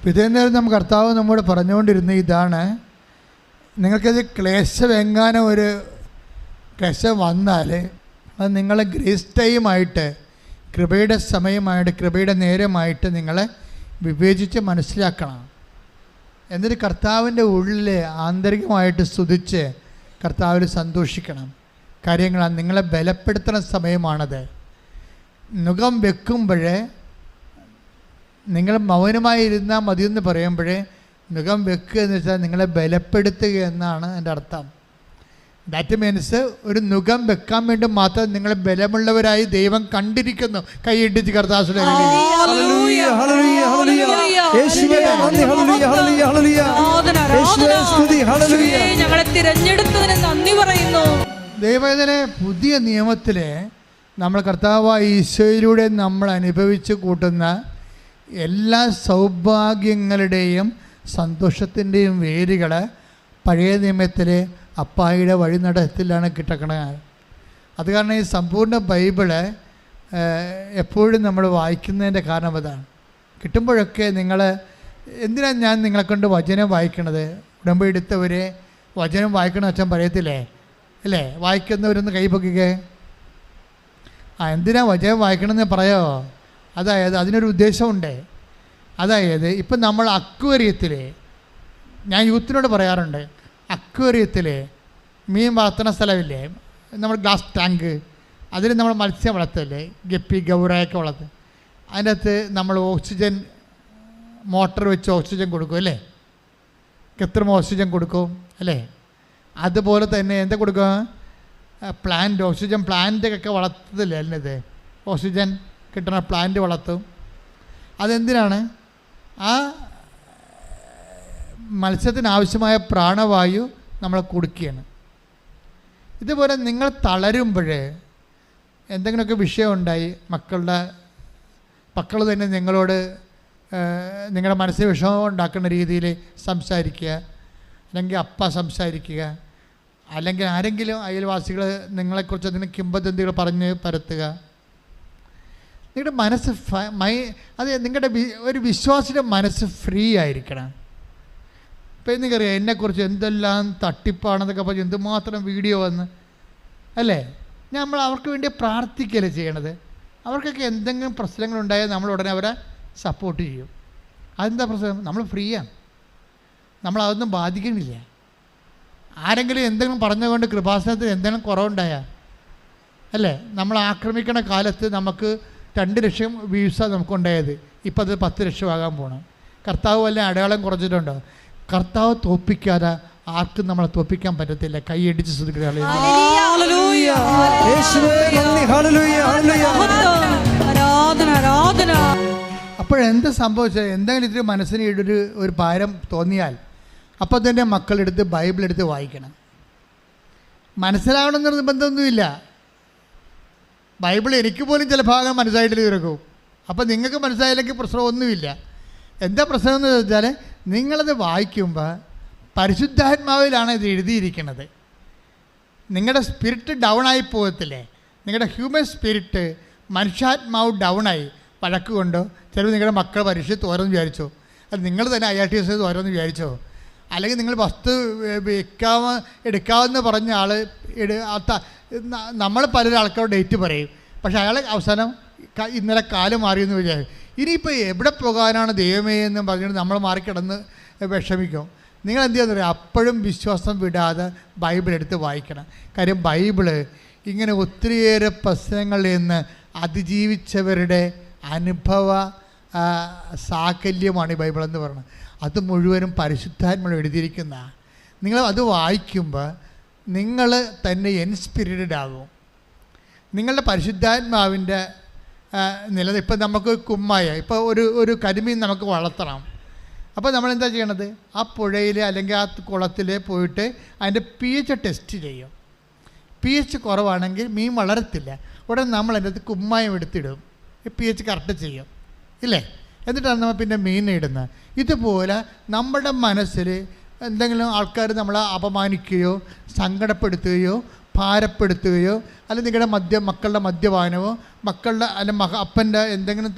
പിറ്റേന്നേരം നമുക്ക് കർത്താവ് നമ്മോട് പറഞ്ഞുകൊണ്ടിരുന്ന ഇതാണ്, നിങ്ങൾക്കത് ക്ലേശമെങ്ങാനും ഒരു ക്ലേശം വന്നാൽ അത് നിങ്ങളെ ഗ്രേസ് ടൈമായിട്ട്, കൃപയുടെ സമയമായിട്ട്, കൃപയുടെ നേരമായിട്ട് നിങ്ങളെ വിവേചിച്ച് മനസ്സിലാക്കണം. എന്നിട്ട് കർത്താവിൻ്റെ ഉള്ളിൽ ആന്തരികമായിട്ട് സ്തുതിച്ച് കർത്താവിൽ സന്തോഷിക്കണം. കാര്യങ്ങളാണ് നിങ്ങളെ ബലപ്പെടുത്തുന്ന സമയമാണത്. മുഖം വെക്കുമ്പോഴേ നിങ്ങൾ മൗനമായി ഇരുന്നാൽ മതിയെന്ന് പറയുമ്പോഴേ മുഖം വെക്കുക എന്ന് വെച്ചാൽ നിങ്ങളെ ബലപ്പെടുത്തുക എന്നാണ് എൻ്റെ അർത്ഥം. ദാറ്റ് മീൻസ് ഒരു മുഖം വെക്കാൻ വേണ്ടി മാത്രം നിങ്ങളെ ബലമുള്ളവരായി ദൈവം കണ്ടിരിക്കുന്നു. കൈയിടിച്ച് കർത്താവ് ഞങ്ങളെ തിരഞ്ഞെടുത്തതിന് നന്ദി പറയുന്നു. ദൈവത്തിലെ പുതിയ നിയമത്തിലെ നമ്മൾ കർത്താവായ ഈശോയിലൂടെ നമ്മൾ അനുഭവിച്ച് കൂട്ടുന്ന എല്ലാ സൗഭാഗ്യങ്ങളുടെയും സന്തോഷത്തിൻ്റെയും വേരുകൾ പഴയ നിയമത്തിലെ അപ്പായിയുടെ വഴിനടത്തിലാണ് കിട്ടണത്. അത് കാരണം ഈ സമ്പൂർണ്ണ ബൈബിള് എപ്പോഴും നമ്മൾ വായിക്കുന്നതിൻ്റെ കാരണം അതാണ്. കിട്ടുമ്പോഴൊക്കെ നിങ്ങൾ എന്തിനാണ് ഞാൻ നിങ്ങളെ കൊണ്ട് വചനം വായിക്കണത്? ഉടമ്പടി എടുത്തവരെ വചനം വായിക്കണം അച്ഛൻ പറയത്തില്ലേ അല്ലേ? വായിക്കുന്നവരൊന്ന് കൈ പൊക്കിക്കേ. എന്തിനാ വചനം വായിക്കണമെന്ന് പറയാമോ? അതായത് അതിനൊരു ഉദ്ദേശമുണ്ട്. അതായത് ഇപ്പം നമ്മൾ അക്വേറിയത്തിൽ, ഞാൻ യൂത്തിനോട് പറയാറുണ്ട്, അക്വേറിയത്തിൽ മീൻ വളർത്തുന്ന സ്ഥലമില്ലേ, നമ്മൾ ഗ്ലാസ് ടാങ്ക്, അതിൽ നമ്മൾ മത്സ്യം വളർത്തല്ലേ, ഗപ്പി ഗൗറയൊക്കെ വളർത്തും. അതിൻ്റെ അകത്ത് നമ്മൾ ഓക്സിജൻ മോട്ടർ വെച്ച് ഓക്സിജൻ കൊടുക്കും അല്ലേ? കൃത്രിമ ഓക്സിജൻ കൊടുക്കും അല്ലേ? അതുപോലെ തന്നെ എന്താ കൊടുക്കുക? പ്ലാന്റ്, ഓക്സിജൻ പ്ലാന്റൊക്കെ വളർത്തത്തില്ലേ അതിനകത്ത്? ഓക്സിജൻ കിട്ടുന്ന പ്ലാന്റ് വളർത്തും. അതെന്തിനാണ്? ആ മത്സ്യത്തിന് ആവശ്യമായ പ്രാണവായു നമ്മൾ കൊടുക്കുകയാണ്. ഇതുപോലെ നിങ്ങൾ തളരുമ്പോൾ, എന്തെങ്കിലുമൊക്കെ വിഷയമുണ്ടായി, മക്കൾ തന്നെ നിങ്ങളോട് നിങ്ങളുടെ മനസ്സിൽ വിഷമം ഉണ്ടാക്കുന്ന രീതിയിൽ സംസാരിക്കുക, അല്ലെങ്കിൽ അപ്പ സംസാരിക്കുക, അല്ലെങ്കിൽ ആരെങ്കിലും അയൽവാസികൾ നിങ്ങളെക്കുറിച്ച് അതിന് കിംവദന്തികൾ പറഞ്ഞ് പരത്തുക, നിങ്ങളുടെ മനസ്സ് അത് നിങ്ങളുടെ ഒരു ഒരു മനസ്സ് ഫ്രീ ആയിരിക്കണം. ഇപ്പം എനിക്കറിയാം എന്നെക്കുറിച്ച് എന്തെല്ലാം തട്ടിപ്പാണെന്നൊക്കെ പറഞ്ഞ് എന്തുമാത്രം വീഡിയോ വന്ന് അല്ലേ? നമ്മൾ അവർക്ക് വേണ്ടി പ്രാർത്ഥിക്കുകയല്ലേ ചെയ്യണത്. അവർക്കൊക്കെ എന്തെങ്കിലും പ്രശ്നങ്ങളുണ്ടായാൽ നമ്മൾ ഉടനെ അവരെ സപ്പോർട്ട് ചെയ്യും. അതെന്താ പ്രശ്നം? നമ്മൾ ഫ്രീയാണ്, നമ്മളതൊന്നും ബാധിക്കണില്ല. ആരെങ്കിലും എന്തെങ്കിലും പറഞ്ഞുകൊണ്ട് കൃപാസനത്തിൽ എന്തെങ്കിലും കുറവുണ്ടായാൽ അല്ലേ, നമ്മൾ ആക്രമിക്കണ കാലത്ത് നമുക്ക് 2 ലക്ഷം വ്യൂസാണ് നമുക്കുണ്ടായത്, ഇപ്പം അത് 10 ലക്ഷമാകാൻ പോകണം. കർത്താവ് വല്ല അടയാളം കുറച്ചിട്ടുണ്ടോ? കർത്താവ് തോൽപ്പിക്കാതെ ആർക്കും നമ്മളെ തോൽപ്പിക്കാൻ പറ്റത്തില്ല. കൈയടിച്ച് ശ്രദ്ധിക്കുക. അപ്പോഴെന്ത് സംഭവിച്ചത്? എന്തെങ്കിലും ഇതിന് മനസ്സിന് ഒരു ഭാരം തോന്നിയാൽ അപ്പോൾ തന്നെ മക്കളെടുത്ത് ബൈബിളെടുത്ത് വായിക്കണം. മനസ്സിലാവണമെന്ന് നിർബന്ധമൊന്നുമില്ല. ബൈബിൾ എനിക്ക് പോലും ചില ഭാഗം മനസ്സിലായിട്ടില്ല തീർക്കും. അപ്പോൾ നിങ്ങൾക്ക് മനസ്സിലായില്ലെങ്കിൽ പ്രശ്നമൊന്നുമില്ല. എന്താ പ്രശ്നം എന്ന് വെച്ചാൽ നിങ്ങളത് വായിക്കുമ്പോൾ പരിശുദ്ധാത്മാവിലാണ് ഇത് എഴുതിയിരിക്കുന്നത്. നിങ്ങളുടെ സ്പിരിറ്റ് ഡൗൺ ആയി പോകത്തില്ലേ? നിങ്ങളുടെ ഹ്യൂമൻ സ്പിരിറ്റ്, മനുഷ്യാത്മാവ് ഡൗണായി വഴക്ക് കൊണ്ടോ, ചിലപ്പോൾ നിങ്ങളുടെ മക്കൾ പരീക്ഷ തോരെന്ന് വിചാരിച്ചോ, അത് നിങ്ങൾ തന്നെ IRTS തോരെന്ന് വിചാരിച്ചോ, അല്ലെങ്കിൽ നിങ്ങൾ വസ്തു എടുക്കാമെന്ന് പറഞ്ഞ ആൾ നമ്മൾ പലരും ആൾക്കാരുടെ ഡേറ്റ് പറയും, പക്ഷേ അയാൾ അവസാനം ഇന്നലെ കാല് മാറിയെന്ന് വിചാരിക്കും. ഇനിയിപ്പോൾ എവിടെ പോകാനാണ് ദൈവമേ എന്ന് പറഞ്ഞിട്ട് നമ്മൾ മാറിക്കിടന്ന് വിഷമിക്കും. നിങ്ങൾ എന്ത് ചെയ്യുന്ന പറയുക, അപ്പോഴും വിശ്വാസം വിടാതെ ബൈബിൾ എടുത്ത് വായിക്കണം. കാര്യം ബൈബിള് ഇങ്ങനെ ഒത്തിരിയേറെ പ്രശ്നങ്ങളിൽ നിന്ന് അതിജീവിച്ചവരുടെ അനുഭവ സാകല്യമാണ് ഈ ബൈബിൾ എന്ന് പറയുന്നത്. അത് മുഴുവനും പരിശുദ്ധാത്മാവ് എഴുതിയിരിക്കുന്ന. നിങ്ങൾ അത് വായിക്കുമ്പോൾ നിങ്ങൾ തന്നെ ഇൻസ്പിരിറ്റഡ് ആകും. നിങ്ങളുടെ പരിശുദ്ധാത്മാവിൻ്റെ ഇപ്പം നമുക്ക് കുമ്മായ, ഇപ്പോൾ ഒരു കരിമീൻ നമുക്ക് വളർത്തണം. അപ്പോൾ നമ്മളെന്താ ചെയ്യണത്? ആ പുഴയിൽ അല്ലെങ്കിൽ ആ കുളത്തിൽ പോയിട്ട് അതിൻ്റെ pH ടെസ്റ്റ് ചെയ്യും. pH കുറവാണെങ്കിൽ മീൻ വളരത്തില്ല. ഉടനെ നമ്മൾ അതിൻ്റെ അകത്ത് കുമ്മായം എടുത്തിടും, pH കറക്റ്റ് ചെയ്യും ഇല്ലേ? എന്നിട്ടാണ് നമ്മൾ പിന്നെ മീനിനെ ഇടുന്നത്. ഇതുപോലെ നമ്മുടെ മനസ്സിൽ എന്തെങ്കിലും ആൾക്കാർ നമ്മളെ അപമാനിക്കുകയോ സങ്കടപ്പെടുത്തുകയോ ഭാരപ്പെടുത്തുകയോ അല്ലെങ്കിൽ നിങ്ങളുടെ മക്കളുടെ മദ്യപാനമോ മക്കളുടെ അല്ലെങ്കിൽ അപ്പൻ്റെ എന്തെങ്കിലും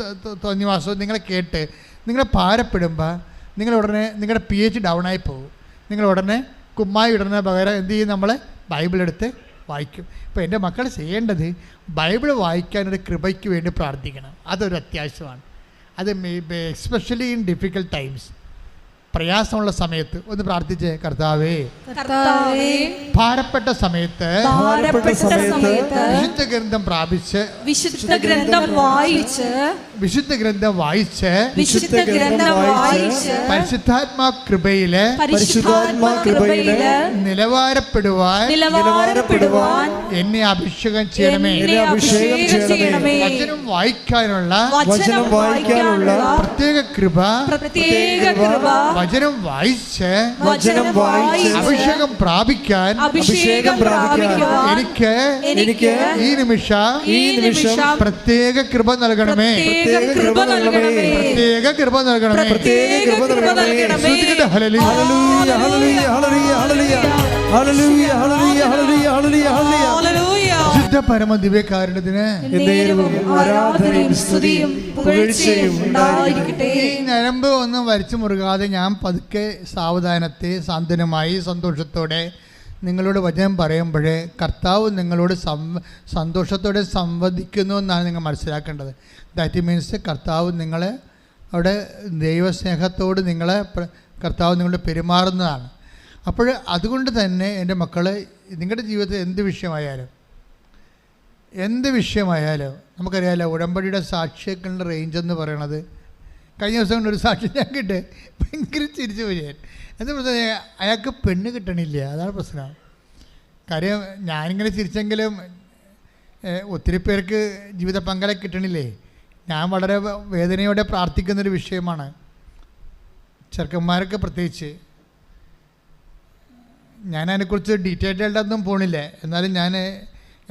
തോന്നിവാസമോ നിങ്ങളെ കേട്ട് നിങ്ങളെ ഭാരപ്പെടുമ്പോൾ നിങ്ങളുടനെ നിങ്ങളുടെ pH ഡൗണായി പോകും. നിങ്ങളുടനെ കുമ്മായി ഇടുന്ന പകരം എന്ത് ചെയ്യും? നമ്മൾ ബൈബിളെടുത്ത് വായിക്കും. ഇപ്പോൾ എൻ്റെ മക്കൾ ചെയ്യേണ്ടത് ബൈബിൾ വായിക്കാനൊരു കൃപയ്ക്ക് വേണ്ടി പ്രാർത്ഥിക്കണം. അതൊരു അത്യാവശ്യമാണ്. അത് എസ്പെഷ്യലി ഇൻ ഡിഫിക്കൽട്ട് ടൈംസ്, പ്രയാസമുള്ള സമയത്ത് ഒന്ന് പ്രാർത്ഥിച്ചേ, കർത്താവേ ഭാരപ്പെട്ട സമയത്ത് വിശുദ്ധ ഗ്രന്ഥം പ്രാപിച്ച് വിശുദ്ധ ഗ്രന്ഥം വായിച്ച് പരിശുദ്ധാത്മാ കൃപയില് നിലവാരപ്പെടുവാൻ എന്നെ അഭിഷേകം ചെയ്യണമേ. വചനം വായിക്കാനുള്ള പ്രത്യേക കൃപ, വചനം വായിച്ച് അഭിഷേകം പ്രാപിക്കാൻ എനിക്ക് ഈ നിമിഷം പ്രത്യേക കൃപ നൽകണമേ. പ്രത്യേക കൃപ നൽകണമേ. ശുദ്ധ പരമ ദിവ്യകാരുണ്യത്തിന് ഞരമ്പ് ഒന്നും വലിച്ചു മുറുകാതെ ഞാൻ പതുക്കെ സാവധാനത്തെ സാന്ത്വനമായി സന്തോഷത്തോടെ നിങ്ങളോട് വചനം പറയുമ്പോഴേ കർത്താവ് നിങ്ങളോട് സന്തോഷത്തോടെ സംവദിക്കുന്നു എന്നാണ് നിങ്ങൾ മനസ്സിലാക്കേണ്ടത്. ദാറ്റ് മീൻസ് കർത്താവ് നിങ്ങളെ അവിടെ ദൈവസ്നേഹത്തോട് കർത്താവ് നിങ്ങളോട് പെരുമാറുന്നതാണ്. അപ്പോൾ അതുകൊണ്ട് തന്നെ എൻ്റെ മക്കൾ, നിങ്ങളുടെ ജീവിതത്തിൽ എന്ത് വിഷയമായാലും നമുക്കറിയാമല്ലോ, ഉടമ്പടിയുടെ സാക്ഷികളുടെ റേഞ്ച് എന്ന് പറയണത്. കഴിഞ്ഞ ദിവസം കൊണ്ട് ഒരു സാക്ഷി ഞാൻ കിട്ടെ ഭയങ്കര ചിരിച്ചു പോയി. എന്താ പ്രശ്നം? അയാൾക്ക് പെണ്ണ് കിട്ടണില്ല, അതാണ് പ്രശ്നം. കാര്യം ഞാനിങ്ങനെ ചിരിച്ചെങ്കിലും ഒത്തിരി പേർക്ക് ജീവിത പങ്കാളെ കിട്ടണില്ലേ. ഞാൻ വളരെ വേദനയോടെ പ്രാർത്ഥിക്കുന്നൊരു വിഷയമാണ്. ചെറുക്കന്മാരൊക്കെ പ്രത്യേകിച്ച്. ഞാൻ അതിനെക്കുറിച്ച് ഡീറ്റെയിൽഡൊന്നും പോണില്ല. എന്നാലും ഞാൻ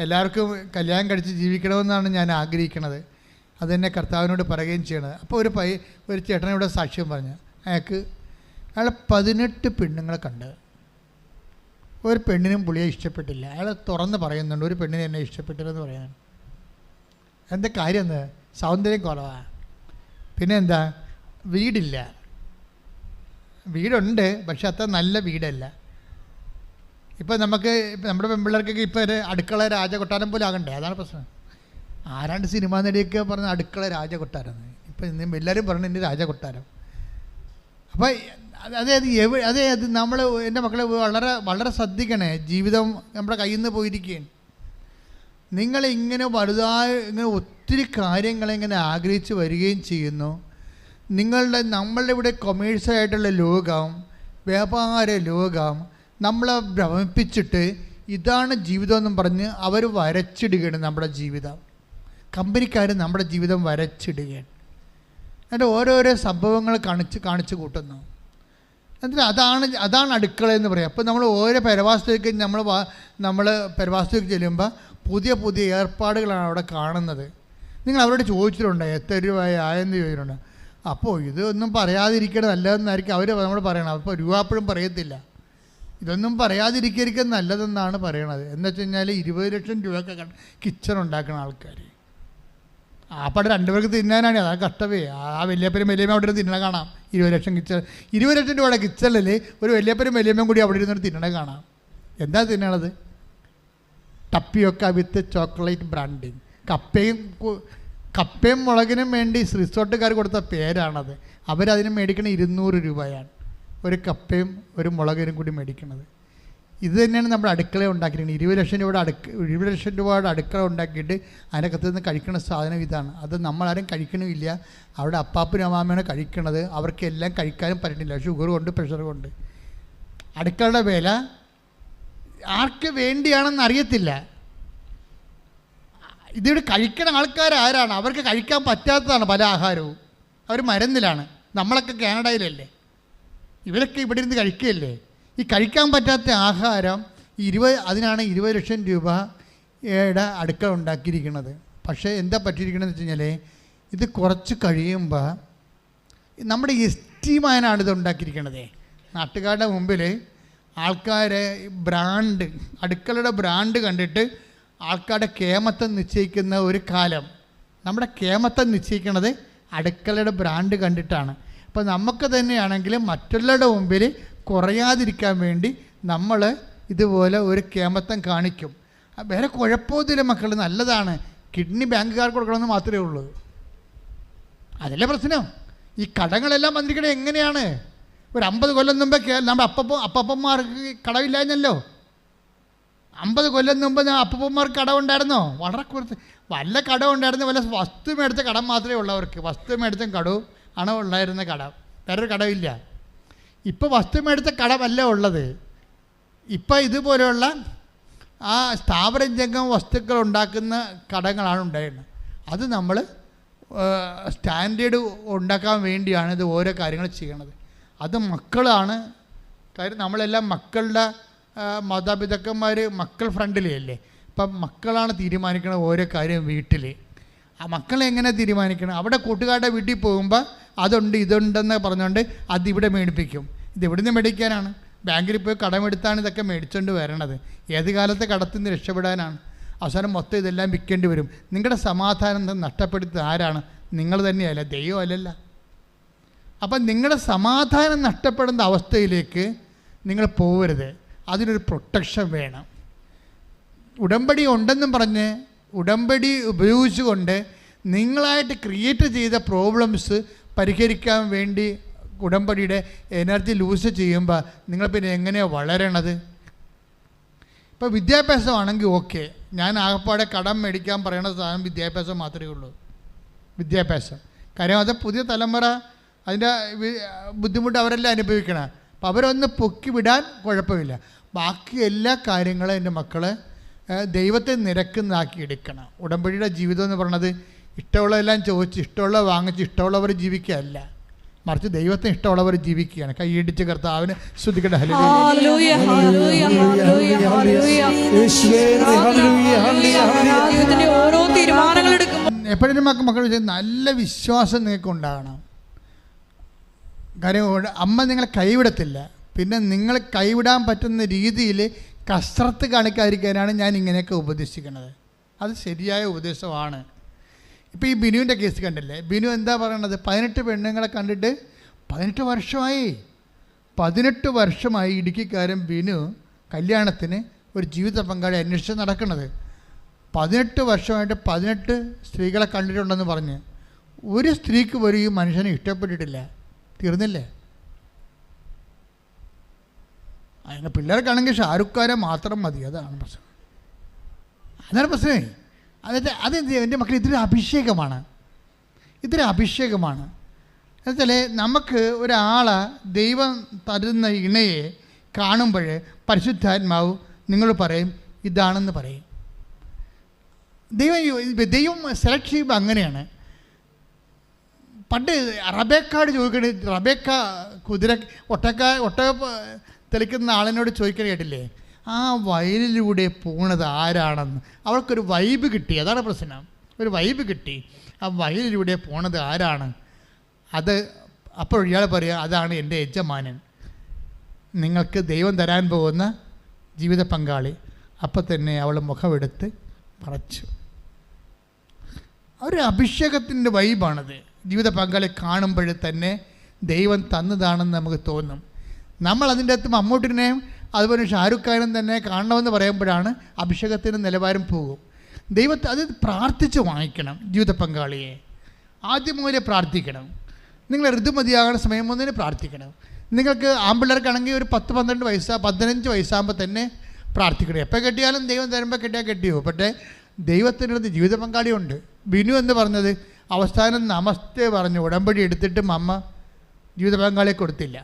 എല്ലാവർക്കും കല്യാണം കഴിച്ച് ജീവിക്കണമെന്നാണ് ഞാൻ ആഗ്രഹിക്കുന്നത്. അതെന്നെ കർത്താവിനോട് പറയുകയും ചെയ്യണത്. അപ്പോൾ ഒരു ചേട്ടനോട് സാക്ഷ്യം പറഞ്ഞു. അയാൾ 18 പെണ്ണുങ്ങളെ കണ്ട് ഒരു പെണ്ണിനും പുള്ളിയെ ഇഷ്ടപ്പെട്ടില്ല. അയാൾ തുറന്ന് പറയുന്നുണ്ട്, ഒരു പെണ്ണിനെ എന്നെ ഇഷ്ടപ്പെട്ടില്ലെന്ന് പറയാനാണ്. എന്താ കാര്യം? എന്താ? സൗന്ദര്യം കുറവാണ്. പിന്നെ എന്താ? വീടില്ല. വീടുണ്ട്, പക്ഷെ അത്ര നല്ല വീടല്ല. ഇപ്പം നമ്മുടെ പെൺപിള്ളേർക്കൊക്കെ ഇപ്പോൾ ഒരു അടുക്കള രാജകൊട്ടാരം പോലെ ആകണ്ടേ, അതാണ് പ്രശ്നം. ആരാണ്ട് സിനിമാ നടിയൊക്കെ പറഞ്ഞ അടുക്കള രാജകൊട്ടാരം. ഇപ്പം എല്ലാവരും പറഞ്ഞു എൻ്റെ രാജകൊട്ടാരം. അപ്പോൾ അതായത് നമ്മൾ എൻ്റെ മക്കളെ വളരെ വളരെ ശ്രദ്ധിക്കണേ. ജീവിതം നമ്മുടെ കയ്യിൽ നിന്ന് പോയിരിക്കുകയാണ്. നിങ്ങളിങ്ങനെ ഇങ്ങനെ ഒത്തിരി കാര്യങ്ങളിങ്ങനെ ആഗ്രഹിച്ച് വരികയും ചെയ്യുന്നു. നമ്മളുടെ ഇവിടെ കൊമേഴ്സ്യലായിട്ടുള്ള ലോകം, വ്യാപാര ലോകം നമ്മളെ ഭ്രമിപ്പിച്ചിട്ട് ഇതാണ് ജീവിതം എന്നും പറഞ്ഞ് അവർ വരച്ചിടുകയാണ് നമ്മുടെ ജീവിതം. കമ്പനിക്കാർ നമ്മുടെ ജീവിതം വരച്ചിടുകയാണ്. എന്നിട്ട് ഓരോരോ സംഭവങ്ങൾ കാണിച്ച് കൂട്ടുന്നു. എന്നിട്ട് അതാണ് അടുക്കള എന്ന് പറയുക. അപ്പോൾ നമ്മൾ ഓരോ പെരവാസത്തേക്ക് നമ്മൾ പെരവാസത്തേക്ക് ചെല്ലുമ്പോൾ പുതിയ പുതിയ ഏർപ്പാടുകളാണ് അവിടെ കാണുന്നത്. നിങ്ങൾ അവരോട് ചോദിച്ചിട്ടുണ്ടോ എത്ര രൂപയായെന്ന് ചോദിച്ചിട്ടുണ്ട്. അപ്പോൾ ഇതൊന്നും പറയാതിരിക്കണം നല്ലതെന്നായിരിക്കും അവർ നമ്മൾ പറയണം. അപ്പോൾ രൂപ പറയത്തില്ല. ഇതൊന്നും പറയാതിരിക്കും നല്ലതെന്നാണ് പറയണത്. എന്ന് വെച്ച് കഴിഞ്ഞാൽ 20 ലക്ഷം രൂപയൊക്കെ കിച്ചൺ ഉണ്ടാക്കുന്ന ആൾക്കാർ ആപ്പാട് 2 പേർക്ക് തിന്നാനാണ്. അതാണ് കഷ്ടമേ. ആ വലിയപ്പനും വലിയമ്മ അവിടെ തിന്നണ കാണാം. 20 ലക്ഷം കിച്ചൺ, 20 ലക്ഷം രൂപയുടെ കിച്ചണിൽ ഒരു വലിയപ്പനും വലിയമ്മയും കൂടി അവിടെ ഇരുന്നിട്ട് തിന്നണ കാണാം. എന്താ തിന്നണത്? ടപ്പിയൊക്കെ വിത്ത് ചോക്ലേറ്റ് ബ്രാൻഡിങ്. കപ്പയും മുളകിനും വേണ്ടി റിസോർട്ടുകാർ കൊടുത്ത പേരാണത്. അവരതിന് മേടിക്കണ 200 രൂപയാണ് ഒരു കപ്പയും ഒരു മുളകിനും കൂടി മേടിക്കണത്. ഇത് തന്നെയാണ് നമ്മുടെ അടുക്കള ഉണ്ടാക്കിയിരിക്കുന്നത്. 20 ലക്ഷം രൂപയുടെ അടുക്കള ഉണ്ടാക്കിയിട്ട് അതിനകത്ത് നിന്ന് കഴിക്കുന്ന സാധനം ഇതാണ്. അത് നമ്മളാരും കഴിക്കണമില്ല. അവിടെ അപ്പാപ്പനും അമ്മാമ്മയാണ് കഴിക്കണത്. അവർക്കെല്ലാം കഴിക്കാനും പറ്റണില്ല, ഷുഗർ കൊണ്ട് പ്രഷർ കൊണ്ട്. അടുക്കളയുടെ വില ആർക്ക് വേണ്ടിയാണെന്ന് അറിയത്തില്ല. ഇതിവിടെ കഴിക്കണ ആൾക്കാരാരാണ്? അവർക്ക് കഴിക്കാൻ പറ്റാത്തതാണ് പല ആഹാരവും. അവർ മരുന്നിലാണ്. നമ്മളൊക്കെ കാനഡയിലല്ലേ, ഇവരൊക്കെ ഇവിടെ ഇരുന്ന് കഴിക്കുകയല്ലേ. ഈ കഴിക്കാൻ പറ്റാത്ത ആഹാരം അതിനാണ് 20 ലക്ഷം രൂപയുടെ അടുക്കള ഉണ്ടാക്കിയിരിക്കുന്നത്. പക്ഷേ എന്താ പറ്റിയിരിക്കണമെന്ന് വെച്ച് കഴിഞ്ഞാൽ ഇത് കുറച്ച് കഴിയുമ്പോൾ നമ്മുടെ എസ്റ്റീമാനാണ് ഇത് ഉണ്ടാക്കിയിരിക്കണത്. നാട്ടുകാരുടെ മുമ്പിൽ ആൾക്കാരെ അടുക്കളയുടെ ബ്രാൻഡ് കണ്ടിട്ട് ആൾക്കാരുടെ കേമത്തം നിശ്ചയിക്കുന്ന ഒരു കാലം. നമ്മുടെ കേമത്തം നിശ്ചയിക്കുന്നത് അടുക്കളയുടെ ബ്രാൻഡ് കണ്ടിട്ടാണ്. അപ്പോൾ നമുക്ക് തന്നെയാണെങ്കിലും മറ്റുള്ളവരുടെ മുമ്പിൽ കുറയാതിരിക്കാൻ വേണ്ടി നമ്മൾ ഇതുപോലെ ഒരു കേമത്തം കാണിക്കും. വേറെ കുഴപ്പമൊന്നുമില്ല മക്കൾ, നല്ലതാണ്. കിഡ്നി ബാങ്കുകാർക്ക് കൊടുക്കണമെന്ന് മാത്രമേ ഉള്ളൂ. അതല്ലേ പ്രശ്നം. ഈ കടങ്ങളെല്ലാം വന്നിരിക്കണേ എങ്ങനെയാണ്? ഒരു 50 കൊല്ലം മുമ്പേ നമ്മുടെ അപ്പപ്പന്മാർക്ക് കടമില്ലാഞ്ഞല്ലോ. 50 കൊല്ലം മുമ്പ് അപ്പൂപ്പന്മാർക്ക് കടമുണ്ടായിരുന്നോ? വളരെ കുറച്ച്. വല്ല കടമുണ്ടായിരുന്നു, വല്ല വസ്തു മേടിച്ച കടം മാത്രമേ ഉള്ളവർക്ക്. വസ്തു മേടിച്ച കടവും ആണ് ഉണ്ടായിരുന്ന കടം, വേറൊരു കടമില്ല. ഇപ്പോൾ വസ്തു മേടിച്ച കടമല്ല ഉള്ളത്. ഇപ്പം ഇതുപോലെയുള്ള ആ സ്ഥാപനജംഗം വസ്തുക്കൾ ഉണ്ടാക്കുന്ന കടങ്ങളാണ് ഉണ്ടായിരുന്നത്. അത് നമ്മൾ സ്റ്റാൻഡേർഡ് ഉണ്ടാക്കാൻ വേണ്ടിയാണ് ഇത് ഓരോ കാര്യങ്ങൾ ചെയ്യണത്. അത് മക്കളാണ് കാര്യം. നമ്മളെല്ലാം മക്കളുടെ മാതാപിതാക്കന്മാർ മക്കൾ ഫ്രണ്ടിലല്ലേ. ഇപ്പം മക്കളാണ് തീരുമാനിക്കണം ഓരോ കാര്യം വീട്ടിൽ. ആ മക്കളെ എങ്ങനെ തീരുമാനിക്കണം? അവിടെ കൂട്ടുകാരുടെ വീട്ടിൽ പോകുമ്പോൾ അതുണ്ട് ഇതുണ്ടെന്ന് പറഞ്ഞുകൊണ്ട് അതിവിടെ മേടിപ്പിക്കും. ഇതെവിടുന്ന് മേടിക്കാനാണ്? ബാങ്കിൽ പോയി കടമെടുത്താണ് ഇതൊക്കെ മേടിച്ചുകൊണ്ട് വരണത്. ഏത് കാലത്തെ കടത്തിൽ നിന്ന് രക്ഷപ്പെടാനാണ്? അവസാനം മൊത്തം ഇതെല്ലാം വിൽക്കേണ്ടി വരും. നിങ്ങളുടെ സമാധാനം നഷ്ടപ്പെടുത്തുന്നത് ആരാണ്? നിങ്ങൾ തന്നെയല്ല, ദൈവം അല്ലല്ല. അപ്പം നിങ്ങളുടെ സമാധാനം നഷ്ടപ്പെടുന്ന അവസ്ഥയിലേക്ക് നിങ്ങൾ പോകരുത്. അതിനൊരു പ്രൊട്ടക്ഷൻ വേണം. ഉടമ്പടി ഉണ്ടെന്നും പറഞ്ഞ് ഉടമ്പടി ഉപയോഗിച്ചുകൊണ്ട് നിങ്ങളായിട്ട് ക്രിയേറ്റ് ചെയ്ത പ്രോബ്ലംസ് പരിഹരിക്കാൻ വേണ്ടി ഉടമ്പടിയുടെ എനർജി ലൂസ് ചെയ്യുമ്പോൾ നിങ്ങൾ പിന്നെ എങ്ങനെയാണ് വളരണത്? ഇപ്പോൾ വിദ്യാഭ്യാസമാണെങ്കിൽ ഓക്കെ, ഞാൻ ആകപ്പാടെ കടം മേടിക്കാൻ പറയണ സാധനം വിദ്യാഭ്യാസം മാത്രമേ ഉള്ളൂ. വിദ്യാഭ്യാസം കാര്യം അത് പുതിയ തലമുറ അതിൻ്റെ ബുദ്ധിമുട്ട് അവരെല്ലാം അനുഭവിക്കണം. അപ്പം അവരൊന്ന് പൊക്കി വിടാൻ കുഴപ്പമില്ല. ബാക്കി എല്ലാ കാര്യങ്ങളും എൻ്റെ മക്കളെ ദൈവത്തെ നിരക്കുന്നതാക്കി എടുക്കണം. ഉടമ്പടിയുടെ ജീവിതം എന്ന് പറയുന്നത് ഇഷ്ടമുള്ളതെല്ലാം ചോദിച്ച് ഇഷ്ടമുള്ളത് വാങ്ങിച്ച് ഇഷ്ടമുള്ളവർ ജീവിക്കുകയല്ല, മറിച്ച് ദൈവത്തിന് ഇഷ്ടമുള്ളവർ ജീവിക്കുകയാണ്. കൈയിടിച്ച് കർത്താവിന് സ്തുതിക്കട്ടെ. എപ്പോഴും മക്കൾ നല്ല വിശ്വാസം നിങ്ങൾക്ക് ഉണ്ടാകണം. കാര്യം അമ്മ നിങ്ങളെ കൈവിടത്തില്ല. പിന്നെ നിങ്ങൾ കൈവിടാൻ പറ്റുന്ന രീതിയിൽ കസരത്ത് കാണിക്കാതിരിക്കാനാണ് ഞാൻ ഇങ്ങനെയൊക്കെ ഉപദേശിക്കുന്നത്. അത് ശരിയായ ഉപദേശമാണ്. ഇപ്പോൾ ഈ ബിനുവിൻ്റെ കേസ് കണ്ടില്ലേ? ബിനു എന്താ പറയണത്? 18 പെണ്ണുങ്ങളെ കണ്ടിട്ട് 18 വർഷമായി ഇടുക്കിക്കാരൻ ബിനു കല്യാണത്തിന് ഒരു ജീവിത പങ്കാളി അന്വേഷിച്ച് നടക്കുന്നത്. 18 വർഷമായിട്ട് 18 സ്ത്രീകളെ കണ്ടിട്ടുണ്ടെന്ന് പറഞ്ഞ് ഒരു സ്ത്രീക്ക് പോലും ഈ മനുഷ്യനെ ഇഷ്ടപ്പെട്ടിട്ടില്ല. തീർന്നില്ലേ? അതിന് പിള്ളേർക്കാണെങ്കിൽ ഷാറുഖ് ഖാനെ മാത്രം മതി. അതാണ് പ്രശ്നം. അതാണ് പ്രശ്നമേ. അതെന്ത് എൻ്റെ മക്കൾ ഇതൊരു അഭിഷേകമാണ്. എന്നുവെച്ചാൽ നമുക്ക് ഒരാളെ ദൈവം തരുന്ന ഇണയെ കാണുമ്പോൾ പരിശുദ്ധാത്മാവ് നിങ്ങൾ പറയും ഇതാണെന്ന് പറയും. ദൈവം സെലക്ട് ചെയ്യുമ്പോൾ അങ്ങനെയാണ്. പണ്ട് റബേക്കയോട് ചോദിക്കണ, റബേക്ക ഒട്ടക തെളിക്കുന്ന ആളിനോട് ചോദിക്കണ കേട്ടില്ലേ, ആ വയലിലൂടെ പോണത് ആരാണെന്ന്. അവൾക്കൊരു വൈബ് കിട്ടി, അതാണ് പ്രശ്നം. ഒരു വൈബ് കിട്ടി, ആ വയലിലൂടെ പോണത് ആരാണ് അത്. അപ്പോൾ ഇയാൾ പറയുക, അതാണ് എൻ്റെ യജമാനൻ, നിങ്ങൾക്ക് ദൈവം തരാൻ പോകുന്ന ജീവിത പങ്കാളി. അപ്പം തന്നെ അവൾ മുഖമെടുത്ത് മറച്ചു. ഒരു അഭിഷേകത്തിൻ്റെ വൈബാണത്. ജീവിത പങ്കാളി കാണുമ്പോൾ തന്നെ ദൈവം തന്നതാണെന്ന് നമുക്ക് തോന്നും. നമ്മൾ അതിൻ്റെ അകത്ത് മമ്മൂട്ടിനെയും അതുപോലെ ഷാരൂഖ് ഖാനും തന്നെ കാണണമെന്ന് പറയുമ്പോഴാണ് അഭിഷേകത്തിൻ്റെ നിലവാരം പോകും. ദൈവത്തെ അത് പ്രാർത്ഥിച്ച് വാങ്ങിക്കണം. ജീവിത പങ്കാളിയെ ആദ്യം മുതലേ പ്രാർത്ഥിക്കണം. നിങ്ങൾ ഋതുമതിയാകുന്ന സമയം മുതലേ പ്രാർത്ഥിക്കണം. നിങ്ങൾക്ക് ആൺപിള്ളേർക്കാണെങ്കിൽ ഒരു 10-12 വയസ്സ് 15 വയസ്സാകുമ്പോൾ തന്നെ പ്രാർത്ഥിക്കണം. എപ്പോൾ കെട്ടിയാലും ദൈവം തരുമ്പോൾ കെട്ടിയാൽ കെട്ടിയോ. പക്ഷേ ദൈവത്തിനടുത്ത് ജീവിത പങ്കാളിയുണ്ട്. ബിനു എന്ന് പറഞ്ഞത് അവസാനം നമസ്തേ പറഞ്ഞു ഉടമ്പടി എടുത്തിട്ടും അമ്മ ജീവിത പങ്കാളിയെ കൊടുത്തില്ല.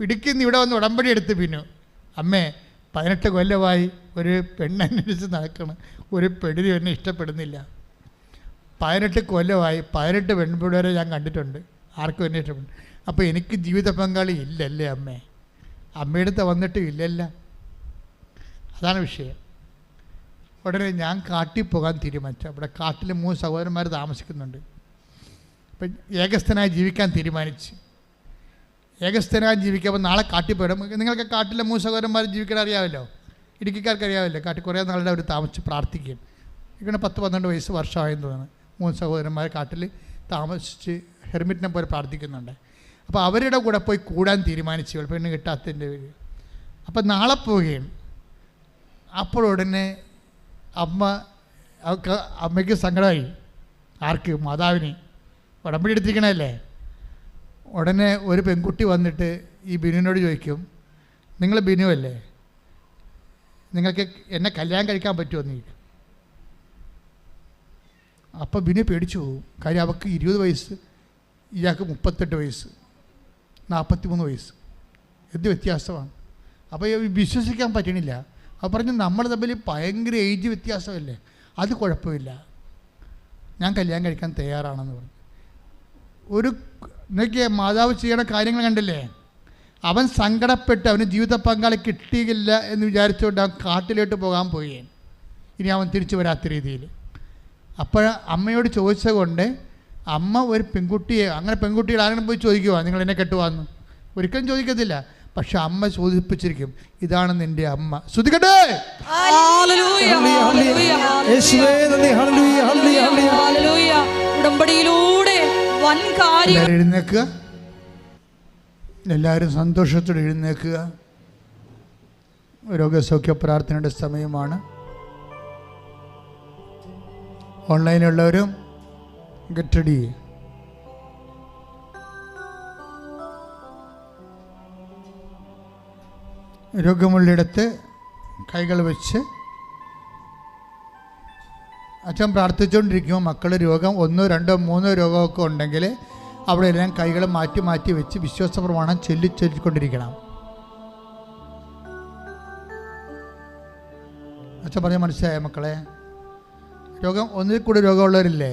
ഇടുക്കിന്ന് ഇവിടെ വന്ന് ഉടമ്പടി എടുത്ത് ബിനു, അമ്മേ 18 കൊല്ലമായി ഒരു പെണ്ണന്വേഷിച്ച് നടക്കണം, ഒരു പെണ്ണിന് എന്നെ ഇഷ്ടപ്പെടുന്നില്ല. 18 കൊല്ലമായി 18 പെൺപിള്ളേരെ ഞാൻ കണ്ടിട്ടുണ്ട്, ആർക്കും എന്നെ ഇഷ്ടപ്പെടുന്നു. അപ്പോൾ എനിക്ക് ജീവിത പങ്കാളി ഇല്ലല്ലേ അമ്മേ? അമ്മയെടുത്ത് വന്നിട്ടും ഇല്ലല്ല. അതാണ് വിഷയം. ഉടനെ ഞാൻ കാട്ടിൽ പോകാൻ തീരുമാനിച്ചു. അവിടെ കാട്ടിൽ 3 സഹോദരന്മാർ താമസിക്കുന്നുണ്ട്. അപ്പം ഏകസ്ഥനായി ജീവിക്കാൻ തീരുമാനിച്ചു. ഏകസ്ഥനായി ജീവിക്കുമ്പോൾ നാളെ കാട്ടിൽ പോയിടും. നിങ്ങൾക്ക് കാട്ടിലെ 3 സഹോദരന്മാർ ജീവിക്കാൻ അറിയാമല്ലോ, ഇടുക്കിക്കാർക്ക് അറിയാമല്ലോ. കാട്ടിൽ കുറേ നാളുടെ അവർ താമസിച്ച് പ്രാർത്ഥിക്കും. ഇങ്ങനെ 10-12 വയസ്സ് വർഷമായെന്ന് തോന്നുന്നു. 3 സഹോദരന്മാർ കാട്ടിൽ താമസിച്ച് ഹെർമിറ്റിനെ പോലെ പ്രാർത്ഥിക്കുന്നുണ്ട്. അപ്പോൾ അവരുടെ കൂടെ പോയി കൂടാൻ തീരുമാനിച്ചു, പെണ്ണ് കിട്ടാത്തതിൻ്റെ പേര്. അപ്പം നാളെ പോവുകയാണ്. അപ്പോൾ ഉടനെ അമ്മയ്ക്ക് സങ്കടമായി. ആർക്ക്? മാതാവിന്. ഉടമ്പടി എടുത്തിരിക്കണല്ലേ. ഉടനെ ഒരു പെൺകുട്ടി വന്നിട്ട് ഈ ബിനുവിനോട് ചോദിക്കും, നിങ്ങൾ ബിനു അല്ലേ, നിങ്ങൾക്ക് എന്നെ കല്യാണം കഴിക്കാൻ പറ്റുമോ എന്ന് ചോദിക്കും. അപ്പോൾ ബിനു പേടിച്ചു പോകും. കാര്യം അവൾക്ക് 20 വയസ്സ്, ഇയാൾക്ക് 38 വയസ്സ്, 43 വയസ്സ്. എന്ത് വ്യത്യാസമാണ്. അപ്പോൾ വിശ്വസിക്കാൻ പറ്റണില്ല. അപ്പോൾ പറഞ്ഞു, നമ്മൾ തമ്മിൽ ഭയങ്കര ഏജ് വ്യത്യാസമല്ലേ, അത് കുഴപ്പമില്ല, ഞാൻ കല്യാണം കഴിക്കാൻ തയ്യാറാണെന്ന് പറഞ്ഞു. ഒരു എന്നൊക്കെ മാതാവ് ചെയ്യണ കാര്യങ്ങൾ കണ്ടില്ലേ. അവൻ സങ്കടപ്പെട്ട് അവന് ജീവിത പങ്കാളി കിട്ടിയില്ല എന്ന് വിചാരിച്ചുകൊണ്ട് അവൻ കാട്ടിലോട്ട് പോകാൻ പോയി. ഇനി അവൻ തിരിച്ചു വരാത്ത രീതിയിൽ. അപ്പോൾ അമ്മയോട് ചോദിച്ചത് കൊണ്ട് അമ്മ ഒരു പെൺകുട്ടിയെ, അങ്ങനെ പെൺകുട്ടികൾ ആരെങ്കിലും പോയി ചോദിക്കുവാ നിങ്ങൾ എന്നെ കെട്ടുവാന്ന്? ഒരിക്കലും ചോദിക്കത്തില്ല. പക്ഷെ അമ്മ ചോദിപ്പിച്ചിരിക്കും, ഇതാണ് നിൻ്റെ അമ്മ. ശ്രുതികട്ടെ. ഉടമ്പടിയിലൂടെ വൻ കാര്യം. എഴുന്നേക്കുക, എല്ലാവരും സന്തോഷത്തോടെ എഴുന്നേക്കുക. രോഗസൗഖ്യ പ്രാർത്ഥനയുടെ സമയമാണ്. ഓൺലൈനുള്ളവരും ഗെറ്റ് റെഡി. രോഗമുള്ളിടത്ത് കൈകൾ വെച്ച് അച്ഛൻ പ്രാർത്ഥിച്ചുകൊണ്ടിരിക്കുമ്പോൾ മക്കൾ രോഗം 1, 2, 3 രോഗമൊക്കെ ഉണ്ടെങ്കിൽ അവിടെ എല്ലാം കൈകൾ മാറ്റി മാറ്റി വെച്ച് വിശ്വാസ പ്രമാണം ചൊല്ലിക്കൊണ്ടിരിക്കണം. അച്ഛൻ പറഞ്ഞ് മനസ്സിലായ മക്കളെ? രോഗം ഒന്നിൽ കൂടി രോഗമുള്ളവരില്ലേ,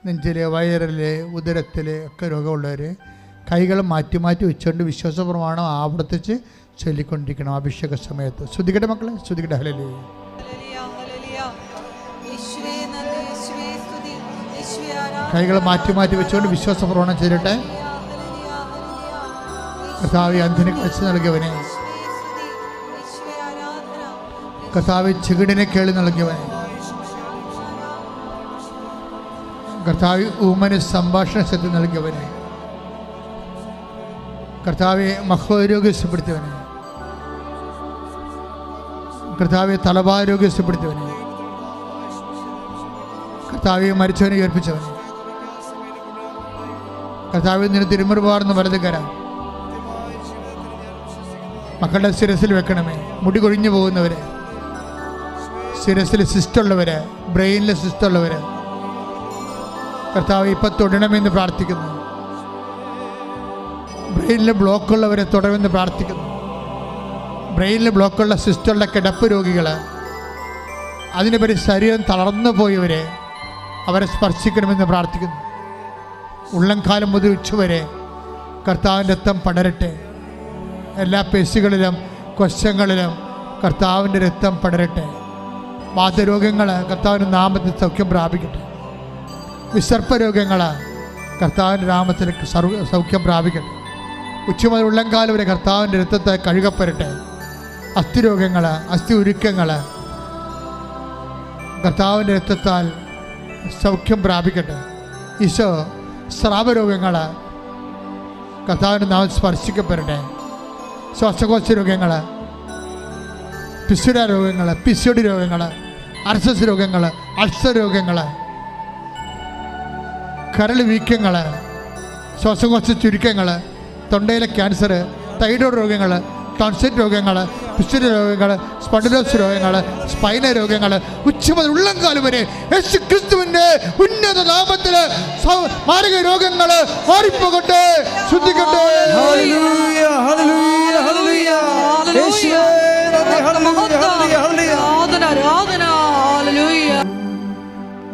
നെഞ്ചിൽ, വയറിൽ, ഉദരത്തിൽ ഒക്കെ രോഗമുള്ളവർ കൈകൾ മാറ്റി മാറ്റി വെച്ചുകൊണ്ട് വിശ്വാസ പ്രമാണം ആവർത്തിച്ച് ചൊല്ലിക്കൊണ്ടിരിക്കണം അഭിഷേക സമയത്ത്. ശ്രദ്ധിക്കട്ടെ മക്കളെ, ശ്രദ്ധിക്കട്ടെ. ഹല്ലേലൂയ. കൈകൾ മാറ്റി മാറ്റി വെച്ചുകൊണ്ട് വിശ്വാസ പ്രമാണം ചെയ്യട്ടെ. കർത്താവേ, അന്ധന് കാഴ്ച നൽകിയവനെ, കർത്താവേ, ചെകിടിനെ കേളി നൽകിയവനെ, കർത്താവേ, ഊമന് സംഭാഷണ ശക്തി നൽകിയവനെ, കർത്താവെ, മഹോരോഗ്യപ്പെടുത്തിയവനെ, കർത്താവെ, തലഭാരോഗ്യപ്പെടുത്തിയവനെ, കർത്താവെ, മരിച്ചവനെ ഉയർപ്പിച്ചവനെ, കർത്താവെ, നിന്റെ തിരുമുറുപാർന്ന് വലത് കരം മക്കളുടെ ശിരസിൽ വെക്കണമേ. മുടി കൊഴിഞ്ഞു പോകുന്നവരെ, ശിരസിൽ സിസ്റ്റുള്ളവര്, ബ്രെയിനിൽ സിസ്റ്റുള്ളവര് കർത്താവെ ഇപ്പം തൊടണമെന്ന് പ്രാർത്ഥിക്കുന്നു. ബ്രെയിനിൽ ബ്ലോക്കുള്ളവരെ തുടരുമെന്ന് പ്രാർത്ഥിക്കുന്നു. ബ്രെയിനിൽ ബ്ലോക്കുള്ള സിസ്റ്റുള്ള കിടപ്പ് രോഗികൾ, അതിനുപരി ശരീരം തളർന്നു പോയവരെ അവരെ സ്പർശിക്കണമെന്ന് പ്രാർത്ഥിക്കുന്നു. ഉള്ളംകാലം മുതൽ ഉച്ചവരെ കർത്താവിൻ്റെ രക്തം പടരട്ടെ. എല്ലാ പേശികളിലും കൊശങ്ങളിലും കർത്താവിൻ്റെ രക്തം പടരട്ടെ. വാതരോഗങ്ങൾ കർത്താവിൻ്റെ നാമത്തിൽ സൗഖ്യം പ്രാപിക്കട്ടെ. വിസർപ്പരോഗങ്ങൾ കർത്താവിൻ്റെ നാമത്തിൽ സൗഖ്യം പ്രാപിക്കട്ടെ. ഉച്ച മുതൽ ഉള്ളംകാലം വരെ കർത്താവിൻ്റെ രക്തത്തെ കഴുകപ്പെടട്ടെ. അസ്ഥിരോഗങ്ങൾ, അസ്ഥി ഉരുക്കങ്ങൾ കർത്താവിൻ്റെ രക്തത്താൽ സൗഖ്യം പ്രാപിക്കട്ടെ. ഈശോ സ്രാവരോഗങ്ങൾ കർത്താവിൻ്റെ നാമം സ്പർശിക്കപ്പെടട്ടെ. ശ്വാസകോശ രോഗങ്ങൾ, പിസുര രോഗങ്ങൾ, പിസിയോടി രോഗങ്ങൾ, അർസസ് രോഗങ്ങൾ, അൾസർ രോഗങ്ങൾ, കരൾ വീക്കങ്ങൾ, ശ്വാസകോശ ചുരുക്കങ്ങൾ, തൊണ്ടയിലെ ക്യാൻസർ, തൈറോയ്ഡ് രോഗങ്ങൾ, ടോൺസിൽ രോഗങ്ങൾ, പിസുര രോഗങ്ങൾ, സ്പൊണ്ടിലോസ് രോഗങ്ങൾ, സ്പൈന രോഗങ്ങൾ ഉച്ച മുതൽ ഉള്ളംകാലം വരെ യേശു ക്രിസ്തുവിൻ്റെ ഉന്നത നാമത്തിൽ മാരക രോഗങ്ങൾ മാറിപ്പോകട്ടെ, ശുദ്ധിക്കട്ടെ.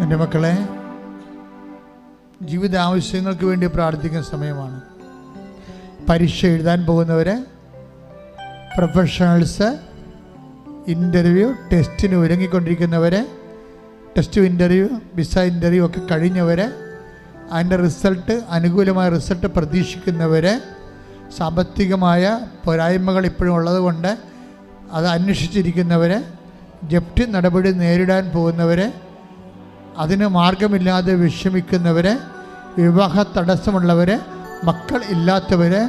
എൻ്റെ മക്കളെ, ജീവിത ആവശ്യങ്ങൾക്ക് വേണ്ടി പ്രാർത്ഥിക്കുന്ന സമയമാണ്. പരീക്ഷ എഴുതാൻ പോകുന്നവരെ, പ്രൊഫഷണൽസ്, ഇൻ്റർവ്യൂ, ടെസ്റ്റിന് ഒരുങ്ങിക്കൊണ്ടിരിക്കുന്നവരെ, ടെസ്റ്റ് ഇൻ്റർവ്യൂ, വിസ ഇൻ്റർവ്യൂ ഒക്കെ കഴിഞ്ഞവരെ, അതിൻ്റെ റിസൾട്ട്, അനുകൂലമായ റിസൾട്ട് പ്രതീക്ഷിക്കുന്നവരെ, സാമ്പത്തികമായ പോരായ്മകൾ ഇപ്പോഴും ഉള്ളതുകൊണ്ട് അത് അന്വേഷിച്ചിരിക്കുന്നവരെ, ജപ്തി നടപടി നേരിടാൻ പോകുന്നവരെ, അതിന് മാർഗമില്ലാതെ വിഷമിക്കുന്നവരെ, വിവാഹ തടസ്സമുള്ളവരെ, മക്കൾ ഇല്ലാത്തവരെ,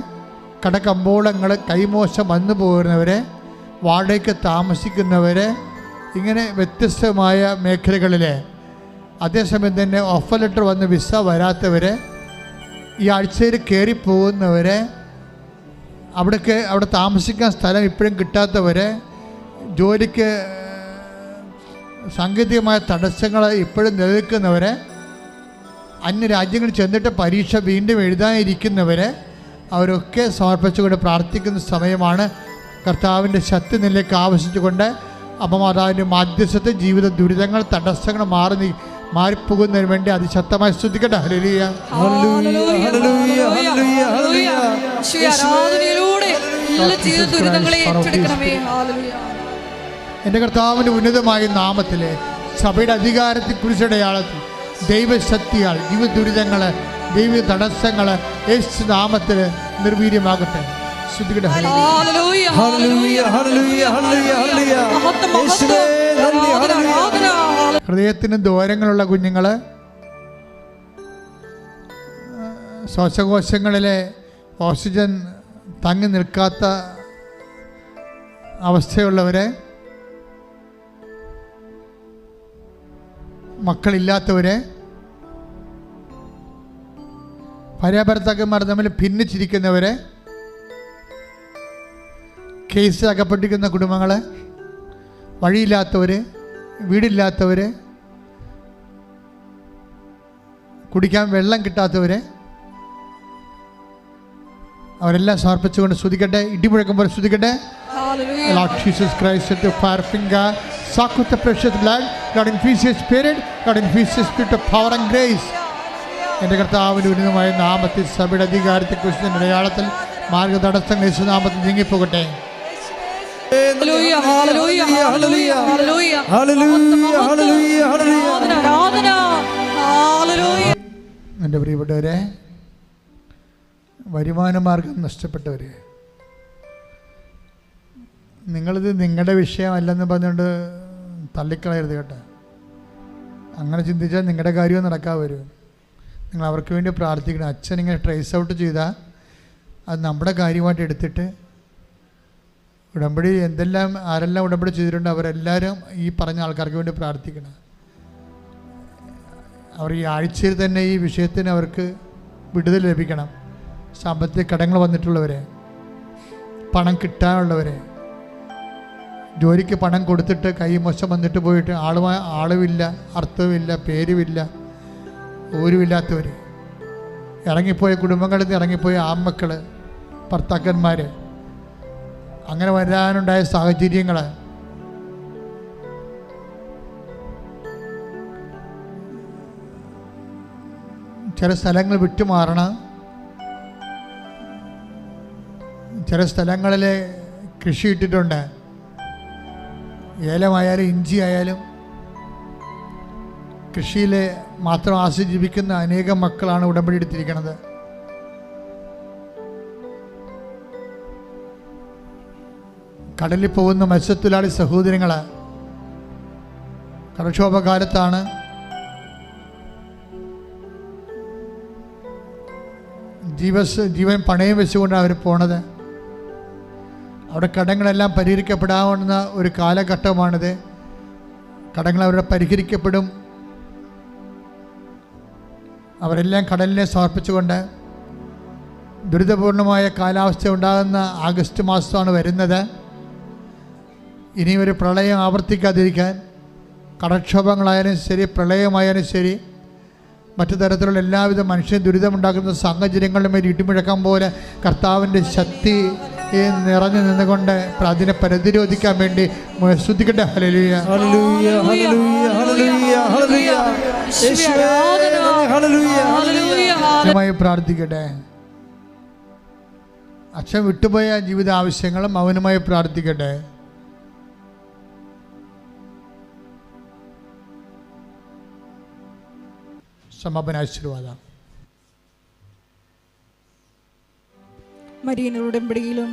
കടകമ്പോളങ്ങൾ കൈമോശം വന്നു പോകുന്നവരെ, വാടകയ്ക്ക് താമസിക്കുന്നവരെ, ഇങ്ങനെ വ്യത്യസ്തമായ മേഖലകളിലെ, അതേസമയം തന്നെ ഓഫർ ലെറ്റർ വന്ന് വിസ വരാത്തവരെ, ഈ ആഴ്ചയിൽ കയറിപ്പോകുന്നവരെ, അവിടെ താമസിക്കാൻ സ്ഥലം ഇപ്പോഴും കിട്ടാത്തവരെ, ജോലിക്ക് സാങ്കേതികമായ തടസ്സങ്ങൾ ഇപ്പോഴും നിലനിൽക്കുന്നവരെ, അന്യരാജ്യങ്ങളിൽ ചെന്നിട്ട് പരീക്ഷ വീണ്ടും എഴുതാനിരിക്കുന്നവരെ, അവരൊക്കെ സമർപ്പിച്ചുകൊണ്ട് പ്രാർത്ഥിക്കുന്ന സമയമാണ്. കർത്താവിൻ്റെ ശക്തി നിലയ്ക്ക് ആവശ്യിച്ചുകൊണ്ട് അമ്മമാതാവിൻ്റെ മാധ്യസ്ഥത്തെ ജീവിത ദുരിതങ്ങൾ, തടസ്സങ്ങൾ മാറിപ്പോകുന്നതിന് വേണ്ടി അതിശക്തമായി സ്തുതിക്കട്ടെ. ഹല്ലേലൂയ, എൻ്റെ കർത്താവിൻ്റെ ഉന്നതമായ നാമത്തിലെ സഭയുടെ അധികാരത്തിൽ കുരിശടയാളത്തിൽ ദൈവശക്തിയാൽ ജീവിത ദുരിതങ്ങൾ, ദൈവ തടസ്സങ്ങൾ യേശു നാമത്തിൽ നിർവീര്യമാകട്ടെ. ഹൃദയത്തിന് ദ്വാരങ്ങളുള്ള കുഞ്ഞുങ്ങൾ, ശ്വാസകോശങ്ങളിലെ ഓക്സിജൻ തങ്ങി നിൽക്കാത്ത അവസ്ഥയുള്ളവരെ, മക്കളില്ലാത്തവരെ, ഭാര്യാഭർത്താക്കന്മാർ തമ്മിൽ ഭിന്നിച്ചിരിക്കുന്നവരെ, കേസ് അകപ്പെട്ടിരിക്കുന്ന കുടുംബങ്ങൾ, വഴിയില്ലാത്തവർ, വീടില്ലാത്തവർ, കുടിക്കാൻ വെള്ളം കിട്ടാത്തവർ, അവരെല്ലാം സമർപ്പിച്ചുകൊണ്ട് സ്തുതിക്കട്ടെ. ഇടിമുഴക്കം പോലെ സ്തുതിക്കട്ടെ. Lord Jesus Christ, set your fire finger, soak with the precious blood. Lord, infuse your spirit. Lord, infuse your spirit of power and grace. എൻ്റെ കർത്താവിൻ്റെ ഉന്നതമായ നാമത്തിൽ സഭയുടെ അധികാരത്തെക്കുറിച്ച് അടയാളത്തിൽ മാർഗതടസ്സങ്ങൾ യേശുനാമത്തിൽ നീങ്ങിപ്പോകട്ടെ. എൻ്റെ പ്രിയപ്പെട്ടവരെ, വരുമാന മാർഗം നഷ്ടപ്പെട്ടവർ, നിങ്ങളിത് നിങ്ങളുടെ വിഷയമല്ലെന്ന് പറഞ്ഞുകൊണ്ട് തള്ളിക്കളയരുത് കേട്ടോ. അങ്ങനെ ചിന്തിച്ചാൽ നിങ്ങളുടെ കാര്യവും നടക്കാൻ വരും. നിങ്ങൾ അവർക്ക് വേണ്ടി പ്രാർത്ഥിക്കണം. അച്ഛൻ ഇങ്ങനെ ട്രേസ് ഔട്ട് ചെയ്താൽ അത് നമ്മുടെ കാര്യമായിട്ട് എടുത്തിട്ട് ഉടമ്പടി ആരെല്ലാം ഉടമ്പടി ചെയ്തിട്ടുണ്ട് അവരെല്ലാവരും ഈ പറഞ്ഞ ആൾക്കാർക്ക് വേണ്ടി പ്രാർത്ഥിക്കണം. അവർ ഈ ആഴ്ചയിൽ തന്നെ ഈ വിഷയത്തിന് അവർക്ക് വിടുതൽ ലഭിക്കണം. സാമ്പത്തിക കടങ്ങൾ വന്നിട്ടുള്ളവരെ, പണം കിട്ടാനുള്ളവരെ, ജോലിക്ക് പണം കൊടുത്തിട്ട് കൈമോശം വന്നിട്ട് പോയിട്ട് ആളുമില്ല, അർത്ഥവുമില്ല, പേരുമില്ല, ഊരുമില്ലാത്തവർ, ഇറങ്ങിപ്പോയ കുടുംബങ്ങളിൽ നിന്ന് ഇറങ്ങിപ്പോയ ആൺമക്കൾ, ഭർത്താക്കന്മാർ, അങ്ങനെ വരാനുണ്ടായ സാഹചര്യങ്ങൾ, ചില സ്ഥലങ്ങൾ വിട്ടുമാറണം. ചില സ്ഥലങ്ങളിൽ കൃഷി ഇട്ടിട്ടുണ്ട്. ഏലമായാലും ഇഞ്ചി ആയാലും കൃഷിയിൽ മാത്രം ആശ്രയിച്ച് ജീവിക്കുന്ന അനേകം മക്കളാണ് ഉടമ്പടി എടുത്തിരിക്കുന്നത്. കടലിൽ പോകുന്ന മത്സ്യത്തൊഴിലാളി സഹോദരങ്ങൾ കടക്ഷോഭകാലത്താണ് ജീവൻ പണയം വെച്ചുകൊണ്ടാണ് അവർ പോണത്. അവിടെ കടങ്ങളെല്ലാം പരിഹരിക്കപ്പെടാവുന്ന ഒരു കാലഘട്ടമാണിത്. കടങ്ങൾ അവരുടെ പരിഹരിക്കപ്പെടും. അവരെല്ലാം കടലിനെ സമർപ്പിച്ചുകൊണ്ട് ദുരിതപൂർണമായ കാലാവസ്ഥ ഉണ്ടാകുന്ന ആഗസ്റ്റ് മാസമാണ് വരുന്നത്. ഇനി ഒരു പ്രളയം ആവർത്തിക്കാതിരിക്കാൻ കടക്ഷോഭങ്ങളായാലും ശരി, പ്രളയമായാലും ശരി, മറ്റു തരത്തിലുള്ള എല്ലാവിധ മനുഷ്യ ദുരിതമുണ്ടാക്കുന്ന സാഹചര്യങ്ങളുടെ മേൽ ഇടിമുഴക്കം പോലെ കർത്താവിൻ്റെ ശക്തി നിറഞ്ഞു നിന്നുകൊണ്ട് അതിനെ പ്രതിരോധിക്കാൻ വേണ്ടി ശ്രദ്ധിക്കട്ടെ. ഹല്ലേലൂയ, ഹല്ലേലൂയ, ഹല്ലേലൂയ, ഹല്ലേലൂയ, ഹല്ലേലൂയ. യേശുവേ, ഹല്ലേലൂയ, ഹല്ലേലൂയ. പ്രാർത്ഥിക്കട്ടെ. അച്ഛൻ വിട്ടുപോയ ജീവിത ആവശ്യങ്ങളും അവനുമായി പ്രാർത്ഥിക്കട്ടെ. സമാപന ആശീർവാദം. മരിയൻ ഉടമ്പടിയിലും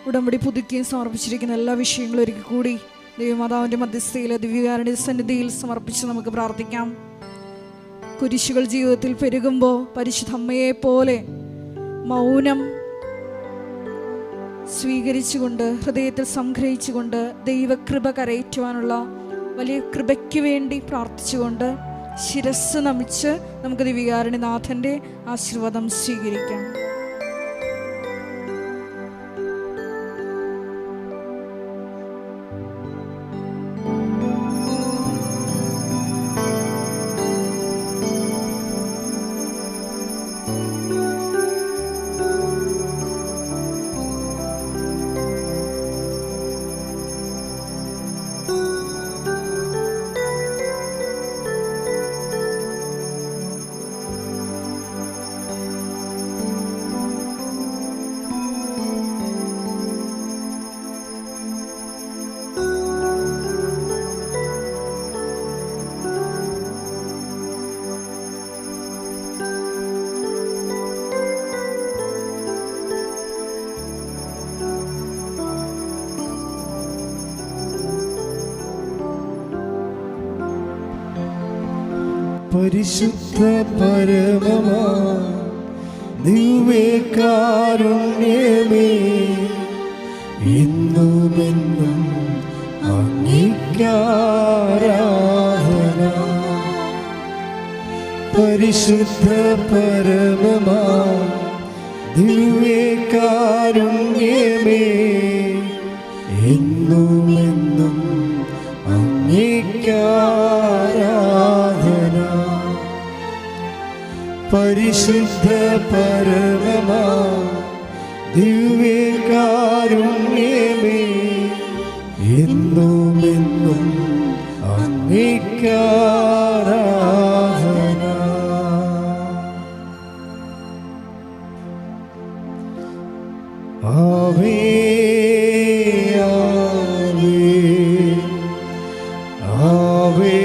ഉടമ്പടി പുതുക്കിയും സമർപ്പിച്ചിരിക്കുന്ന എല്ലാ വിഷയങ്ങളും ഒരിക്കൽ കൂടി ദൈവമാതാവിൻ്റെ മധ്യസ്ഥയിലെ ദിവ്യകാരുണ്യ സന്നിധിയിൽ സമർപ്പിച്ച് നമുക്ക് പ്രാർത്ഥിക്കാം. കുരിശുകൾ ജീവിതത്തിൽ പെരുകുമ്പോൾ പരിശുദ്ധ അമ്മയെപ്പോലെ മൗനം സ്വീകരിച്ചുകൊണ്ട് ഹൃദയത്തിൽ സംഗ്രഹിച്ചുകൊണ്ട് ദൈവകൃപ കരയറ്റുവാനുള്ള വലിയ കൃപയ്ക്ക് വേണ്ടി പ്രാർത്ഥിച്ചുകൊണ്ട് ശിരസ് നമിച്ച് നമുക്ക് ദിവ്യകാരുണ്യനാഥൻ്റെ ആശീർവാദം സ്വീകരിക്കാം. പരിശുദ്ധ പരമമാ ദിവ്യകാരുണ്യമേ, എന്നുമെന്നും അങ്ങേക്കാരാധന. പരിശുദ്ധ പരമമാ ദിവ്യകാരുണ്യമേ, എന്നുമെന്നും അങ്ങേക്കാരാധന. പരിശുദ്ധ പരമമാ ദിവ്യകാരുണ്യമേ, എന്നുമെന്നും അങ്ങേക്കാരാധന. ആവേ ആവേ ആവേ